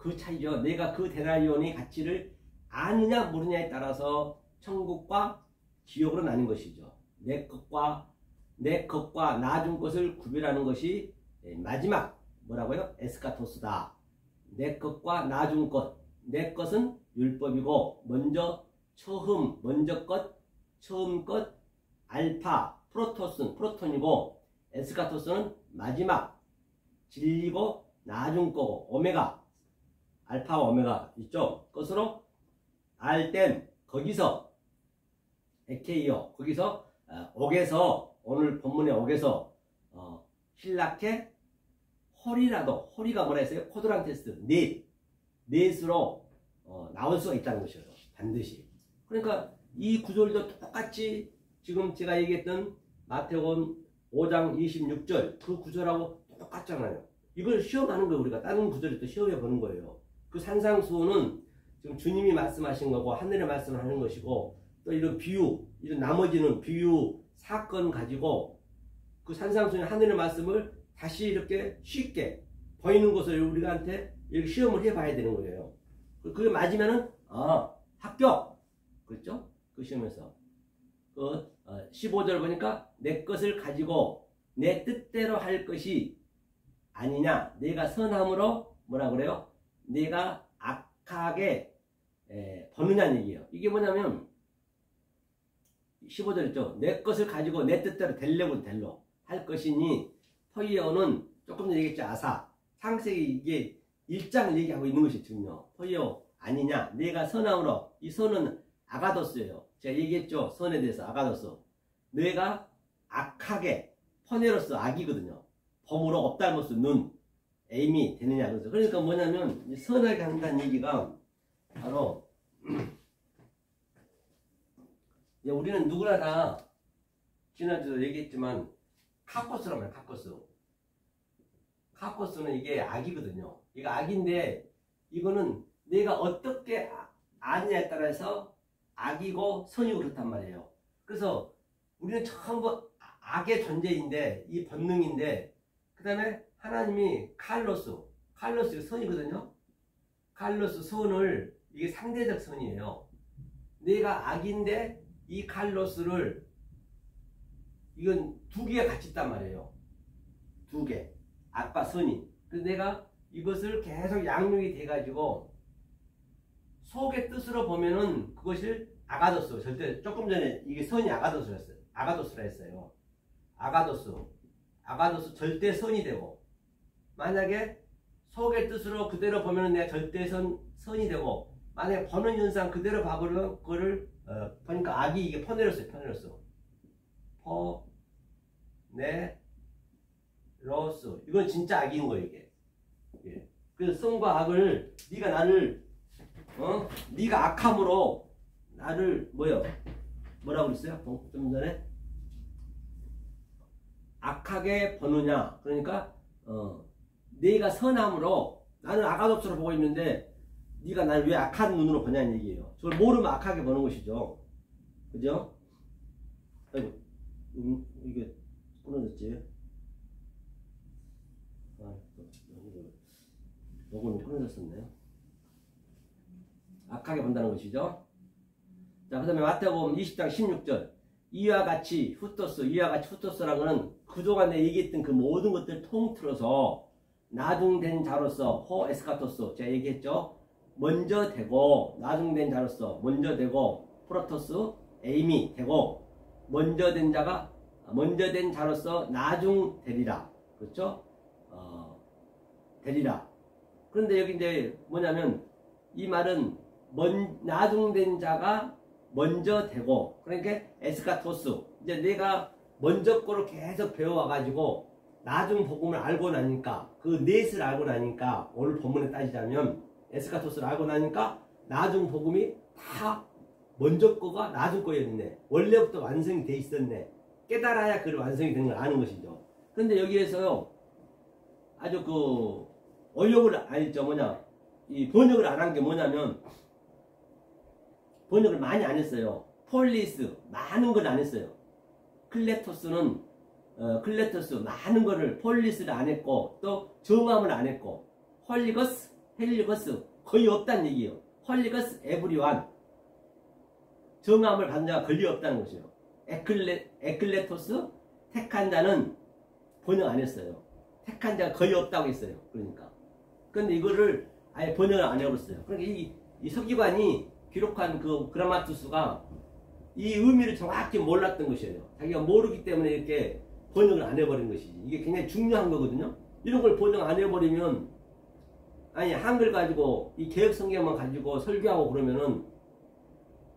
그 차이죠. 내가 그 데나리온의 가치를 아느냐 모르냐에 따라서 천국과 지옥으로 나뉜 것이죠. 내 것과 나중 것을 구별하는 것이 마지막 뭐라고요? 에스카토스다. 내 것과 나중 것. 내 것은 율법이고 처음 것 알파 프로토스는 프로톤이고 에스카토스는 마지막 진리고 나중 거고 오메가 알파와 오메가 있죠. 것으로 알땐 거기서 에케이오 거기서 옥에서 오늘 본문의 옥에서 신라케 홀이가 뭐라 했어요? 코드란테스 넷으로 나올 수가 있다는 것이에요. 반드시. 그러니까 이 구절도 똑같이 지금 제가 얘기했던 마태복음 5장 26절 그 구절하고 똑같잖아요. 이걸 시험하는 거예요. 우리가 다른 구절을 또 시험해 보는 거예요. 그 산상수훈은 지금 주님이 말씀하신 거고 하늘의 말씀을 하는 것이고 또 이런 비유 이런 나머지는 비유 사건 가지고 그 산상수훈의 하늘의 말씀을 다시 이렇게 쉽게 보이는 것을 우리한테 이렇게 시험을 해봐야 되는 거예요. 그게 맞으면은 합격. 그렇죠? 그 시험에서 그 15절 보니까 내 것을 가지고 내 뜻대로 할 것이 아니냐. 내가 선함으로 뭐라 그래요? 내가 악하게 버느냐는 얘기예요. 이게 뭐냐면 15절 있죠. 내 것을 가지고 내 뜻대로 델로 할 것이니 포이어는 조금 전에 얘기했죠. 아사 창세기 이게 1장을 얘기하고 있는 것이 지금요. 포이어 아니냐. 내가 선함으로 이 선은 아가도스예요. 제가 얘기했죠. 선에 대해서 아가도스. 내가 악하게 퍼네로스 악이거든요. 범으로 업달모스 눈 에임이 되느냐. 그러니까 뭐냐면 선하게 한다는 얘기가 바로 우리는 누구나 다 지난주도 얘기했지만 카코스란 말이에요. 카코스는 이게 악이거든요. 이거 악인데 이거는 내가 어떻게 아느냐에 따라서 악이고 선이고 그렇단 말이에요. 그래서 우리는 전부 악의 존재인데 이 본능인데 그 다음에 하나님이 칼로스 선이거든요. 칼로스 선을 이게 상대적 선이에요. 내가 악인데 이 칼로스를 이건 두 개가 같이 있단 말이에요. 두 개. 악과 선이. 그래서 내가 이것을 계속 양육이 돼가지고 속의 뜻으로 보면은 그것을 아가도스. 절대 조금 전에 이게 선이 아가도스라 했어요. 아가도스 절대 선이 되고 만약에 속의 뜻으로 그대로 보면은 내가 절대 선이 되고 만약에 보는 현상 그대로 봐보면 그거를 보니까 악이 이게 퍼네로스. 이건 진짜 악인 거예요 이게. 예. 그래서 선과 악을 네가 나를 네가 악함으로 나를 뭐라고 그랬어요? 좀 전에 악하게 보느냐. 그러니까 네가 선함으로 나는 아가도스로 보고 있는데 네가 나를 왜 악한 눈으로 보냐는 얘기예요. 그걸 모르면 악하게 보는 것이죠. 그죠? 아이고 이게 끊어졌지. 녹음이 끊어졌었네요. 악하게 본다는 것이죠. 자, 그 다음에 마태복음 20장 16절 이와 같이 후토스라는 것은 그동안 내가 얘기했던 그 모든 것들을 통틀어서 나중된 자로서 에스카토스 제가 얘기했죠. 먼저 되고 나중된 자로서 먼저 되고 프로토스 에임이 되고 먼저 된 자로서 나중 되리라. 그렇죠? 되리라. 그런데 여기 이제 뭐냐면 이 말은 나중된 자가 먼저 되고 그러니까 에스카토스 이제 내가 먼저 거를 계속 배워와가지고 나중 복음을 알고 나니까 그 넷을 알고 나니까 오늘 본문에 따지자면 에스카토스를 알고 나니까 나중 복음이 다 먼저 거가 나중 거였네. 원래부터 완성이 돼 있었네. 깨달아야 그 완성이 된 걸 아는 것이죠. 그런데 여기에서요 아주 그 이 번역을 안 한 게 뭐냐면 번역을 많이 안 했어요. 폴리스 많은 걸 안 했어요. 클레토스 많은 거를 폴리스를 안 했고 또 정함을 안 했고 홀리거스 헬리거스 거의 없다는 얘기예요. 헐리거스 에브리완 정함을 받은 자가 거의 없다는 것이에요. 에클레토스 택한 자는 번역 안 했어요. 택한 자가 거의 없다고 했어요. 그러니까. 근데 이거를 아예 번역을 안 해버렸어요. 그러니까 이 서기관이 기록한 그 그라마투스가 이 의미를 정확히 몰랐던 것이에요. 자기가 모르기 때문에 이렇게 번역을 안 해버린 것이지. 이게 굉장히 중요한 거거든요. 이런 걸 번역 안 해버리면, 아니 한글 가지고 이 개혁 성경만 가지고 설교하고 그러면은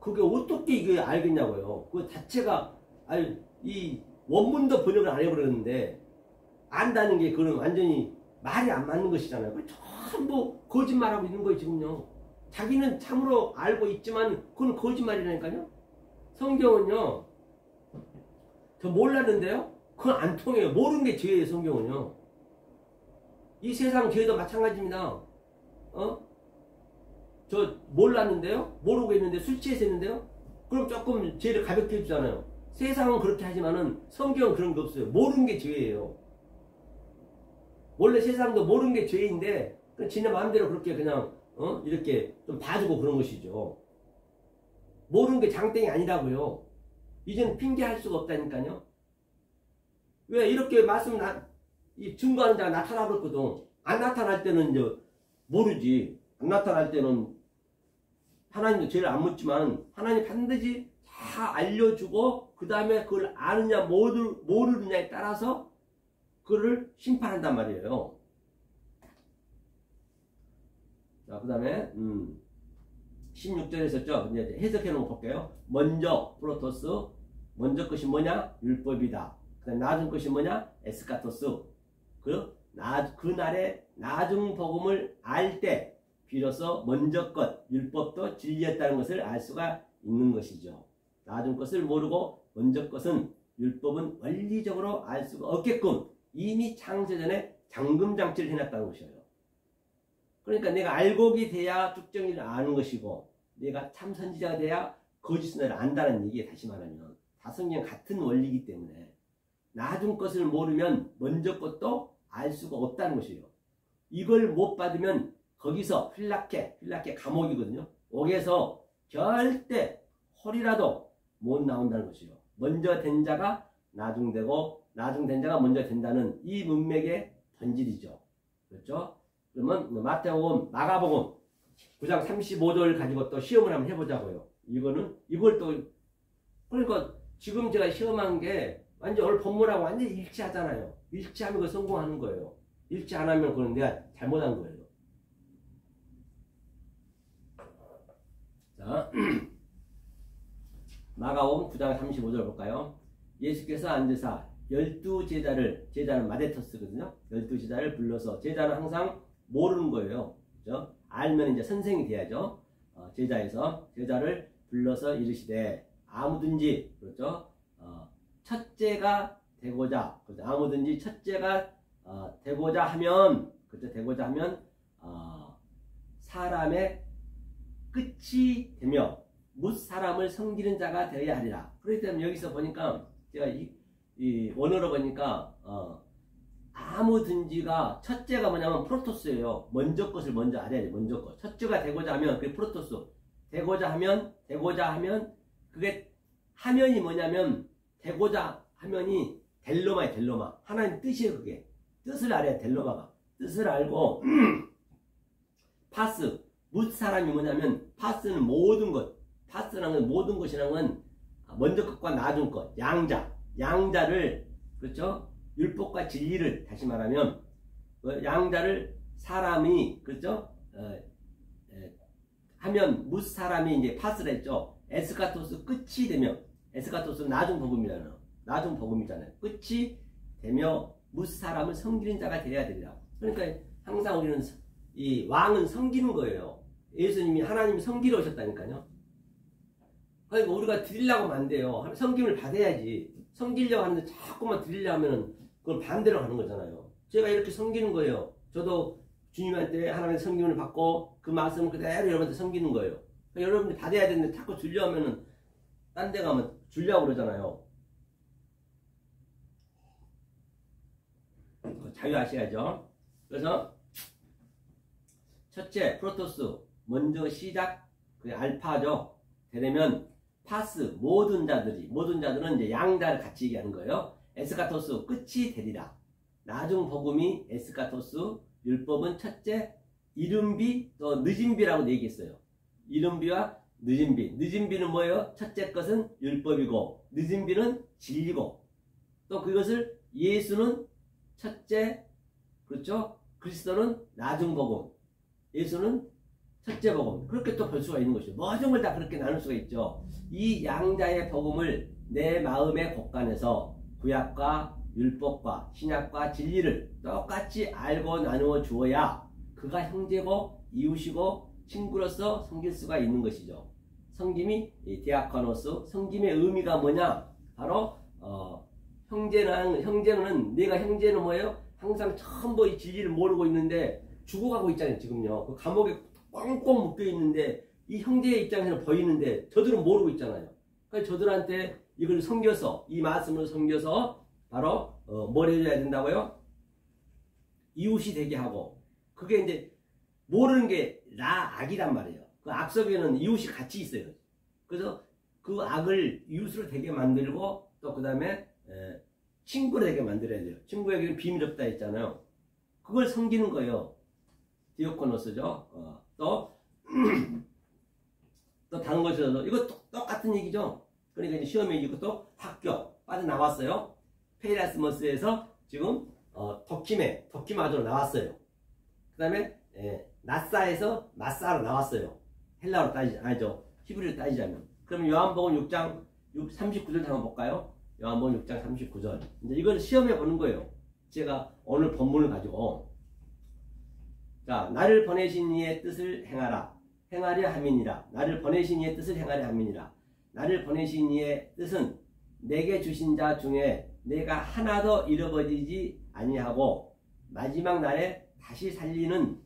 그게 어떻게 이게 알겠냐고요. 그 자체가 아니 이 원문도 번역을 안 해버렸는데 안다는 게 그건 완전히 말이 안 맞는 것이잖아요. 전부 거짓말하고 있는 거예요 지금요. 자기는 참으로 알고 있지만 그건 거짓말이라니까요. 성경은요, 저 몰랐는데요, 그건 안 통해요. 모르는 게 죄예요. 성경은요. 이 세상 죄도 마찬가지입니다. 저 몰랐는데요, 모르고 있는데 술 취해서 했는데요, 그럼 조금 죄를 가볍게 해주잖아요. 세상은 그렇게 하지만은 성경은 그런 게 없어요. 모르는 게 죄예요. 원래 세상도 모르는 게 죄인데 지네 마음대로 그렇게 그냥 이렇게 좀 봐주고 그런 것이죠. 모르는 게 장땡이 아니라고요. 이제는 핑계할 수가 없다니까요. 왜 이렇게 이 증거하는 자가 나타나버렸거든. 안 나타날 때는 이제 모르지. 안 나타날 때는 하나님도 죄를 안 묻지만 하나님 반드시 다 알려주고 그 다음에 그걸 아느냐 모르느냐에 따라서 그를 심판한단 말이에요. 자, 그 다음에 16절에 있었죠. 이제 해석해 놓은 거 볼게요. 먼저 프로토스, 먼저 것이 뭐냐? 율법이다. 그 다음에 나중 것이 뭐냐? 에스카토스. 그날의 나중 복음을 알 때 비로소 먼저 것, 율법도 진리였다는 것을 알 수가 있는 것이죠. 나중 것을 모르고 먼저 것은 율법은 원리적으로 알 수가 없게끔 이미 창세전에 잠금장치를 해놨다는 것이에요. 그러니까 내가 알곡이 돼야 쭉정이를 아는 것이고 내가 참 선지자가 돼야 거짓 선지자를 안다는 얘기에 다시 말하면 다 성경 같은 원리이기 때문에 나중 것을 모르면 먼저 것도 알 수가 없다는 것이에요. 이걸 못 받으면 거기서 필라케 감옥이거든요. 옥에서 절대 홀이라도 못 나온다는 것이에요. 먼저 된 자가 나중 되고 나중 된 자가 먼저 된다는 이 문맥의 본질이죠. 그렇죠? 그러면 마태복음, 마가복음 9장 35절 가지고 또 시험을 한번 해보자고요. 이걸 또 그러니까 지금 제가 시험한 게 완전 오늘 본문하고 완전히 일치하잖아요. 일치하면 그 성공하는 거예요. 일치 안 하면 그건 내가 잘못한 거예요. 자, 마가복음 9장 35절 볼까요? 예수께서 앉으사 12제자를, 제자는 마데토스거든요. 12제자를 불러서, 제자는 항상 모르는 거예요. 그죠? 알면 이제 선생이 돼야죠. 제자를 불러서 이르시되 아무든지, 그렇죠? 첫째가 되고자, 그렇죠? 아무든지 첫째가 되고자 하면, 그렇죠? 되고자 하면 사람의 끝이 되며 뭇 사람을 섬기는 자가 되어야 하리라. 그렇기 때문에 여기서 보니까 제가 이 원어로 보니까 아무든지가 첫째가 뭐냐면 프로토스예요. 먼저 것을 먼저 알아야 돼. 먼저 것. 첫째가 되고자 하면 그게 프로토스. 되고자 하면 그게 하면이 뭐냐면 되고자 하면이 델로마예요. 델로마. 하나님 뜻이에요. 그게. 뜻을 알아야 델로마가. 뜻을 알고 파스. 뭇 사람이 뭐냐면 파스는 모든 것. 파스라는 건 모든 것이라는 건 먼저 것과 나중 것. 양자를 그렇죠? 율법과 진리를 다시 말하면 양자를 사람이 그렇죠? 하면 뭇 사람이 이제 파스라 했죠. 에스카토스 끝이 되며 에스카토스는 나중 복음이잖아요. 나중 복음이잖아요. 끝이 되며 뭇 사람을 섬기는 자가 되어야 되리라. 그러니까 항상 우리는 이 왕은 섬기는 거예요. 예수님이 하나님이 섬기러 오셨다니까요. 그러니까 우리가 드리려고 하면 안 돼요. 섬김을 받아야지. 섬기려고 하는데 자꾸만 드리려고 하면은 그건 반대로 가는 거잖아요. 제가 이렇게 섬기는 거예요. 저도 주님한테 하나님의 섬김을 받고 그 말씀을 그대로 여러분한테 섬기는 거예요. 그러니까 여러분들이 받아야 되는데 자꾸 주려 하면은 딴 데 가면 주려고 그러잖아요. 자유하셔야죠. 그래서 첫째 프로토스 먼저 시작, 그게 알파죠. 되려면 파스 모든 자들은 이제 양자를 같이 얘기하는 거예요. 에스카토스 끝이 되리라. 나중 복음이 에스카토스, 율법은 첫째 이른비 또 늦은비라고 얘기했어요. 이른비와 늦은비. 늦은비는 뭐예요? 첫째 것은 율법이고 늦은비는 진리고 또 그것을 예수는 첫째, 그렇죠? 그리스도는 나중 복음, 예수는 첫째 복음. 그렇게 또 볼 수가 있는 것이죠. 모든 걸 다 그렇게 나눌 수가 있죠. 이 양자의 복음을 내 마음의 곳간에서 구약과 율법과 신약과 진리를 똑같이 알고 나누어 주어야 그가 형제고 이웃이고 친구로서 섬길 수가 있는 것이죠. 섬김이 디아코노스, 섬김의 의미가 뭐냐? 바로 형제는 내가 형제는 뭐예요? 항상 전부 이 진리를 모르고 있는데 죽어가고 있잖아요. 지금요. 그 감옥에 꽁꽁 묶여 있는데 이 형제의 입장에서는 보이는데 저들은 모르고 있잖아요. 그래서 저들한테 이걸 섬겨서 이 말씀을 섬겨서 바로 뭘 해줘야 된다고요? 이웃이 되게 하고 그게 이제 모르는 게 악이란 말이에요. 그 악 속에는 이웃이 같이 있어요. 그래서 그 악을 이웃으로 되게 만들고 또 그 다음에 친구를 되게 만들어야 돼요. 친구에게는 비밀 없다 했잖아요. 그걸 섬기는 거예요. 디오코노스죠. 또 다른 것에서 이거 똑같은 얘기죠. 그러니까 이제 시험에 이것도 학교 빠져나왔어요. 페이라스머스에서 지금 도키마저로 나왔어요. 그 다음에 나사에서 마사로 나왔어요. 헬라어로 아니죠. 히브리로 따지자면. 그럼 요한복음 6장 39절 한번 볼까요? 요한복음 6장 39절. 이제 이걸 시험해 보는 거예요. 제가 오늘 본문을 가지고 자, 나를 보내신 이의 뜻을 행하려 함이니라. 나를 보내신 이의 뜻을 행하려 함이니라. 나를 보내신 이의 뜻은 내게 주신 자 중에 내가 하나도 잃어버리지 아니하고 마지막 날에 다시 살리는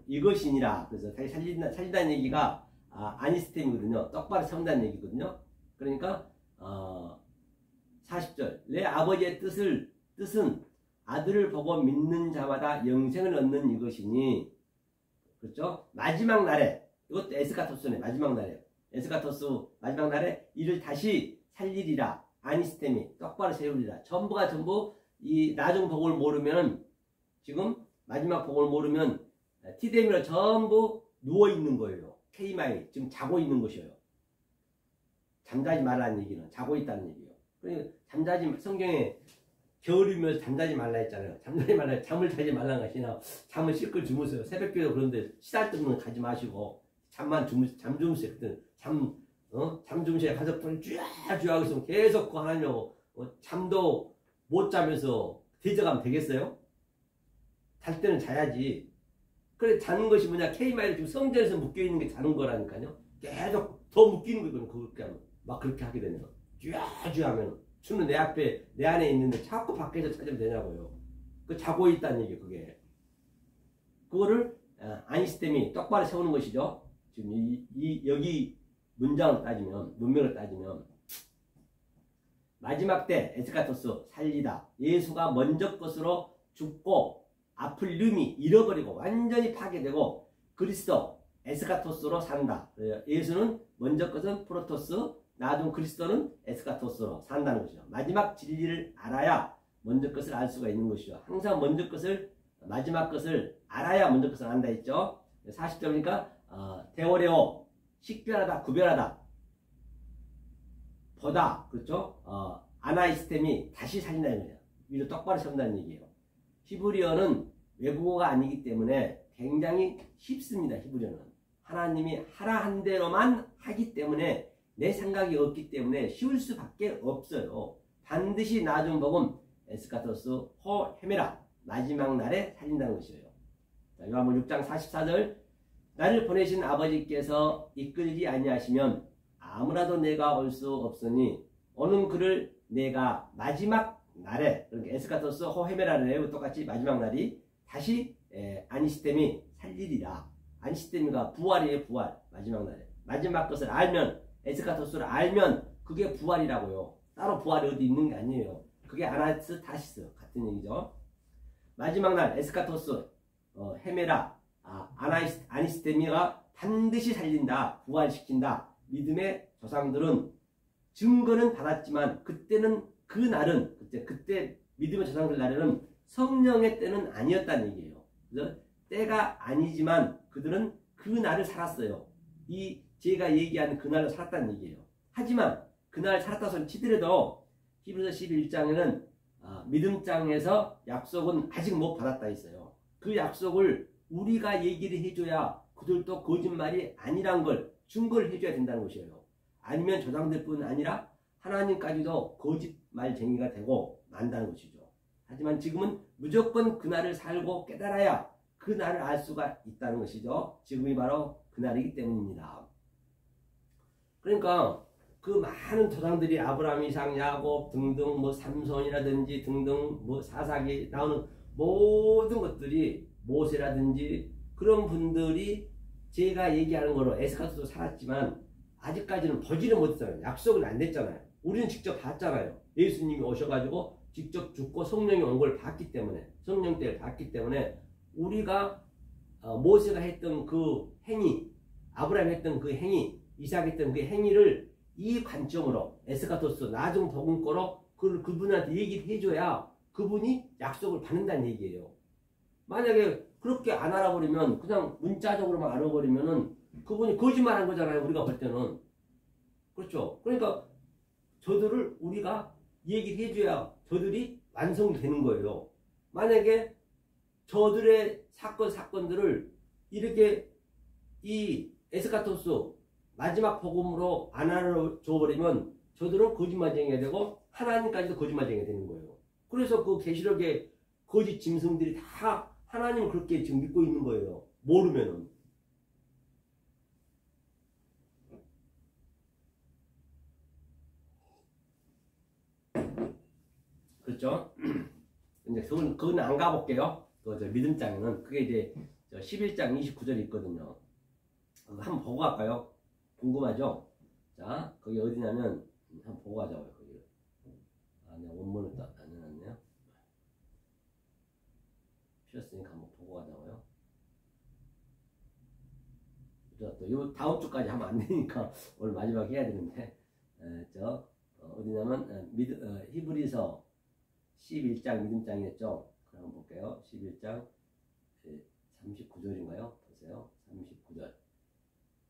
이것이니라. 그래서 다시 살린다는 얘기가 아니스템이거든요. 똑바로 세운다는 얘기거든요. 그러니까 40절 내 아버지의 뜻은 아들을 보고 믿는 자마다 영생을 얻는 이것이니, 그렇죠? 마지막 날에, 이것도 에스카토스네. 마지막 날에 에스카토스 마지막 날에 이를 다시 살리리라. 아니스템이 똑바로 세우리라. 전부가 전부 이 나중 복을 모르면, 지금 마지막 복을 모르면 티데미로 전부 누워있는 거예요. 케이마이 지금 자고 있는 것이에요. 잠자지 말라는 얘기는 자고 있다는 얘기예요. 그러니까 성경에 겨울이면 잠자지 말라 했잖아요. 잠자지 말라, 잠을 자지 말라는 것이나 잠을 실컷 주무세요. 새벽기도 그런데 시달때면 가지 마시고 잠 주무세요. 그때 잠 주무세요. 가족들 쥐야쥐야 있으면 계속 그거 하려고 잠도 못 자면서 대적하면 되겠어요? 잘 때는 자야지. 그래 자는 것이 뭐냐? K마일이 지금 성전에서 묶여있는 게 자는 거라니까요. 계속 더 묶이는 거거든요. 그렇게 하면. 막 그렇게 하게 되면. 쥐야쥐야 하면. 주는 내 앞에, 내 안에 있는데 자꾸 밖에서 찾으면 되냐고요. 그 자고 있다는 얘기, 그게. 그거를 아인슈타인이 똑바로 세우는 것이죠. 지금 여기 문장을 따지면, 문맥을 따지면, 마지막 때 에스카토스 살리다. 예수가 먼저 것으로 죽고 앞을 름이 잃어버리고 완전히 파괴되고 그리스도 에스카토스로 산다. 예수는 먼저 것은 프로토스, 나중 그리스도는 에스카토스로 산다는 것이죠. 마지막 진리를 알아야 먼저 것을 알 수가 있는 것이죠. 항상 먼저 것을, 마지막 것을 알아야 먼저 것을 안다 했죠. 40절이니까 데오레오, 식별하다, 구별하다, 보다, 그렇죠? 아나이스템이 다시 살린다는 거예요. 위로 똑바로 세운다는 얘기예요. 히브리어는 외국어가 아니기 때문에 굉장히 쉽습니다. 히브리어는 하나님이 하라 한 대로만 하기 때문에 내 생각이 없기 때문에 쉬울 수밖에 없어요. 반드시 나중 복음 에스카토스 호 헤메라, 마지막 날에 살린다는 것이에요. 요한복음 6장 44절 나를 보내신 아버지께서 이끌지 아니하시면 아무라도 내가 올 수 없으니 오는 그를 내가 마지막 날에, 그러니까 에스카토스 호 헤메라를 똑같이 마지막 날이 다시 아니시템이 살리리라. 아니시템이가 부활이에요. 부활. 마지막 날에 마지막 것을 알면, 에스카토스를 알면 그게 부활이라고요. 따로 부활이 어디 있는 게 아니에요. 그게 아나스타시스 같은 얘기죠. 마지막 날 에스카토스 헤메라, 아니스테미가 반드시 살린다, 부활시킨다. 믿음의 조상들은 증거는 받았지만 그때는 그때 믿음의 조상들 날에는 성령의 때는 아니었다는 얘기예요. 그래서 때가 아니지만 그들은 그 날을 살았어요. 이 제가 얘기하는 그 날을 살았다는 얘기예요. 하지만 그 날을 살았다 손 치더라도 히브리서 11장에는 믿음장에서 약속은 아직 못 받았다 했어요. 그 약속을 우리가 얘기를 해줘야 그들도 거짓말이 아니란 걸 증거를 해줘야 된다는 것이에요. 아니면 조상들뿐 아니라 하나님까지도 거짓말쟁이가 되고 만다는 것이죠. 하지만 지금은 무조건 그날을 살고 깨달아야 그 날을 알 수가 있다는 것이죠. 지금이 바로 그날이기 때문입니다. 그러니까 그 많은 조상들이 아브라함, 이삭, 야곱 등등 뭐 삼손이라든지 등등 뭐 사사기 나오는 모든 것들이 모세라든지 그런 분들이 제가 얘기하는 거로 에스카스도 살았지만 아직까지는 보지는 못했잖아요. 약속은 안 됐잖아요. 우리는 직접 봤잖아요. 예수님이 오셔가지고 직접 죽고 성령이 온 걸 봤기 때문에, 성령 때를 봤기 때문에 우리가 모세가 했던 그 행위, 아브라함이 했던 그 행위, 이삭이 했던 그 행위를 이 관점으로 에스카토스 나중 복음거로 그분한테 얘기를 해줘야 그분이 약속을 받는다는 얘기예요. 만약에 그렇게 안 알아버리면 그냥 문자적으로만 알아버리면은 그분이 거짓말한 거잖아요. 우리가 볼 때는. 그렇죠. 그러니까 저들을 우리가 얘기를 해줘야 저들이 완성이 되는 거예요. 만약에 저들의 사건들을 이렇게 이 에스카토스 마지막 복음으로 안 알아줘버리면 저들은 거짓말쟁이가 되고 하나님까지도 거짓말쟁이가 되는 거예요. 그래서 그 계시록의 거짓 짐승들이 다 하나님을 그렇게 지금 믿고 있는 거예요. 모르면은. 그렇죠? 이제 그건 안 가볼게요. 그 믿음장에는 그게 이제 11장 29절이 있거든요. 한번 보고 갈까요? 궁금하죠? 자, 거기 어디냐면 한번 보고 가자고요. 거기. 내가 원문을 또 안 해놨네요. 피었으니까 한번 보고 가자고요. 또 다음 주까지 하면 안 되니까 오늘 마지막 해야 되는데 어디냐면 히브리서 11장 믿음장이었죠. 한번 볼게요. 11장 39절인가요? 보세요. 39절.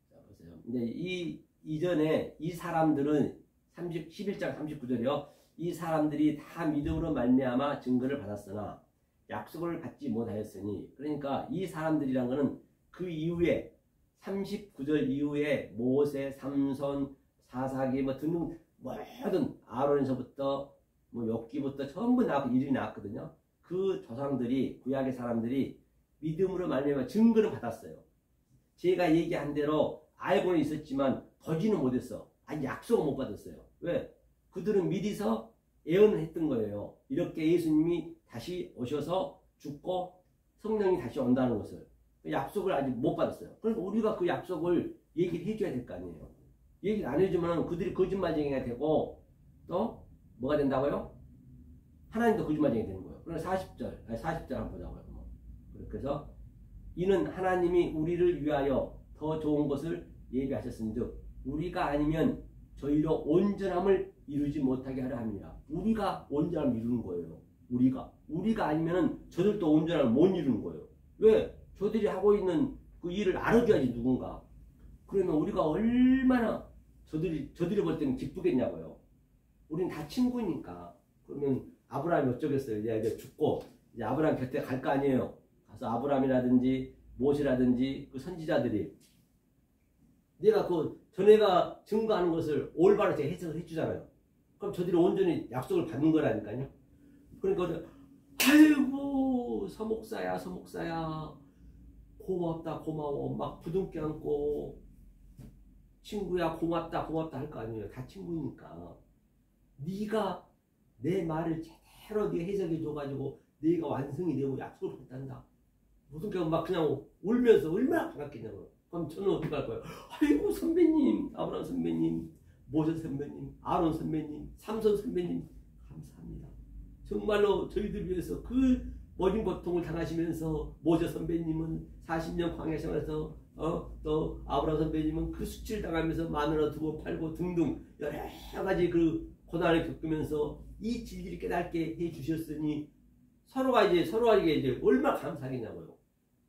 자, 보세요. 이제 이전에 이 사람들은 11장 39절이요. 이 사람들이 다 믿음으로 말미암아 증거를 받았으나 약속을 받지 못하였으니, 그러니까 이 사람들이란 거는 그 이후에 39절 이후에 모세, 삼손, 사사기 뭐 등등 모든 아론에서부터 뭐 욥기부터 전부 일이 나왔거든요. 그 조상들이, 구약의 사람들이 믿음으로 말미암아 증거를 받았어요. 제가 얘기한 대로 알고는 있었지만 보지는 못했어. 아니 약속을 못 받았어요. 왜? 그들은 미리서 예언을 했던 거예요. 이렇게 예수님이 다시 오셔서 죽고 성령이 다시 온다는 것을. 약속을 아직 못 받았어요. 그러니까 우리가 그 약속을 얘기를 해줘야 될 거 아니에요. 얘기를 안 해주면 그들이 거짓말쟁이가 되고 또 뭐가 된다고요? 하나님도 거짓말쟁이 되는 거예요. 그러니까 40절 한번 보자고요. 그래서 이는 하나님이 우리를 위하여 더 좋은 것을 예비하셨은즉 우리가 아니면 저희로 온전함을 이루지 못하게 하려 합니다. 우리가 온전함을 이루는 거예요. 우리가 아니면 저들도 온전함을 못 이루는 거예요. 왜? 저들이 하고 있는 그 일을 알아줘야지 누군가. 그러면 우리가 얼마나 저들이 볼 때는 기쁘겠냐고요. 우리는 다 친구니까. 그러면 아브라함이 어쩌겠어요. 이제 죽고 이제 아브라함 곁에 갈 거 아니에요. 가서 아브라함이라든지 모세라든지 그 선지자들이 내가 전에가 증거하는 것을 올바로 제가 해석을 해주잖아요. 그럼 저들이 온전히 약속을 받는 거라니까요. 그러니까 아이고 서목사야 고맙다 고마워 막 부둥켜 안고 친구야 고맙다 할 거 아니에요. 다 친구니까. 네가 내 말을 제대로 네가 해석해 줘가지고 네가 완성이 되고 약속을 받는다. 무슨 막 그냥 울면서 얼마나 반갑겠냐고. 그럼 저는 어떻게 할 거예요? 아이고 선배님, 아브라함 선배님, 모세 선배님, 아론 선배님, 삼손 선배님 감사합니다. 정말로 저희들 위해서 그 모진 고통을 당하시면서 모세 선배님은 40년 광야 생활에서 또 아브라함 선배님은 그 수치를 당하면서 마누라 두고 팔고 등등 여러 가지 그 고난을 겪으면서 이 진리를 깨닫게 해 주셨으니 서로가 이제 얼마나 감사하겠냐고요.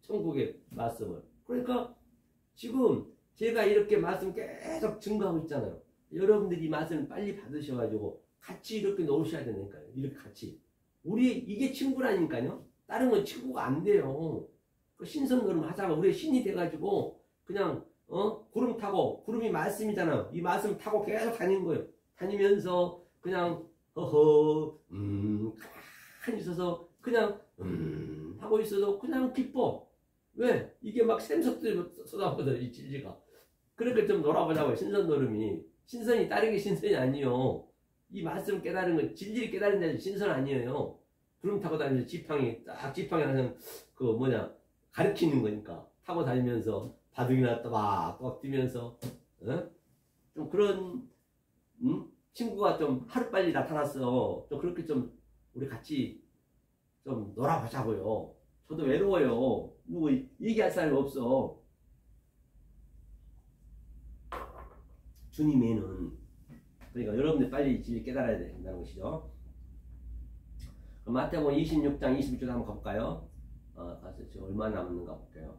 천국의 말씀을. 그러니까 지금 제가 이렇게 말씀 계속 증거하고 있잖아요. 여러분들이 이 말씀을 빨리 받으셔가지고 같이 이렇게 놓으셔야 되니까요. 이렇게 같이. 우리 이게 친구라니까요. 다른 건 친구가 안 돼요. 그 신선노름 하다가 우리 신이 돼가지고 그냥 구름 타고 구름이 말씀이잖아요. 이 말씀 타고 계속 다니는 거예요. 다니면서 그냥 가만히 있어서 그냥 하고 있어도 그냥 기뻐. 왜? 이게 막 샘석들이 쏟아오거든 이 진리가. 그러니까 좀 놀아보자고요. 신선노름이. 신선이 다른 게 신선이 아니요. 이 말씀 깨달은 건 진리를 깨달은 자지 신선 아니에요. 구름 타고 다니면서 지팡이 하는 그 뭐냐 가르치는 거니까 타고 다니면서 바둑이나 또막 뛰면서 좀 그런 친구가 좀 하루빨리 나타났어. 좀 그렇게 좀 우리 같이 좀 놀아보자고요. 저도 외로워요. 누구 얘기할 사람이 없어. 주님에는. 그러니까 여러분들 빨리 진리 깨달아야 된다는 것이죠. 그럼 마태복음 26장 21절 한번 가볼까요? 가서 지금 얼마 남았는가 볼게요.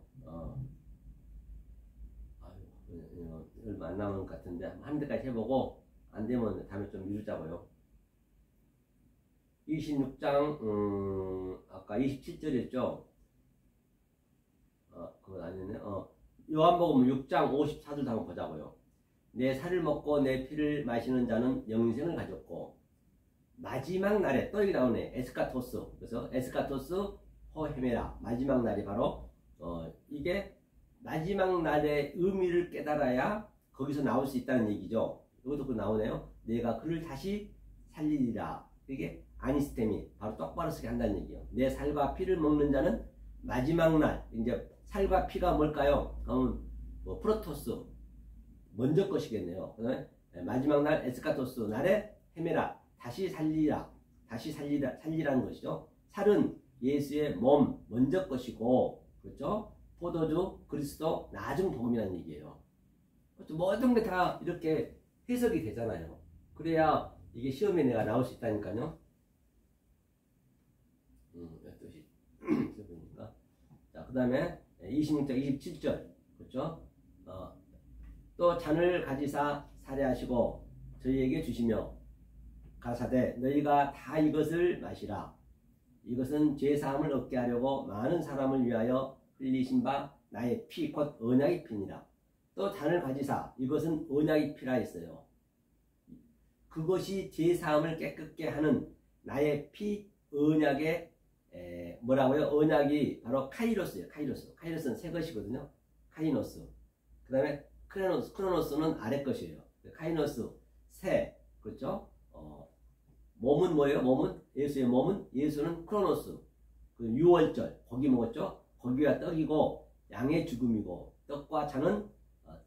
얼마 안 남은 것 같은데 한 대까지 해보고 안 되면 다음에 좀 미루자고요. 26장 아까 27절이었죠. 그건 아니네. 요한복음 6장 54절 한번 보자고요. 내 살을 먹고 내 피를 마시는 자는 영생을 가졌고 마지막 날에 또 여기 나오네. 에스카토스. 그래서 에스카토스 호헤메라. 마지막 날이 바로 이게 마지막 날의 의미를 깨달아야 거기서 나올 수 있다는 얘기죠. 이것도 그 나오네요. 내가 그를 다시 살리리라. 이게 아니스템이 바로 똑바로 쓰게 한다는 얘기예요. 내 살과 피를 먹는 자는 마지막 날. 이제 살과 피가 뭘까요? 뭐 프로토스 먼저 것이겠네요. 마지막 날 에스카토스 날에 헤메라. 다시 살리라. 다시 살리라는 것이죠. 살은 예수의 몸 먼저 것이고, 그렇죠? 포도주 그리스도 나중 복음이라는 얘기예요. 모든 게 다 이렇게 해석이 되잖아요. 그래야 이게 시험에 내가 나올 수 있다니까요. 12시 자, 그 다음에 26장 27절. 그렇죠? 또 잔을 가지사 살해하시고 저희에게 주시며 가사대 너희가 다 이것을 마시라. 이것은 죄사함을 얻게 하려고 많은 사람을 위하여 흘리신 바 나의 피 곧 언약의 피니라. 또 잔을 가지사 이것은 언약의 피라 했어요. 그것이 죄사함을 깨끗게 하는 나의 피 언약의 뭐라고요? 언약이 바로 카이로스예요. 카이로스는 새 것이거든요. 카이노스. 그 다음에 크로노스는 아래 것이에요. 카이노스 새. 그렇죠? 몸은 뭐예요? 몸은 예수의 몸은 예수는 크로노스. 그 6월절 고기 먹었죠? 고기와 떡이고 양의 죽음이고 떡과 잔은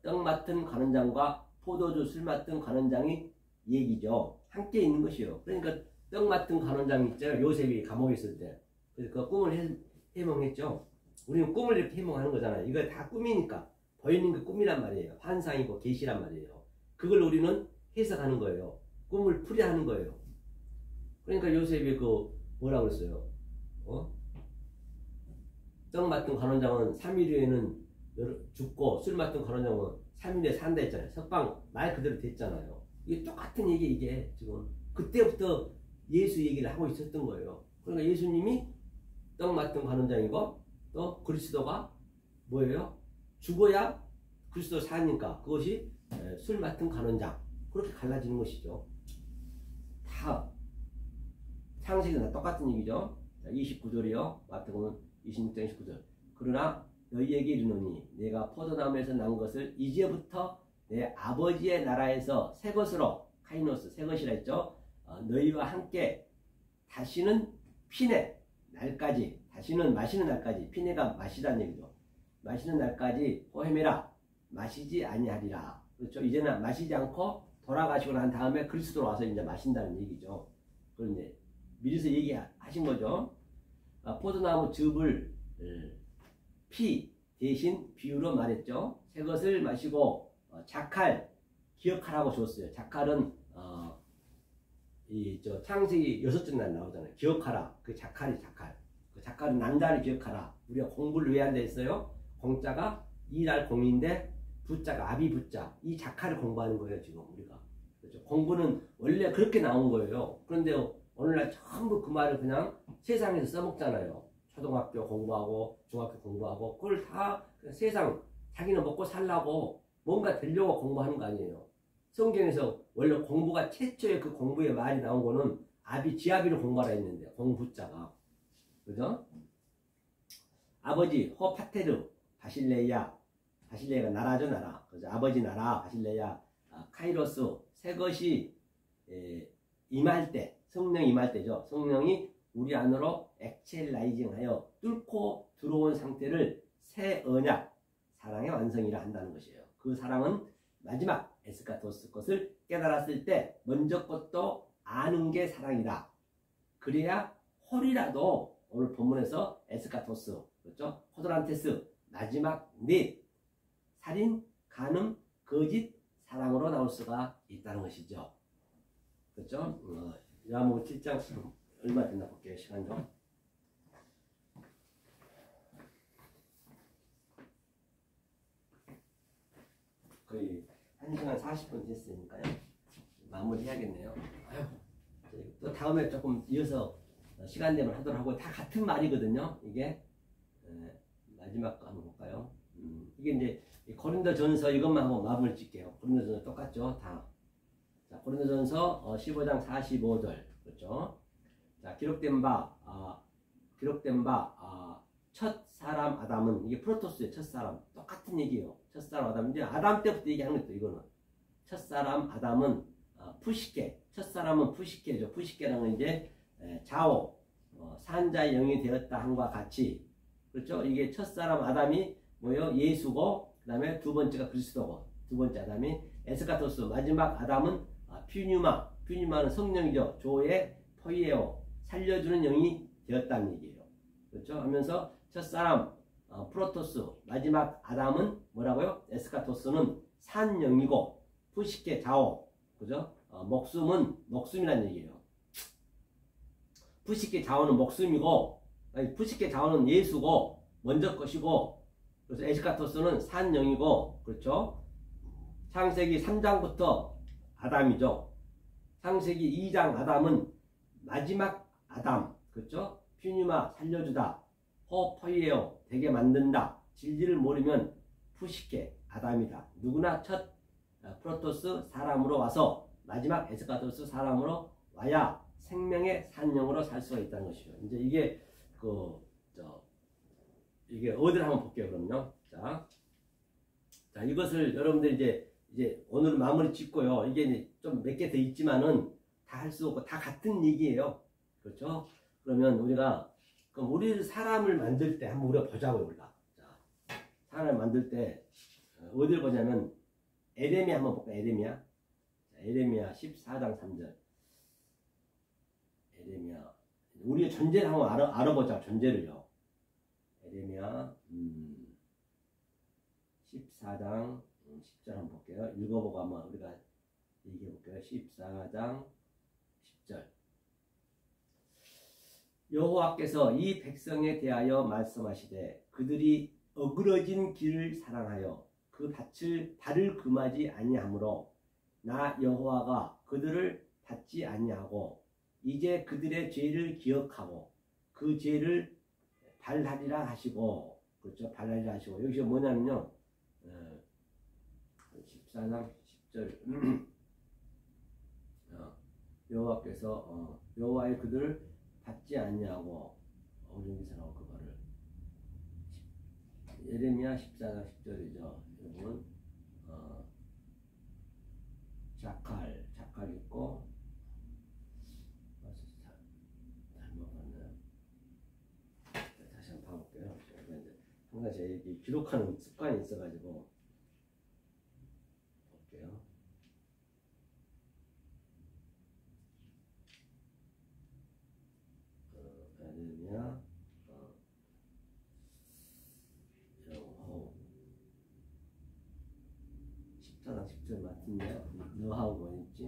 떡 맡은 관원장과 포도주 술 맡은 관원장이 얘기죠. 함께 있는 것이요. 그러니까 떡 맡은 관원장 있잖아요. 요셉이 감옥에 있을 때. 그래서 그 꿈을 해몽했죠. 우리는 꿈을 이렇게 해몽하는 거잖아요. 이거 다 꿈이니까 보이는 게 꿈이란 말이에요. 환상이고 계시란 말이에요. 그걸 우리는 해석하는 거예요. 꿈을 풀이하는 거예요. 그러니까 요셉이 그 뭐라고 그랬어요? 떡 맡은 관원장은 3일 후에는 죽고 술 맡은 관원장은 3일 후에 산다 했잖아요. 석방 말 그대로 됐잖아요. 이게 똑같은 얘기 이게 지금 그때부터 예수 얘기를 하고 있었던 거예요. 그러니까 예수님이 떡 맡은 관원장이고 또 그리스도가 뭐예요? 죽어야 그리스도 사니까 그것이 술 맡은 관원장 그렇게 갈라지는 것이죠. 다 창세기는 다 똑같은 얘기죠. 29절이요. 마태복음 26장 29절. 그러나 너희에게 이르노니 내가 포도나무에서 난 것을 이제부터 내 아버지의 나라에서 새 것으로 카이노스 새 것이라 했죠. 너희와 함께 다시는 피네 날까지 다시는 마시는 날까지 피네가 마시다는 얘기죠. 마시는 날까지 호헤메라 마시지 아니하리라. 그렇죠. 이제는 마시지 않고 돌아가시고 난 다음에 그리스도로 와서 이제 마신다는 얘기죠. 그런데 미리서 얘기하신 거죠. 포도나무 즙을 피 대신 비유로 말했죠. 새 것을 마시고 자칼 기억하라고 줬어요. 자칼은 창세기 6절 날 나오잖아요. 기억하라. 그 자칼이 자칼. 그 자칼은 난자를 기억하라. 우리가 공부를 왜 한다 했어요? 공자가 이날 공인데 부자가 아비 부자. 이 자칼을 공부하는 거예요. 지금 우리가. 그렇죠? 공부는 원래 그렇게 나온 거예요. 그런데 오늘날 전부 그 말을 그냥 세상에서 써먹잖아요. 초등학교 공부하고 중학교 공부하고 그걸 다 세상 자기는 먹고 살라고 뭔가 되려고 공부하는 거 아니에요. 성경에서 원래 공부가 최초의 그 공부의 말이 나온 거는 지아비를 공부하라 했는데 공부자가 그죠? 아버지 호파테르 바실레이아 나라죠 나라. 그죠? 아버지 나라 바실레이아 카이로스 새 것이 임할 때 성령 임할 때죠. 성령이 우리 안으로 엑셀라이징하여 뚫고 들어온 상태를 새 언약 사랑의 완성이라 한다는 것이에요. 그 사랑은 마지막 에스카토스 것을 깨달았을 때 먼저 것도 아는 게 사랑이다. 그래야 홀이라도 오늘 본문에서 에스카토스 그렇죠? 호도란테스 마지막 넷 살인, 간음, 거짓, 사랑으로 나올 수가 있다는 것이죠. 그렇죠? 요한복음 7장 얼마 됐나 볼게요. 시간 좀. 거의 1시간 40분 됐으니까요. 마무리 해야겠네요. 또 다음에 조금 이어서 시간 되면 하도록 하고 다 같은 말이거든요. 이게 마지막 거 한번 볼까요? 이게 이제 고린도전서 이것만 하고 마무리 짓게요. 고린도전서 똑같죠? 다. 자, 고린도전서 15장 45절 그렇죠? 자, 기록된 바 첫 사람 아담은 이게 프로토스의 첫 사람 똑같은 얘기예요. 첫 사람 아담 이제 아담 때부터 얘기하는 것도 이거는 첫 사람 아담은 푸시케 첫 사람은 푸시케죠. 푸시케라는 건 이제 자오 산자의 영이 되었다 함과 같이 그렇죠? 이게 첫 사람 아담이 뭐예요? 예수고 그 다음에 두 번째가 그리스도고 두 번째 아담이 에스카토스 마지막 아담은 퓨뉴마는 성령이죠. 조에 포이에오 살려주는 영이 되었다는 얘기예요. 그렇죠? 하면서 첫사람 프로토스 마지막 아담은 뭐라고요? 에스카토스는 산 영이고 푸시케 자오 그죠? 목숨이라는 얘기예요. 푸시케 자오는 목숨이고 푸시케 자오는 예수고 먼저 것이고 그래서 에스카토스는 산 영이고 그렇죠? 창세기 3장부터 아담이죠. 창세기 2장 아담은 마지막 아담 그렇죠? 퓨니마 살려주다 호퍼이에요 되게 만든다 진리를 모르면 푸시케 아담이다. 누구나 첫 프로토스 사람으로 와서 마지막 에스카토스 사람으로 와야 생명의 산영으로 살 수가 있다는 것이죠. 이제 이게 이게 어디를 한번 볼게요. 그럼요. 자 이것을 여러분들 이제 오늘 마무리 짓고요. 이게 좀 몇 개 더 있지만은 다 할 수 없고 다 같은 얘기예요. 그렇죠? 그러면 그럼 우리 사람을 만들 때 한번 우리가 보자고요. 우리가. 자, 사람을 만들 때 어디를 보냐면 에레미야 한번 볼까요? 에레미야 14장 3절. 에레미야 우리의 존재를 한번 알아보자. 존재를요. 에레미야 14장 10절 한번 볼게요. 읽어보고 한번 우리가 얘기해 볼게요. 14장 10절. 여호와께서 이 백성에 대하여 말씀하시되 그들이 어그러진 길을 사랑하여 그 발을 금하지 아니하므로 나 여호와가 그들을 받지 아니하고 이제 그들의 죄를 기억하고 그 죄를 발하리라 하시고 그렇죠? 발하리라 하시고 여기서 뭐냐면요. 14장 10절 여호와께서 여호와의 그들을 받지 않냐고 어른기사라고 그거를 예레미야 14장 10절이죠. 여러분 자칼 있고 잘못 봤네요. 다시 한번 봐볼게요. 항상 제가 기록하는 습관이 있어가지고 볼게요. 예레미야 너하고 뭐 있지?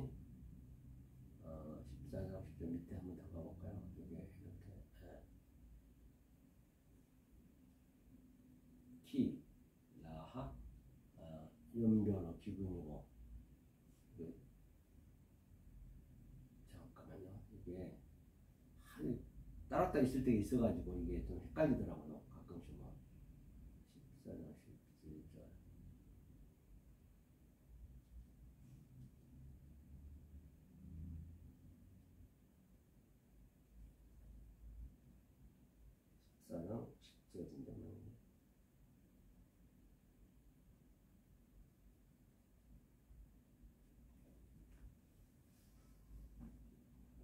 14장 10절 밑에 한번 더 가볼까요? 이게 이렇게 키, 라하, 연변어 기분이고 잠깐만요. 이게 따랐다 있을 때가 있어가지고 이게 좀 헷갈리더라고요. 가끔씩은 14장 17절14장 10절인데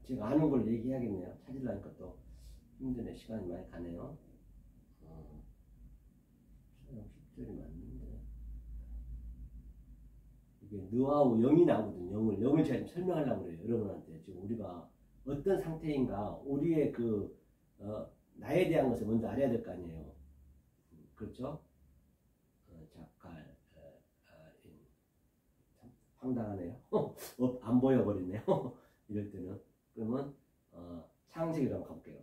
제가 아는 걸 얘기해야겠네요. 찾으려니까 또 힘드네. 시간이 많이 가네요. 10절이 맞는데 이게 느하고 영이 나오거든요. 영을 제가 좀 설명하려고 그래요. 여러분한테 지금 우리가 어떤 상태인가 우리의 나에 대한 것을 먼저 알아야 될 거 아니에요. 그렇죠? 작갈 참 황당하네요. 안 보여버리네요. 이럴 때는 그러면 창세기로 한번 가볼게요.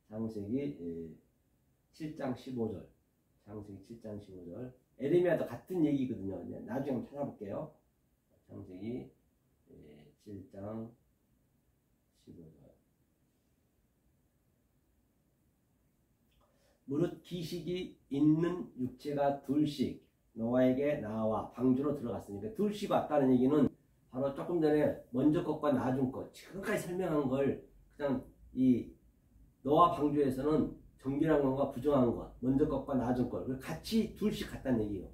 창세기 7장 15절 창세기 7장 15절 에레미야도 같은 얘기거든요. 나중에 한번 찾아볼게요. 창세기 7장 15절 무릇 기식이 있는 육체가 둘씩 노아에게 나와 방주로 들어갔으니까 둘씩 왔다는 얘기는 바로 조금 전에 먼저 것과 나중 것 지금까지 설명한 걸 그냥 이 노아 방주에서는 정결한 것과 부정한 것 먼저 것과 나중 것 같이 둘씩 갔다는 얘기예요.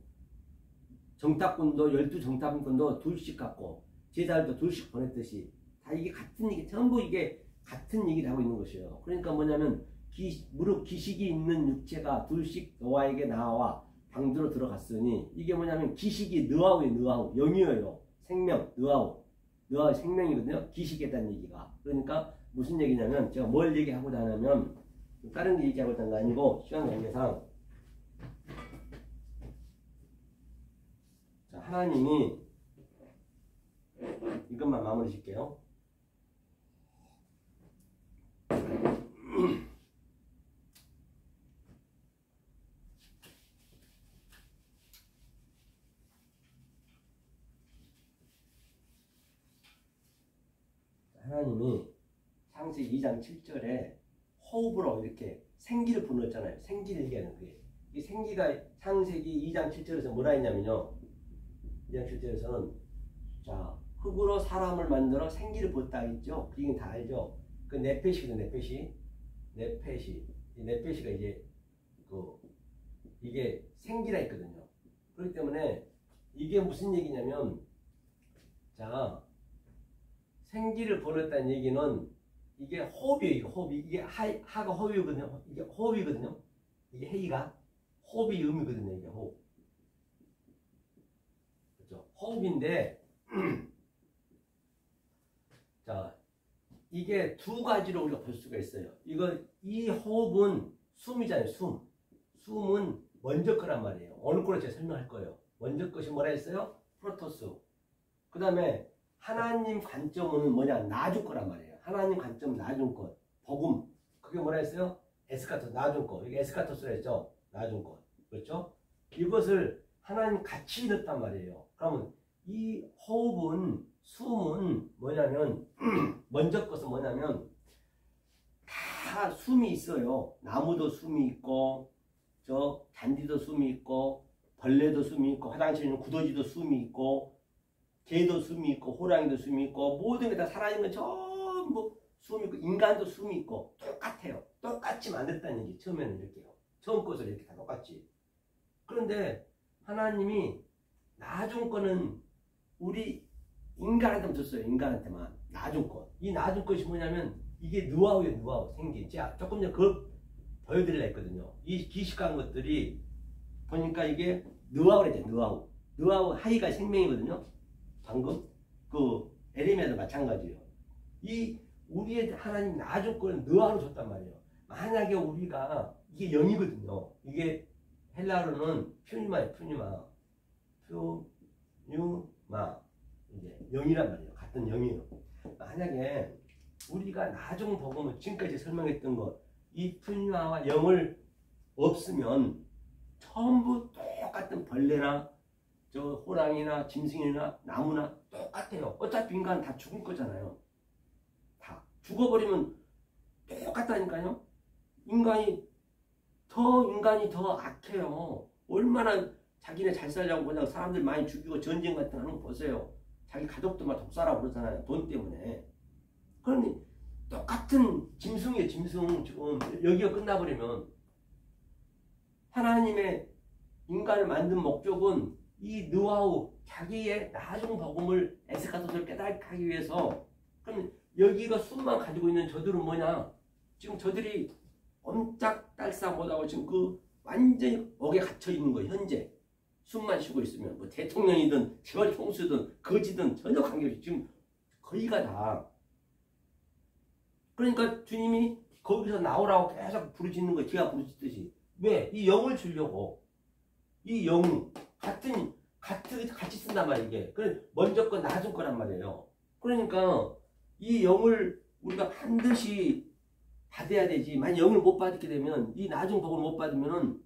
정탐꾼도 12정탐꾼도 둘씩 갔고 제자들도 둘씩 보냈듯이 다 이게 같은 얘기 전부 이게 같은 얘기를 하고 있는 것이에요. 그러니까 뭐냐면 무릇 기식이 있는 육체가 둘씩 노아에게 나와 방주로 들어갔으니 이게 뭐냐면 기식이 느하우예요. 영이에요. 생명, 느하우 생명이거든요. 기식했다는 얘기가. 그러니까 무슨 얘기냐면 제가 뭘 얘기하고자 하냐면 다른 게 얘기하고자 하는 거 아니고 시간 관계상 자, 하나님이 이것만 마무리 짓게요. 하나님이 창세기 2장 7절에 호흡으로 이렇게 생기를 불어넣었잖아요. 생기를 얘기하는 거예요. 이 생기가 창세기 2장 7절에서 뭐라 했냐면요. 2장 7절에서는 자 흙으로 사람을 만들어 생기를 부었다 했죠. 그 얘기는 다 알죠. 그 네페시거든. 네페시. 이 네페시가 이제 이게 생기라 했거든요. 그렇기 때문에 이게 무슨 얘기냐면 자 생기를 불었다는 얘기는 이게 호흡이에요. 호흡이 이게 하가 호흡이거든요. 이게 호흡이거든요. 이게 헤이가 호흡이 음이거든요. 이게 호흡. 그렇죠. 호흡인데 자 이게 두 가지로 우리가 볼 수가 있어요. 이 호흡은 숨이잖아요. 숨은 먼저 거란 말이에요. 오늘 거로 제가 설명할 거예요. 먼저 것이 뭐라 했어요? 프로토스. 그 다음에 하나님 관점은 뭐냐? 나중 거란 말이에요. 하나님 관점 나중 것. 복음. 그게 뭐라 했어요? 에스카토스. 나중 것. 이게 에스카토스라 했죠? 나중 것. 그렇죠? 이것을 하나님 같이 넣었단 말이에요. 그러면 이 호흡은 숨은 뭐냐면 먼저 것은 뭐냐면 다 숨이 있어요. 나무도 숨이 있고 저 잔디도 숨이 있고 벌레도 숨이 있고 화장실에 있는 구더기도 숨이 있고 개도 숨이 있고 호랑이도 숨이 있고 모든 게 다 살아있는 전부 숨이 있고 인간도 숨이 있고 똑같아요. 똑같이 만들었다는 얘기. 처음에는 이렇게요. 처음 것을 이렇게 다 똑같이. 그런데 하나님이 나중 거는 우리 인간한테만 줬어요. 인간한테만. 나중 것. 이 나중 것이 뭐냐면 이게 느와우예요. 느와우. 생기. 제가 조금 전에 그걸 보여드리려 했거든요. 이 기식한 것들이 보니까 이게 느와우래죠. 느와우 하이가 생명이거든요. 방금 그 에레미야도 마찬가지예요. 이 우리의 하나님 나중 거는 느와우로 줬단 말이에요. 만약에 우리가 이게 영이거든요. 이게 헬라어로는 퓨니마예요. 퓨니마. 이제 영이란 말이에요. 같은 영이에요. 만약에 우리가 나중 복음을 지금까지 설명했던 것, 이 분야와 영을 없으면 전부 똑같은 벌레나 저 호랑이나 짐승이나 나무나 똑같아요. 어차피 인간은 다 죽을 거잖아요. 다 죽어버리면 똑같다니까요. 인간이 더 악해요. 얼마나 자기네 잘 살려고 그냥 사람들 많이 죽이고 전쟁 같은 거 하는 거 보세요. 자기 가족도 막 독살하고 그러잖아요. 돈 때문에. 그러니 똑같은 짐승이에요. 짐승. 지금 여기가 끝나버리면 하나님의 인간을 만든 목적은 이 노하우, 자기의 나중 복음을 에스카토스를 깨닫게 하기 위해서. 그럼 여기가 숨만 가지고 있는 저들은 뭐냐? 지금 저들이 옴짝달싹 못하고 지금 그 완전히 억에 갇혀 있는 거예요. 현재 숨만 쉬고 있으면 뭐 대통령이든 재벌 총수든 거지든 전혀 관계없이 지금 거의가 다. 그러니까 주님이 거기서 나오라고 계속 부르짖는 거예요. 제가 부르짖듯이. 왜? 이 영을 주려고. 이 영 같이 쓴단 말이에요. 이게. 그래 먼저 거 나중 거란 말이에요. 그러니까 이 영을 우리가 반드시 받아야 되지. 만약 영을 못 받게 되면, 이 나중 복을 못 받으면은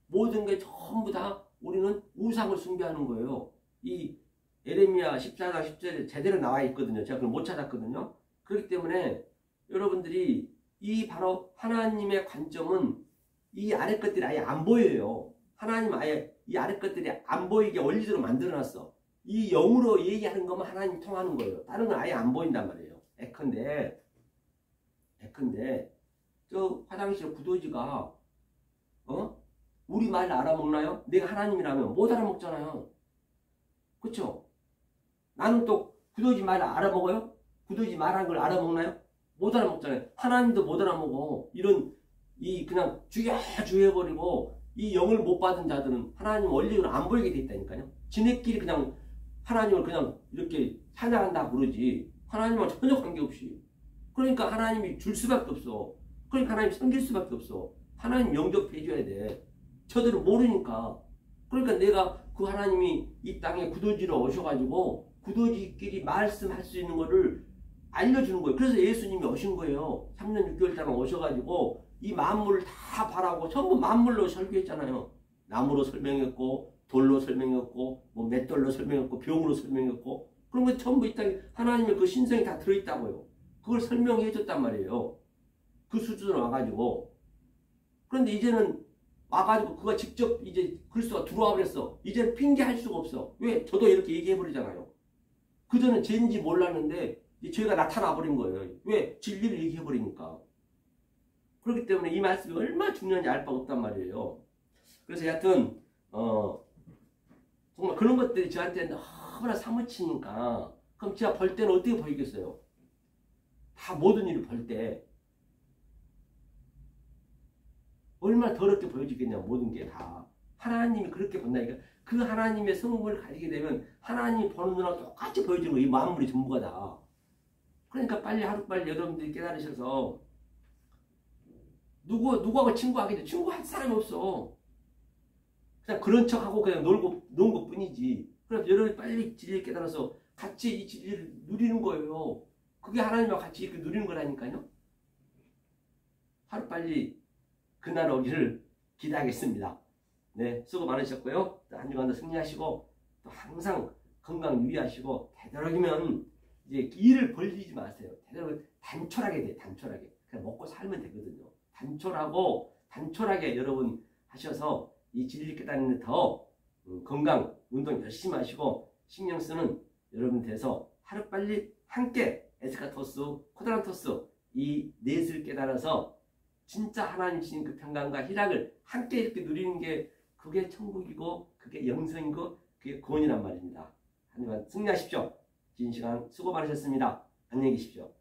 모든 게 전부 다 우리는 우상을 숭배하는 거예요. 이 예레미야 14장 10절에 제대로 나와 있거든요. 제가 그걸 못 찾았거든요. 그렇기 때문에 여러분들이 이 바로 하나님의 관점은 이 아래 것들이 아예 안 보여요. 하나님 아예 이 아래 것들이 안 보이게 원리대로 만들어놨어. 이 영으로 얘기하는 거면 하나님 통하는 거예요. 다른 건 아예 안 보인단 말이에요. 예컨대 저 화장실 구더지가 우리 말 알아먹나요? 내가 하나님이라면 못 알아먹잖아요. 그쵸? 나는 또 구더지 말 알아먹어요? 구더지 말한 걸 알아먹나요? 못 알아먹잖아요. 하나님도 못 알아먹어. 이런 그냥 죽여버리고 이 영을 못 받은 자들은 하나님 원리를 안 보이게 돼 있다니까요. 지네끼리 그냥 하나님을 그냥 이렇게 찬양한다 그러지. 하나님과 전혀 관계없이. 그러니까 하나님이 줄 수밖에 없어. 그러니까 하나님 섬길 수밖에 없어. 하나님 영접해줘야 돼. 저들은 모르니까. 그러니까 내가 그 하나님이 이 땅에 구더지로 오셔가지고 구더지끼리 말씀할 수 있는 거를 알려주는 거예요. 그래서 예수님이 오신 거예요. 3년 6개월 동안 오셔가지고 이 만물을 다 바라고 전부 만물로 설교했잖아요. 나무로 설명했고 돌로 설명했고 뭐 맷돌로 설명했고 병으로 설명했고 그런 거 전부 이 땅에 하나님의 그 신성이 다 들어있다고요. 그걸 설명해 줬단 말이에요. 그 수준으로 와가지고. 그런데 이제는 와가지고 그가 직접 이제 그리스도가 들어와 버렸어. 이제는 핑계할 수가 없어. 왜? 저도 이렇게 얘기해 버리잖아요. 그전엔 죄인지 몰랐는데 이제 죄가 나타나 버린 거예요. 왜? 진리를 얘기해 버리니까. 그렇기 때문에 이 말씀이 얼마나 중요한지 알 바가 없단 말이에요. 그래서 여하튼 정말 그런 것들이 저한테 너무나 사무치니까 그럼 제가 벌 때는 어떻게 보이겠어요? 다 모든 일을 벌 때 얼마나 더럽게 보여지겠냐. 모든 게 다 하나님이 그렇게 본다니까. 그 하나님의 성품을 가지게 되면 하나님이 보는 눈하고 똑같이 보여주는 거예요. 이 만물이 전부가 다. 그러니까 빨리 하루빨리 여러분들이 깨달으셔서 누구하고 친구하게 돼. 친구할 사람이 없어. 그냥 그런 척하고 그냥 노는 것 뿐이지. 그래서 여러분이 빨리 진리를 깨달아서 같이 이 진리를 누리는 거예요. 그게 하나님과 같이 이렇게 누리는 거라니까요. 하루빨리 그날 오기를 기대하겠습니다. 네, 수고 많으셨고요. 한 주간도 승리하시고 또 항상 건강 유의하시고 되도록이면 이제 일을 벌리지 마세요. 되도록 단촐하게 돼요. 단촐하게. 그냥 먹고 살면 되거든요. 단촐하게 여러분 하셔서 이 진리 깨닫는 데 더 건강, 운동 열심히 하시고 신경 쓰는 여러분 돼서 하루빨리 함께 에스카토스, 코드란토스 이 넷을 깨달아서 진짜 하나님 주신 그 평강과 희락을 함께 이렇게 누리는 게 그게 천국이고 그게 영생이고 그게 구원이란 말입니다. 하지만 승리하십시오. 긴 시간 수고 많으셨습니다. 안녕히 계십시오.